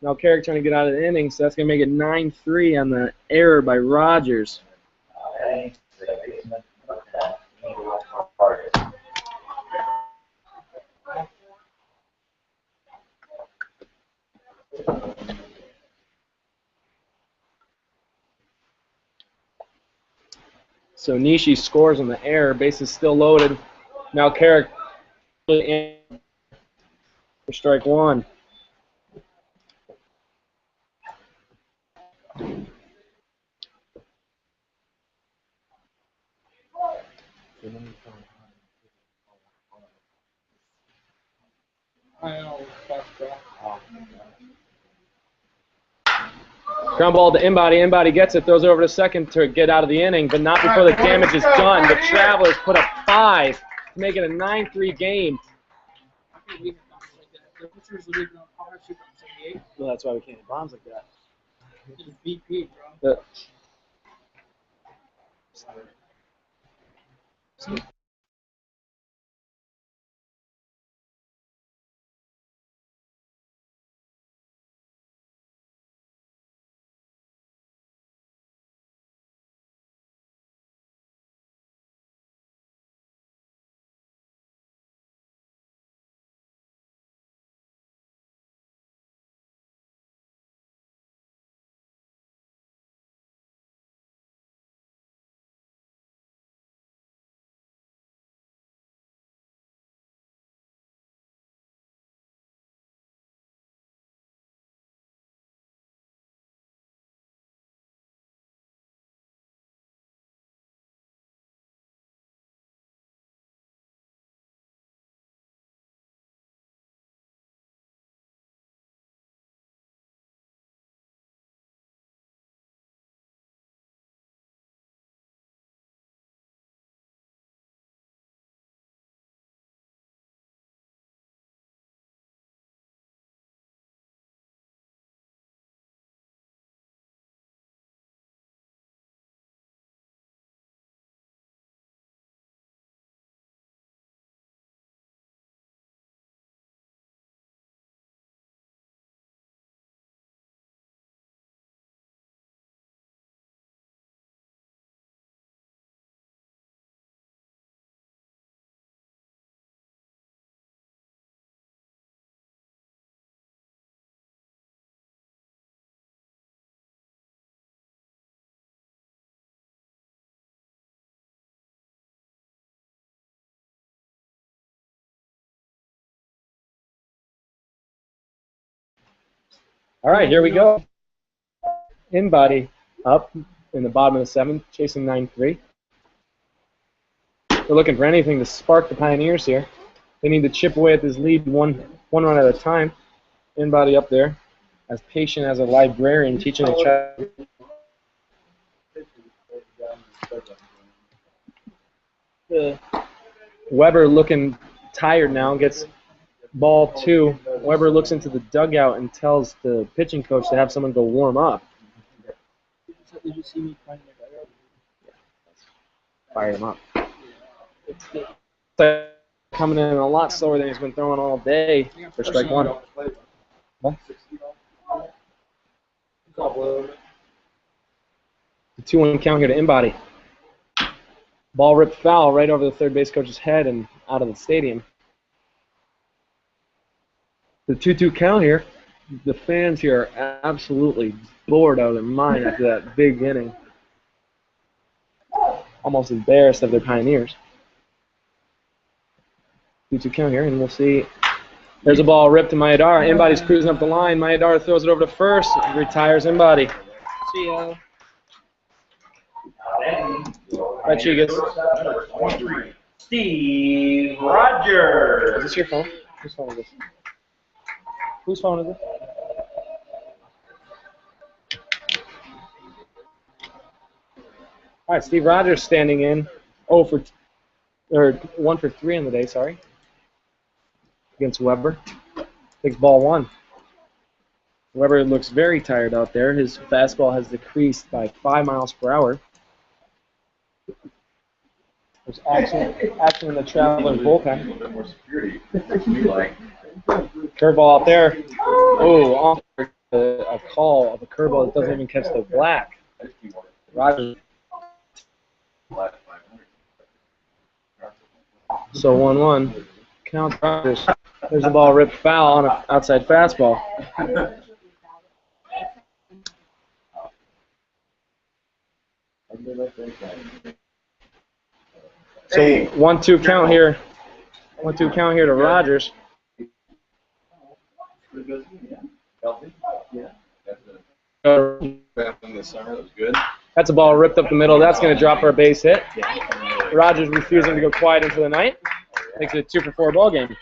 Malcarrick trying to get out of the inning, so that's going to make it 9-3 on the error by Rogers. So Nishi scores on the error. Base is still loaded. Malcarrick in for strike 1. Ground ball to Embody. Embody gets it, throws it over to second to get out of the inning, but not before the damage is done. The Travelers put up 5 to make it a 9-3 game. VP. Well, that's why we can't hit bombs like that. It's VP, bro. All right, here we go. In body up in the bottom of the seventh, chasing 9-3. They're looking for anything to spark the Pioneers here. They need to chip away at this lead one run at a time. In body up there, as patient as a librarian teaching a child. Weber looking tired now, gets ball 2. Weber looks into the dugout and tells the pitching coach to have someone go warm up. Did you see me playing Fire him up. Coming in a lot slower than he's been throwing all day for strike one. What? The 2-1 count here to Inbody. Ball ripped foul right over the third base coach's head and out of the stadium. The 2-2 count here. The fans here are absolutely bored out of their mind after that big inning. Almost embarrassed of their Pioneers. 2-2 count here, and we'll see. There's a ball ripped to Mayadara. Inbody's cruising up the line. Mayadara throws it over to first. Retires Inbody. See ya. Right, Chigas. Steve Rogers. Is this your phone? Whose phone is this? Whose phone is it? All right, Steve Rogers standing in 1 for 3 on the day, sorry. Against Weber. Takes ball 1. Weber looks very tired out there. His fastball has decreased by 5 miles per hour. There's action in the traveling bullpen. A little bit more security. We like. Curveball out there. Oh, off a call of a curveball that doesn't even catch the black. Rogers. So 1-1. Count Rogers. There's a ball ripped foul on an outside fastball. So 1-2 count here. 1-2 count here to Rogers. That's a ball ripped up the middle. That's going to drop for a base hit. Rogers refusing to go quiet into the night. Makes it a 2-for-4 ball game.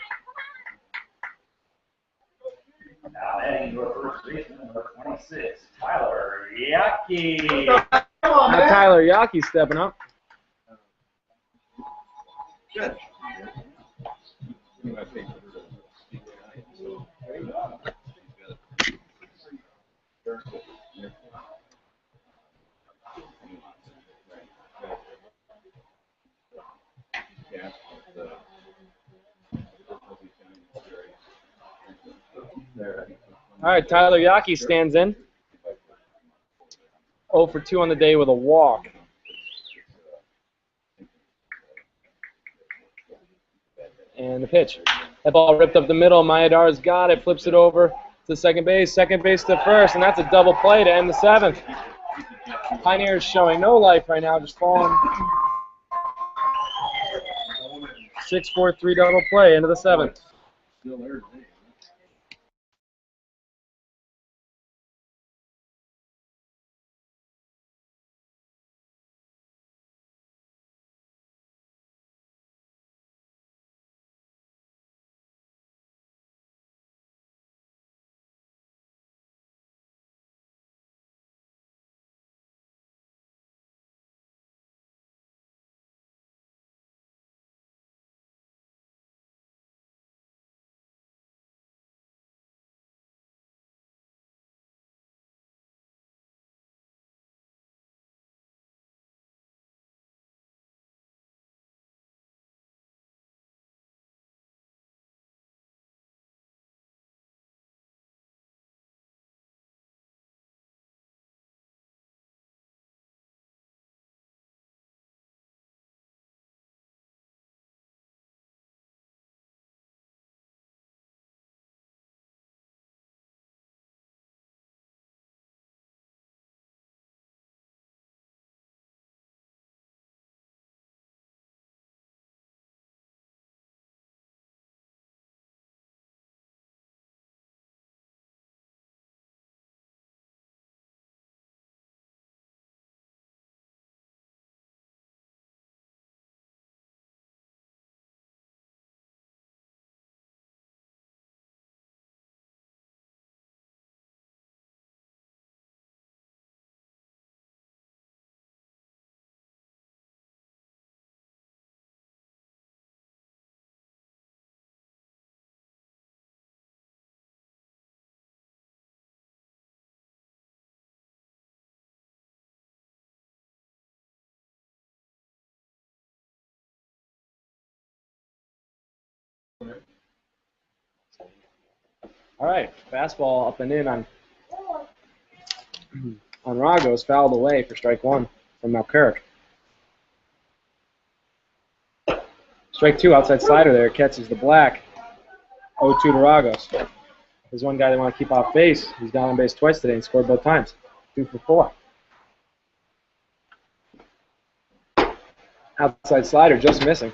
Now heading to our first baseman, number 26, Tyler Yaki. Now Tyler Yaki stepping up. Good. All right, Tyler Yaki stands in. 0 for 2 on the day with a walk. And the pitch. That ball ripped up the middle. Mayadar's got it, flips it over to second base to first, and that's a double play to end the 7th. Pioneers showing no life right now, just falling. 6-4-3 double play into the 7th. All right, fastball up and in on Ragos, fouled away for strike 1 from Malkirk. Strike 2, outside slider there, catches the black. 0-2 to Ragos. There's one guy they want to keep off base. He's down on base twice today and scored both times. 2 for 4. Outside slider, just missing.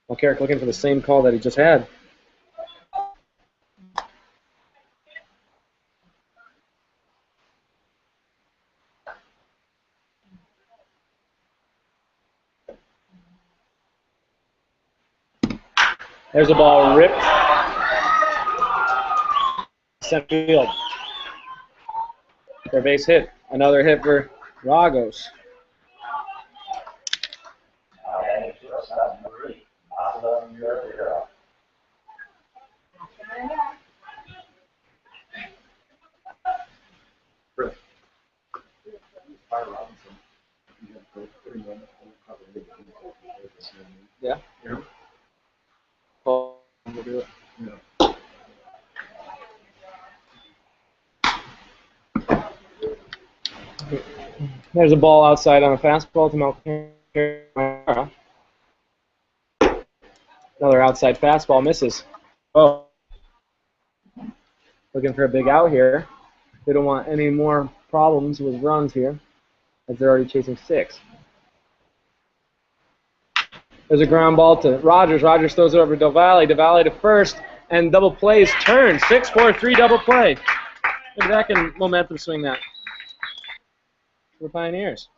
Malkirk looking for the same call that he just had. There's a ball ripped. Center field. For a base hit. Another hit for Ragos. Yeah. We'll do it. There's a ball outside on a fastball to Malkirk. Another outside fastball misses. Oh. Looking for a big out here. They don't want any more problems with runs here, as they're already chasing 6. There's a ground ball to Rogers. Rogers throws it over to Del Valle. Del Valle to first, and double play is turned. 6-4-3 double play. Maybe that can momentum swing that for the Pioneers.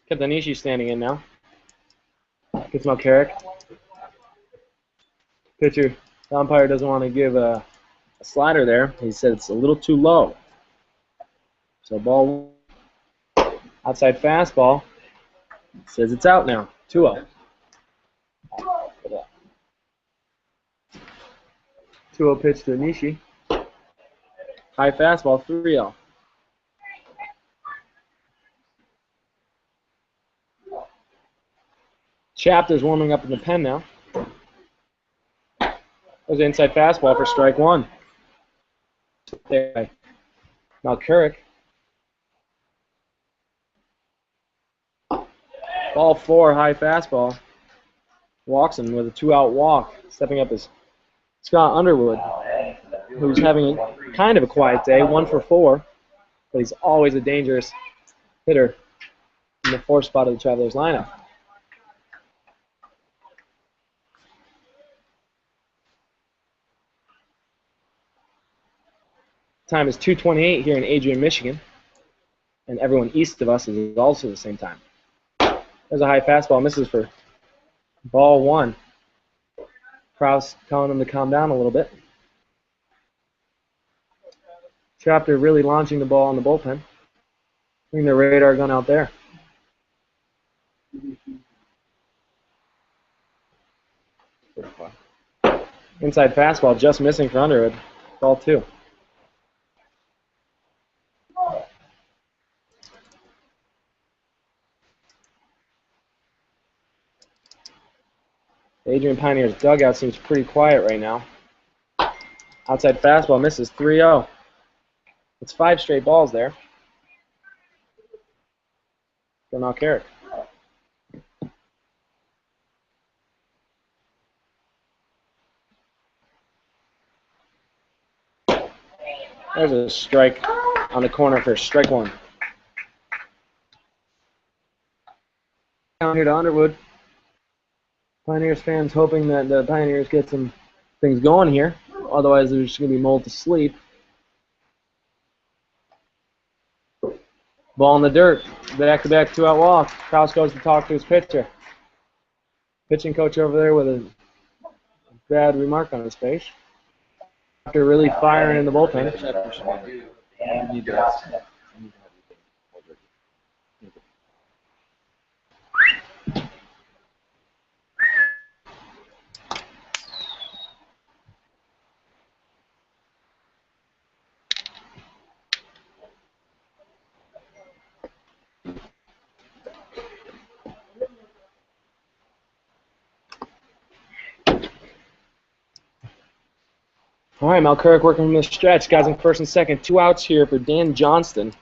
Keptanishi standing in now. Gets Malkirk. Pitcher, the umpire doesn't want to give a a slider there. He said it's a little too low. So ball outside fastball. Says it's out now. 2-0. 2-0 pitch to Nishi. High fastball, 3-0. Chapter's warming up in the pen now. There's an inside fastball for strike one. There. Now Carrick. Ball 4, high fastball. Walks him with a 2-out walk. Stepping up is Scott Underwood, who's having kind of a quiet day, 1 for 4, but he's always a dangerous hitter in the 4th spot of the Travelers lineup. Time is 2:28 here in Adrian, Michigan, and everyone east of us is also the same time. There's a high fastball, misses for ball 1. Krause telling him to calm down a little bit. Chapter really launching the ball in the bullpen. Bring the radar gun out there. Inside fastball just missing for Underwood. Ball 2. The Adrian Pioneers dugout seems pretty quiet right now. Outside fastball misses 3-0. It's 5 straight balls there. For now, Carrick. There's a strike on the corner for strike 1. Down here to Underwood. Pioneers fans hoping that the Pioneers get some things going here. Otherwise, they're just going to be mulled to sleep. Ball in the dirt. Back-to-back 2-out walk. Krause goes to talk to his pitcher. Pitching coach over there with a bad remark on his face. After really firing in the bullpen. All right, Malkirk working from the stretch. Guys in first and second. 2 outs here for Dan Johnston,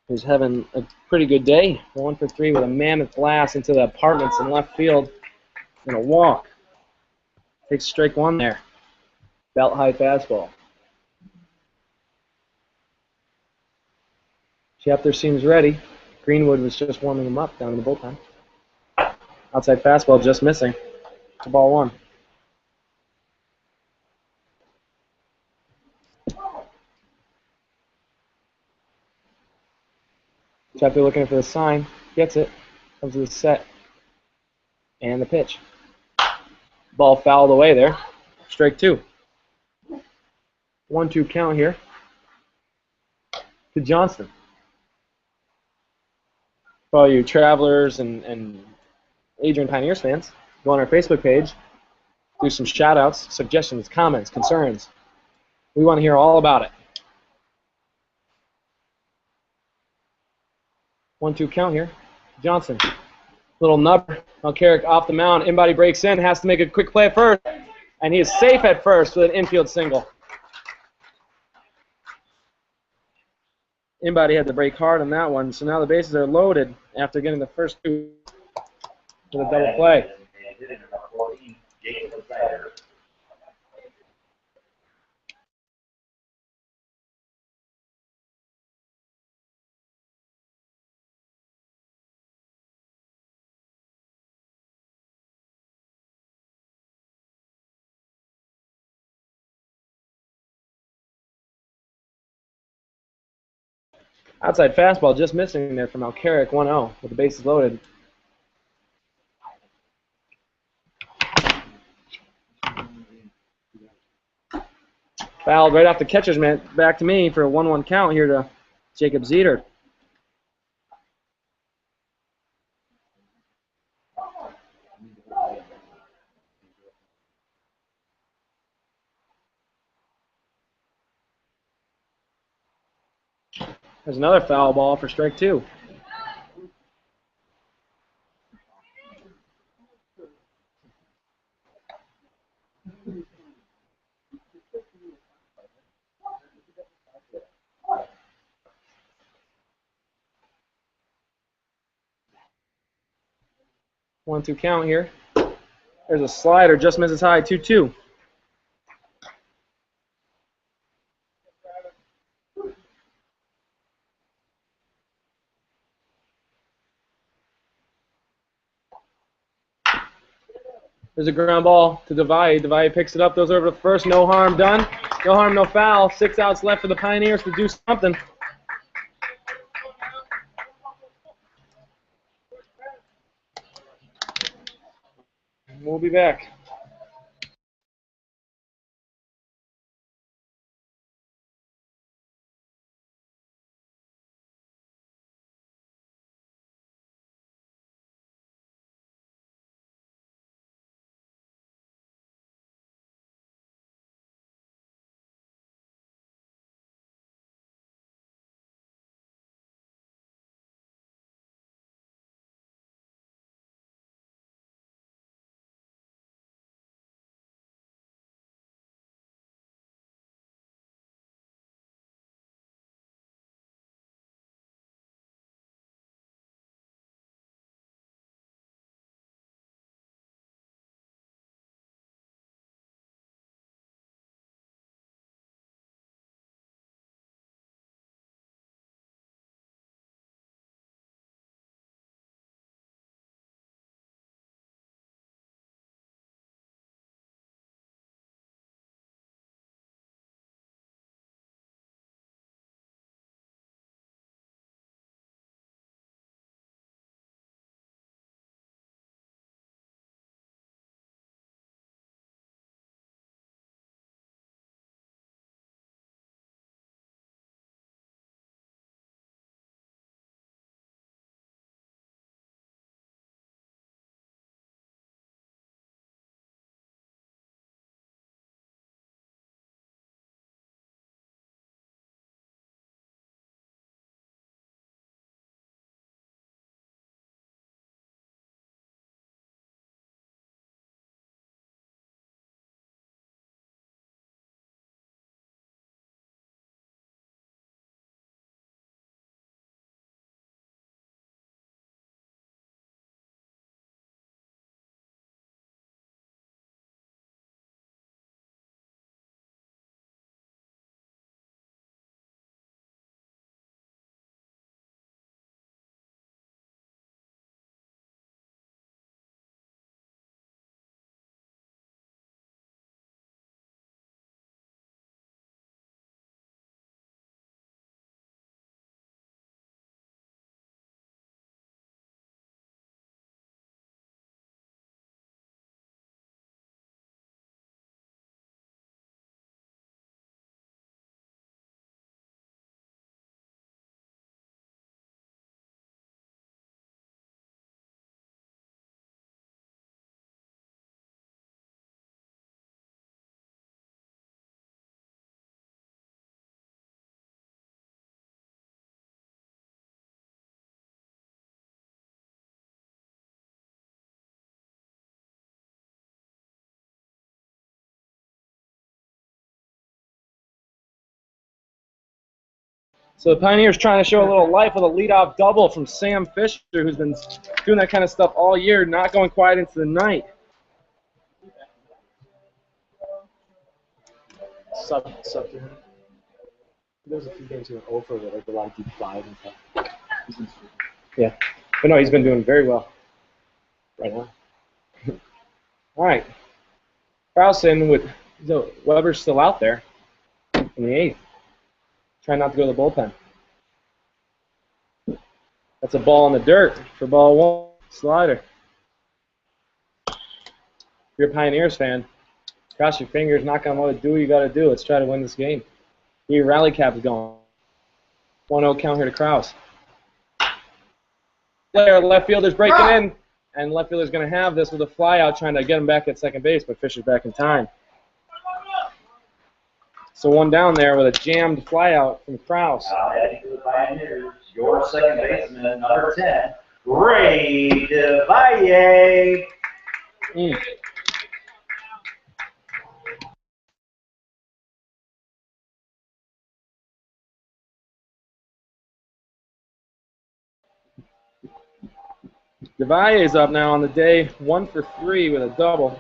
who's having a pretty good day. 1 for 3 with a mammoth blast into the apartments in left field and a walk. Takes strike 1 there. Belt high fastball. Chapter seems ready. Greenwood was just warming him up down in the bullpen. Outside fastball just missing. To ball 1. Chapter looking for the sign, gets it, comes to the set, and the pitch. Ball fouled away there. Strike 2. 1-2 count here to Johnston. For all you Travelers and Adrian Pioneers fans, go on our Facebook page, do some shout-outs, suggestions, comments, concerns. We want to hear all about it. 1-2 count here. Johnson. Little nub. Now Carrick off the mound. Inbody breaks in. Has to make a quick play at first. And he is safe at first with an infield single. Inbody had to break hard on that one. So now the bases are loaded after getting the first 2 with a double play. Outside fastball just missing there from Malkirk, 1-0 with the bases loaded. Fouled right off the catcher's mitt. Back to me for a 1-1 count here to Jacob Zeter. There's another foul ball for strike 2. One-two count here. There's a slider, just misses high, 2-2. There's a ground ball to Devay. Devay picks it up, goes over to first. No harm done. No harm, no foul. 6 outs left for the Pioneers to do something. We'll be back. So the Pioneers trying to show a little life with a leadoff double from Sam Fisher, who's been doing that kind of stuff all year, not going quiet into the night. Sub to him. There's a few games he went over with like a lot of deep flies and stuff. Yeah, but no, he's been doing very well right now. All right, Carlson with Weber's still out there in the 8th. Trying not to go to the bullpen. That's a ball in the dirt for ball 1. Slider. If you're a Pioneers fan, Cross your fingers, knock on wood, do what you got to do. Let's try to win this game. Your rally cap is going. 1-0 count here to Kraus. Player, left fielder's breaking in, and left fielder's going to have this with a fly out, trying to get him back at second base, but Fisher's back in time. So one down there with a jammed fly out from Kraus. Heading to the Pioneers, your second baseman, number 10, Ray DeValle. DeValle is up now on the day, 1 for 3 with a double.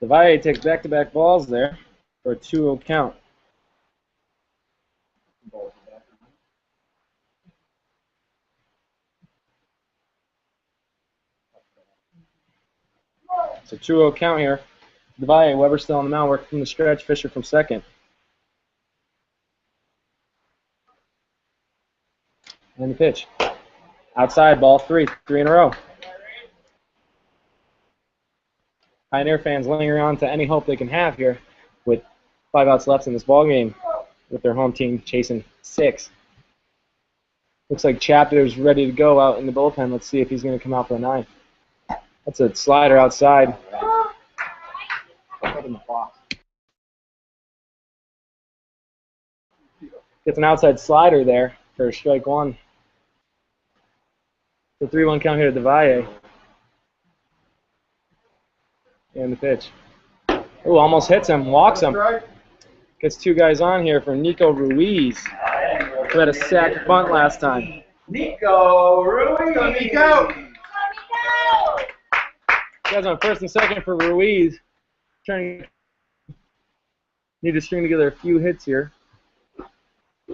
DeValle takes back-to-back balls there for a 2-0 count. It's a 2-0 count here. DeValle, Weber still on the mound, working from the stretch, Fisher from second. And the pitch. Outside, ball 3 in a row. Pioneer fans lingering on to any hope they can have here with 5 outs left in this ball game with their home team chasing 6. Looks like Chapter's ready to go out in the bullpen. Let's see if he's going to come out for a 9. That's a slider outside. Gets an outside slider there for strike 1. The 3-1 count here to DeValle. And the pitch. Ooh, almost hits him, walks him. Gets 2 guys on here for Nico Ruiz, who had a sack bunt last time. Nico Ruiz. Nico. Guys on first and second for Ruiz. Need to string together a few hits here.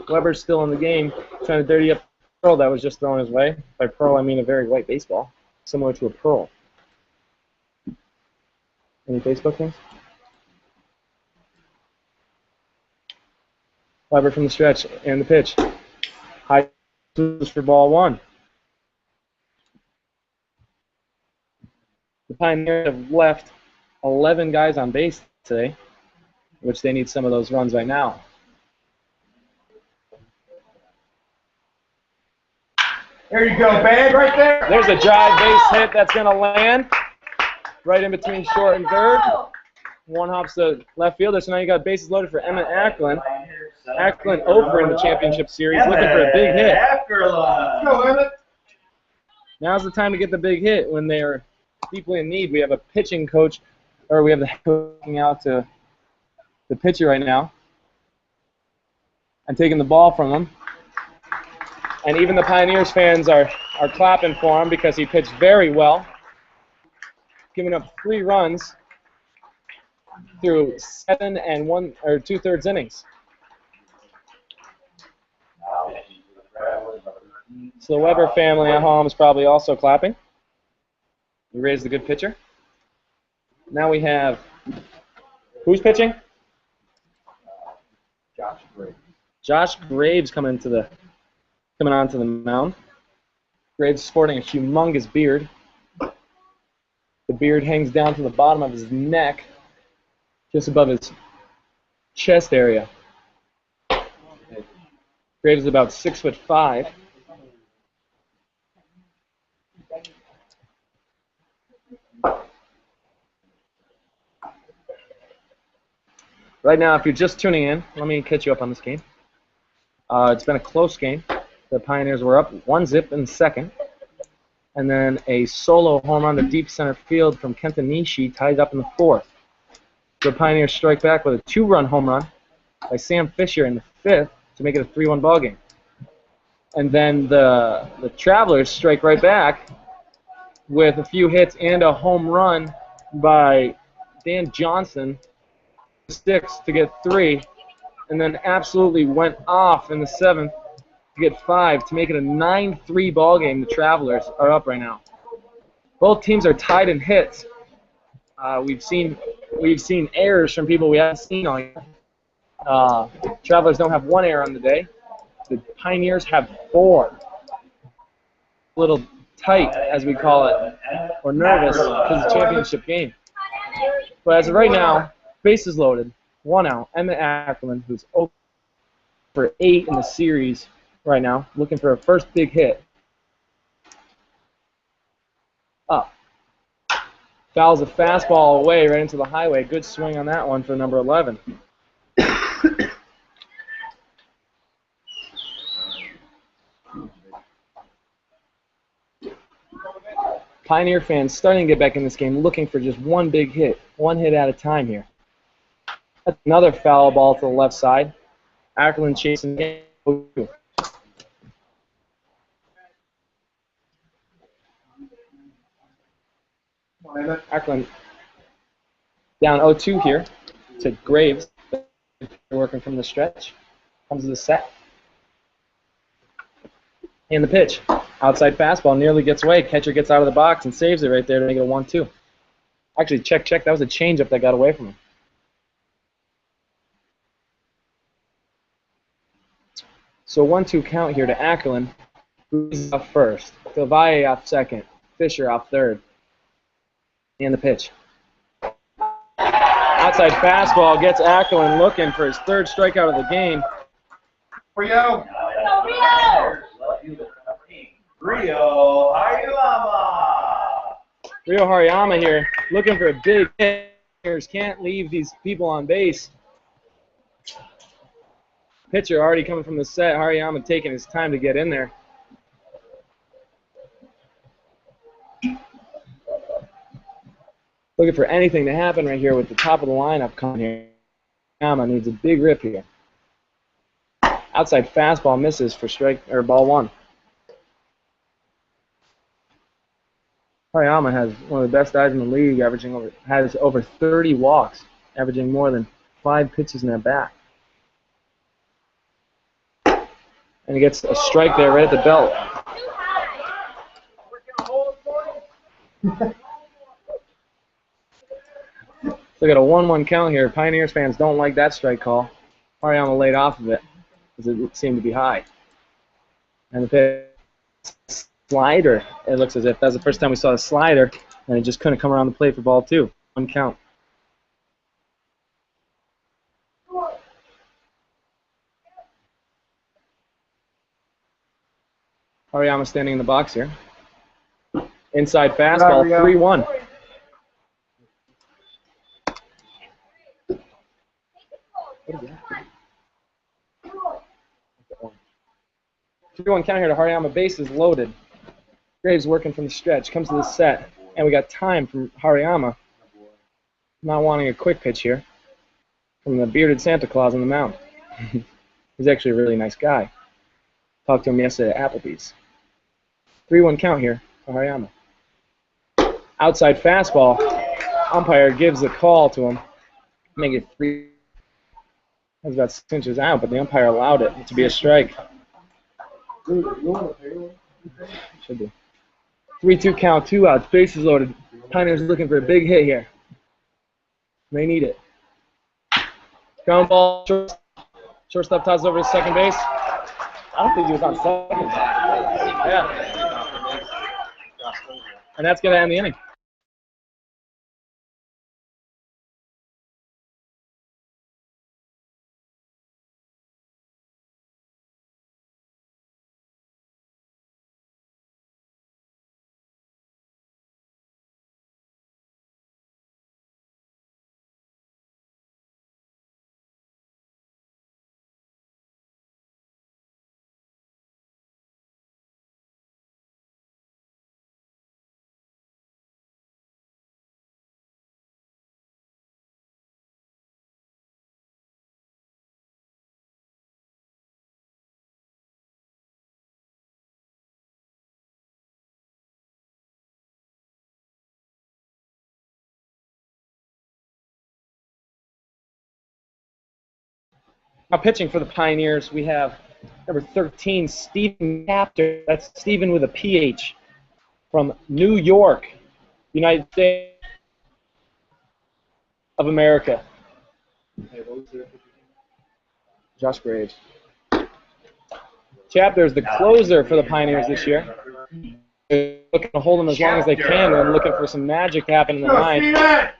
Weber's still in the game, trying to dirty up Pearl that was just thrown his way. By Pearl, I mean a very white baseball, similar to a pearl. Any Facebook things? Weber from the stretch and the pitch. High for ball 1. The Pioneers have left 11 guys on base today, which they need some of those runs right now. There you go, bag right there. There's a drive base hit that's going to land right in between short and third. One hops to left fielder, so now you got bases loaded for Emmett Acklin. Acklin over in the championship series, looking for a big hit. Now's the time to get the big hit when they are deeply in need. We have a pitching coach, or we have the coaching out to the pitcher right now and taking the ball from him. And even the Pioneers fans are clapping for him because he pitched very well, giving up 3 runs through 7 and 2/3 innings. So the Weber family at home is probably also clapping. We raised a good pitcher. Now we have, who's pitching? Josh Graves coming onto the mound. Graves sporting a humongous beard. The beard hangs down to the bottom of his neck, just above his chest area. Graves is about 6'5". Right now, if you're just tuning in, let me catch you up on this game. It's been a close game. The Pioneers were up 1-0 in the second. And then a solo home run to deep center field from Kenta Nishi tied up in the 4th. The Pioneers strike back with a 2-run home run by Sam Fisher in the 5th to make it a 3-1 ball game. And then the Travelers strike right back with a few hits and a home run by Dan Johnson, 6 to get 3 and then absolutely went off in the 7th to get 5 to make it a 9-3 ball game. The Travelers are up right now. Both teams are tied in hits. We've seen errors from people we haven't seen all year. Travelers don't have 1 error on the day. The Pioneers have 4. A little tight, as we call it, or nervous because it's a championship game. But as of right now, bases loaded, 1 out. Emmett Ackerman, who's 0 for 8 in the series right now, looking for a first big hit. Up. Fouls a fastball away right into the highway. Good swing on that one for number 11. Pioneer fans starting to get back in this game, looking for just 1 big hit, 1 hit at a time here. That's another foul ball to the left side. Ackerman chasing the game. Ackerman down 0-2 here to Graves. Working from the stretch. Comes to the set. And the pitch. Outside fastball nearly gets away. Catcher gets out of the box and saves it right there to make it a 1-2. Actually, check. That was a changeup that got away from him. So 1-2 count here to Ackerman. Who's off first? Del Valle off second. Fisher off third. And the pitch. Outside fastball gets Ackerman looking for his 3rd strikeout of the game. Rio. Rio Hariyama. Rio Hariyama here looking for a big hit. Can't leave these people on base. Pitcher already coming from the set. Hariyama taking his time to get in there. Looking for anything to happen right here with the top of the lineup coming here. Hariyama needs a big rip here. Outside fastball misses for ball 1. Hariyama has one of the best eyes in the league, has over 30 walks, averaging more than 5 pitches in at bat. And he gets a strike there right at the belt. Look at a 1-1 count here. Pioneers fans don't like that strike call. Hariyama laid off of it because it seemed to be high. And the pitch slider. It looks as if that's the first time we saw a slider, and it just couldn't come around the plate for ball 2. 1 count. Hariyama standing in the box here. Inside fastball, 3-1. What is that? 3-1 count here to Hariyama. Bases loaded. Graves working from the stretch. Comes to the set. And we got time from Hariyama. Not wanting a quick pitch here. From the bearded Santa Claus on the mound. He's actually a really nice guy. Talked to him yesterday at Applebee's. 3-1 count here for Hariyama. Outside fastball. Umpire gives the call to him. Make it 3. That's about 6 inches out, but the umpire allowed it to be a strike. Should be. 3-2 count, 2 outs, bases loaded. Pioneers looking for a big hit here. They need it. Ground ball, shortstop tosses over to second base. I don't think he was on second. Yeah. And that's going to end the inning. pitching for the Pioneers, we have number 13, Stephen Capter. That's Stephen with a PH from New York, United States of America. Josh Graves. Chapter is the closer for the Pioneers this year. They're looking to hold them as long as they can and looking for some magic to happen in the ninth.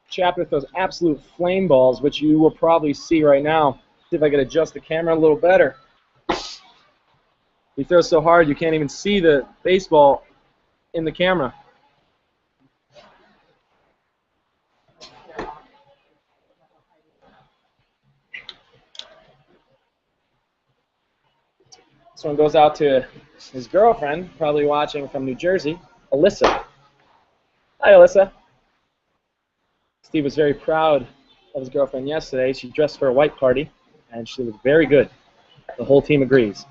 Chapter throws absolute flame balls, which you will probably see right now. See if I can adjust the camera a little better. He throws so hard you can't even see the baseball in the camera. This one goes out to his girlfriend, probably watching from New Jersey, Alyssa. Hi, Alyssa. Steve was very proud of his girlfriend yesterday. She dressed for a white party, and she looked very good. The whole team agrees.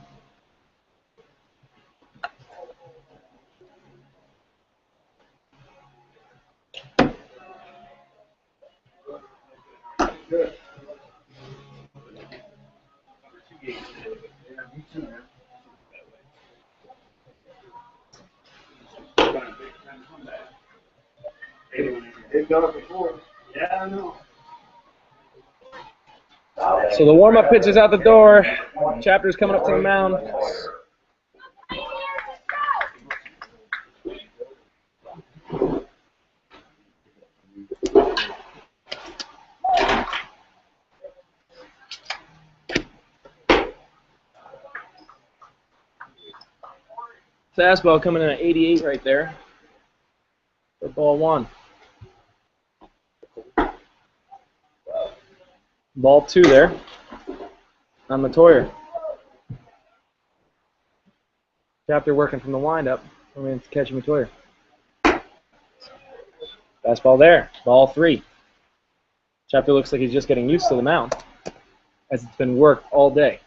They've done it before. Yeah, I know. So the warm-up pitch is out the door. Chapter's coming up to the mound. Fastball coming in at 88 right there for ball one. Ball two there on Matoyer. Chapter working from the windup. I mean, it's catching Matoyer. Fastball there. Ball three. Chapter looks like he's just getting used to the mound as it's been worked all day.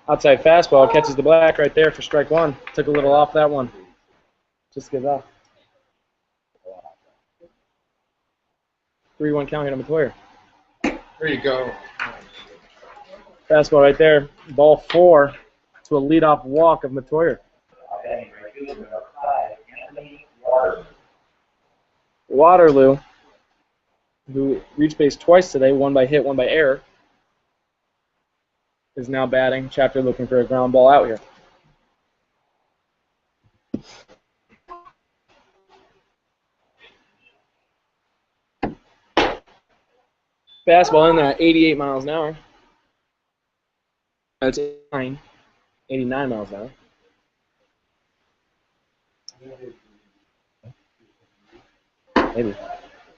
Outside fastball catches the black right there for strike one. Took a little off that one. Just gives off. 3-1 count here to Matoyer. There you go. Fastball right there. Ball four to a leadoff walk of Matoyer. Waterloo, who reached base twice today, one by hit, one by error, is now batting. Chapter looking for a ground ball out here. Fastball in there at 88 miles an hour. That's 89 miles an hour. Maybe.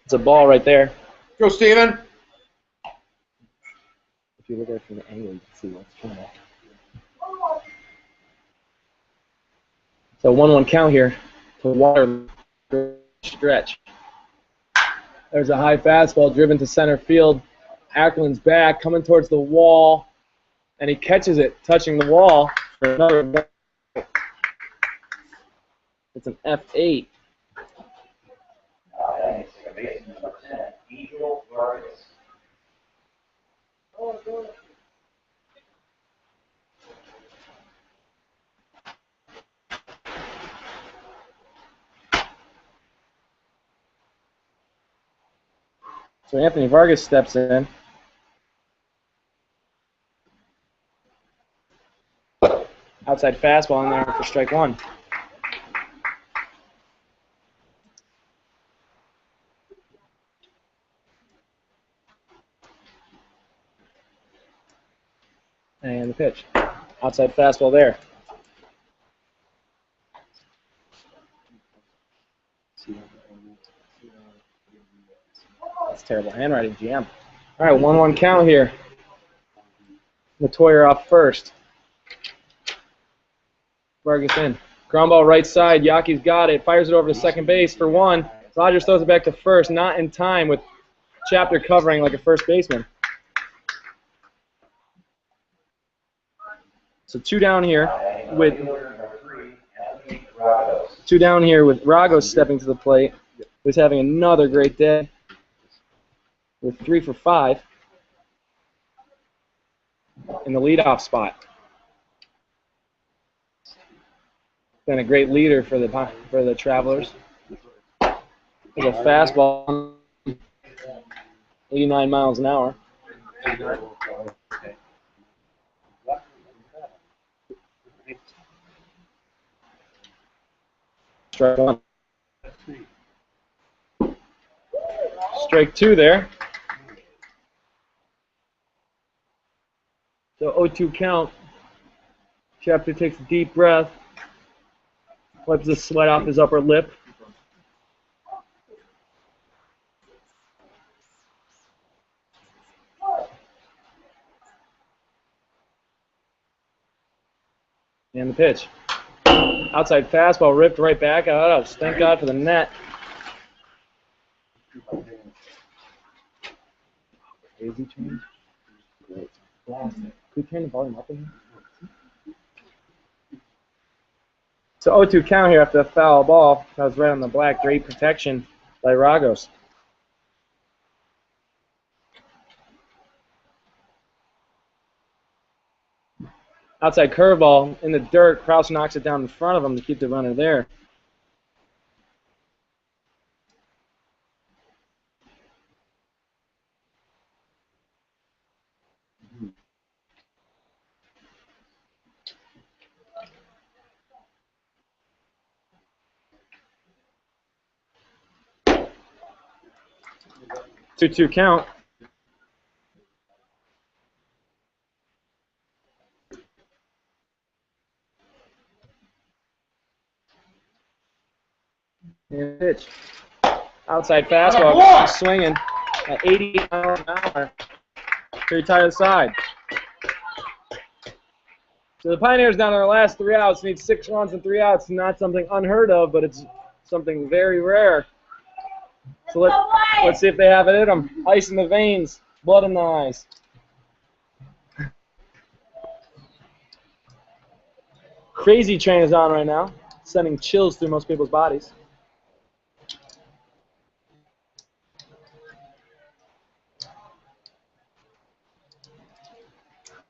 It's a ball right there. Go, Steven. If you look at it from the angle, you can see what's coming up. So 1-1 count here to Waterloo. Stretch. There's a high fastball driven to center field. Ackland's back, coming towards the wall, and he catches it, touching the wall for another. It's an F8. So Anthony Vargas steps in. Outside fastball in there for strike one. And the pitch. Outside fastball there. That's terrible handwriting, GM. All right, 1-1 count here. Matoyer off first. Vargas in. Ground ball right side. Yaki's got it. Fires it over to second base for one. Rogers throws it back to first. Not in time with Chapter covering like a first baseman. So two down here with Ragos stepping to the plate. who's having another great day with 3 for 5 in the leadoff spot. Been a great leader for the Travelers. With a fastball, 89 miles an hour. Strike 1. Strike 2 there. So 0-2 count. Schefter takes a deep breath. Wipes the sweat off his upper lip. And the pitch. Outside fastball ripped right back out. Thank God for the net. Crazy change. Could we turn the volume up in here? So 0-2 count here after the foul ball. That was right on the black drape protection by Ragos. Outside curveball in the dirt. Krause knocks it down in front of him to keep the runner there. Two count. And pitch. Outside fastball, swinging at 88 miles an hour to retire the side. So the Pioneers down to their last 3 outs, need 6 runs and 3 outs. Not something unheard of, but it's something very rare. So let's see if they have it in them. Ice in the veins, blood in the eyes. Crazy train is on right now, sending chills through most people's bodies.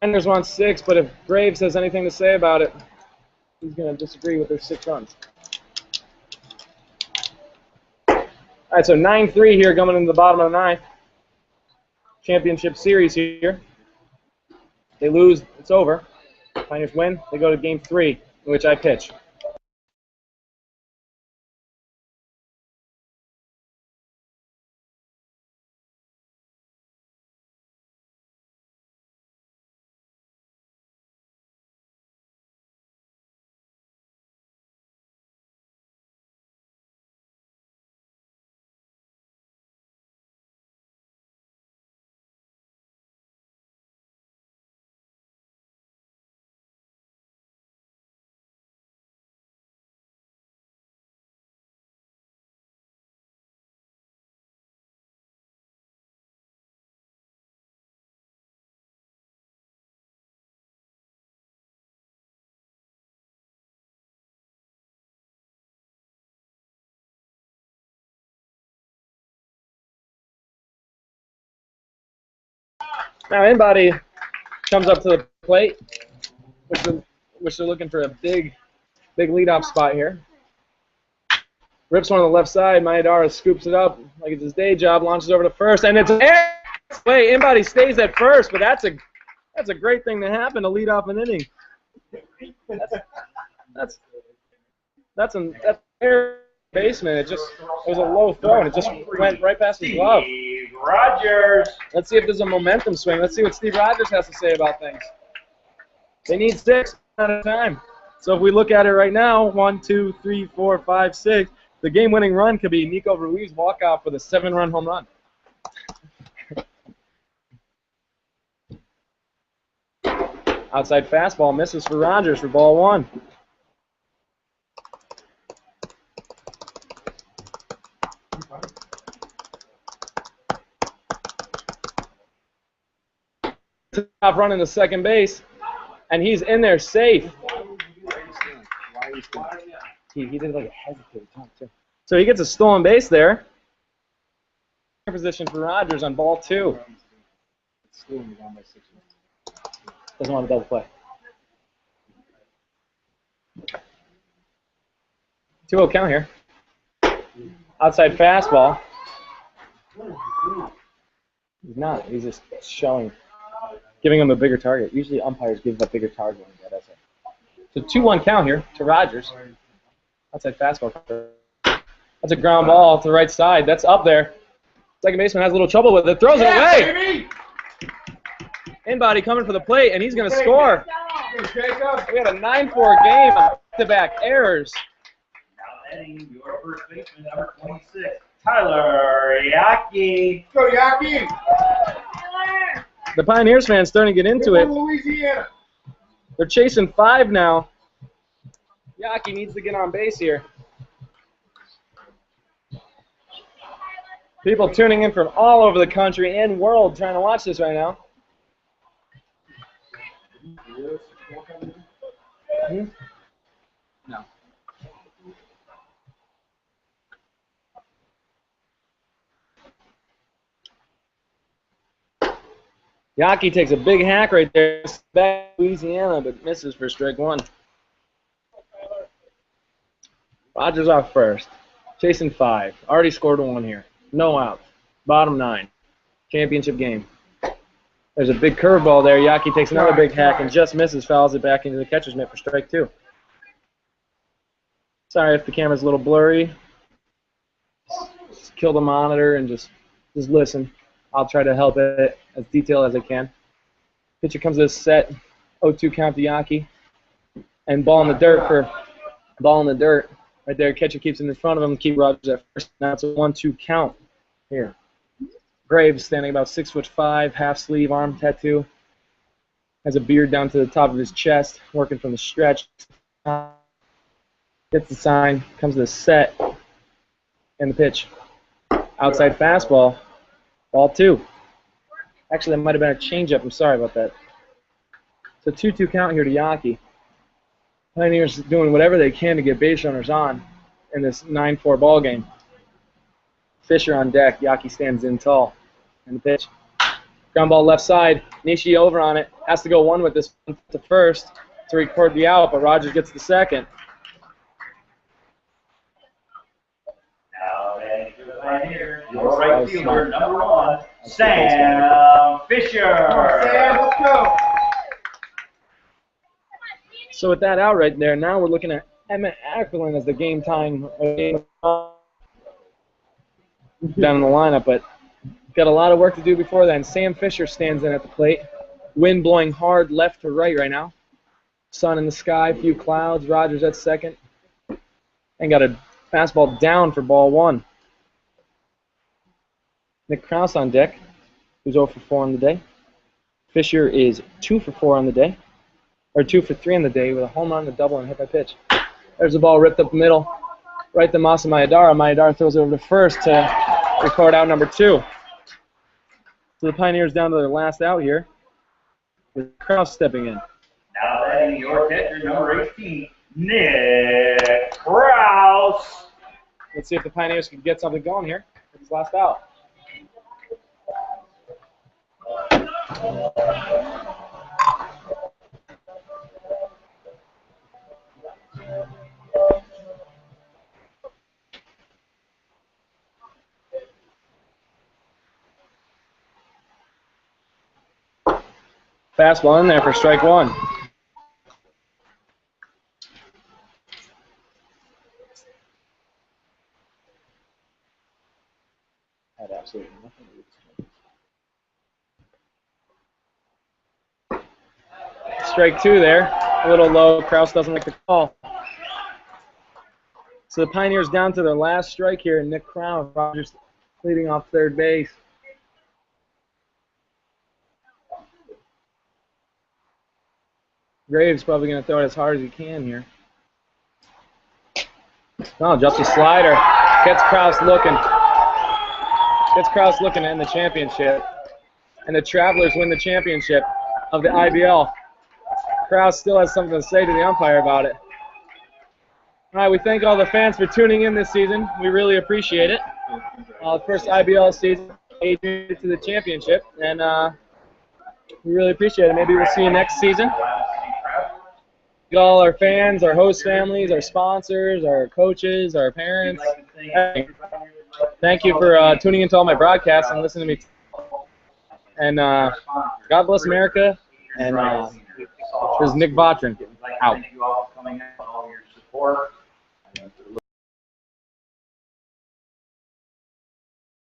Pioneers want 6, but if Graves has anything to say about it, he's going to disagree with their 6 runs. All right, so 9-3 here coming into the bottom of the 9th. Championship series here. They lose, it's over. Pioneers win, they go to game 3, in which I pitch. Now anybody comes up to the plate, which they're looking for a big leadoff spot here. Rips one on the left side. Mayadara scoops it up like it's his day job, launches over to first, and it's wait, anybody stays at first, but that's a great thing to happen to lead off an inning. That's an basement. It was a low throw and it just went right past his glove. Rogers. Let's see if there's a momentum swing. Let's see what Steve Rogers has to say about things. They need 6 at a time. So if we look at it right now, 1, 2, 3, 4, 5, 6. The game-winning run could be Nico Ruiz walk-off with a 7-run home run. Outside fastball misses for Rogers for ball 1. Top running to second base, and he's in there safe. He did like a hesitated time too. So he gets a stolen base there. Position for Rogers on ball 2. Doesn't want to double play. 2-0 count here. Outside fastball. He's not. He's just showing, giving him a bigger target. Usually umpires give a bigger target when he does it. So 2-1 count here to Rogers. Outside fastball. That's a ground ball to the right side. That's up there. Second baseman has a little trouble with it. Throws it away. In-body coming for the plate, and he's going to score. We got a 9-4 game. Back-to-back errors. Now heading your first baseman, number 26, Tyler Yaki. Go, Yaki! The Pioneers fans starting to get into it. Louisiana. They're chasing 5 now. Yaki needs to get on base here. People tuning in from all over the country and world trying to watch this right now. No. Yaki takes a big hack right there. Back to Louisiana, but misses for strike 1. Rogers off first. Chasing 5. Already scored 1 here. No outs. Bottom 9. Championship game. There's a big curveball there. Yaki takes another big hack and just misses, fouls it back into the catcher's mitt for strike 2. Sorry if the camera's a little blurry. Just kill the monitor and just listen. I'll try to help it as detailed as I can. Pitcher comes to the set. 0-2 count to Yaki. And ball in the dirt for ball in the dirt. Right there, catcher keeps it in front of him, keep Rogers at first. Now it's a 1-2 count here. Graves standing about 6'5", half sleeve, arm tattoo. Has a beard down to the top of his chest, working from the stretch. Gets the sign, comes to the set, and the pitch. Outside fastball, ball 2. Actually, that might have been a changeup. I'm sorry about that. So 2-2 count here to Yaki. Pioneers doing whatever they can to get base runners on in this 9-4 ball game. Fisher on deck. Yaki stands in tall. And the pitch. Ground ball left side. Nishi over on it. Has to go 1 with this to first to record the out, but Rogers gets the second. Now heading to the Pioneers, your right fielder, number 1, Sam Fisher. Sam, let's go. So with that out right there, now we're looking at Emmett Ackerlin as the game time down in the lineup, but got a lot of work to do before then. Sam Fisher stands in at the plate. Wind blowing hard left to right now. Sun in the sky, few clouds. Rogers at second. And got a fastball down for ball 1. Nick Krause on deck, who's 0 for 4 on the day. Fisher is 2 for 4 on the day. Or 2 for 3 on the day with a home run, a double, and a hit by pitch. There's the ball ripped up the middle, right to Masa Mayadara. Mayadara throws it over to first to record out number 2. So the Pioneers down to their last out here, with Krause stepping in. Now heading your pitcher, number 18, Nick Krause. Let's see if the Pioneers can get something going here with his last out. Fastball in there for strike 1. Had absolutely nothing to do with it. Strike 2 there. A little low. Krause doesn't like the call. So the Pioneers down to their last strike here. Nick Krause, Rogers leading off third base. Graves probably going to throw it as hard as he can here. Oh, drops a slider. Gets Krause looking. Gets Krause looking to end the championship. And the Travelers win the championship of the IBL. Krause still has something to say to the umpire about it. All right, we thank all the fans for tuning in this season. We really appreciate it. First IBL season, Adrian to the championship, and we really appreciate it. Maybe we'll see you next season. All our fans, our host families, our sponsors, our coaches, our parents. Thank you for tuning into all my broadcasts and listening to me. And God bless America. And this is Nick Vatrin. Out. Thank you all for coming out, all your support.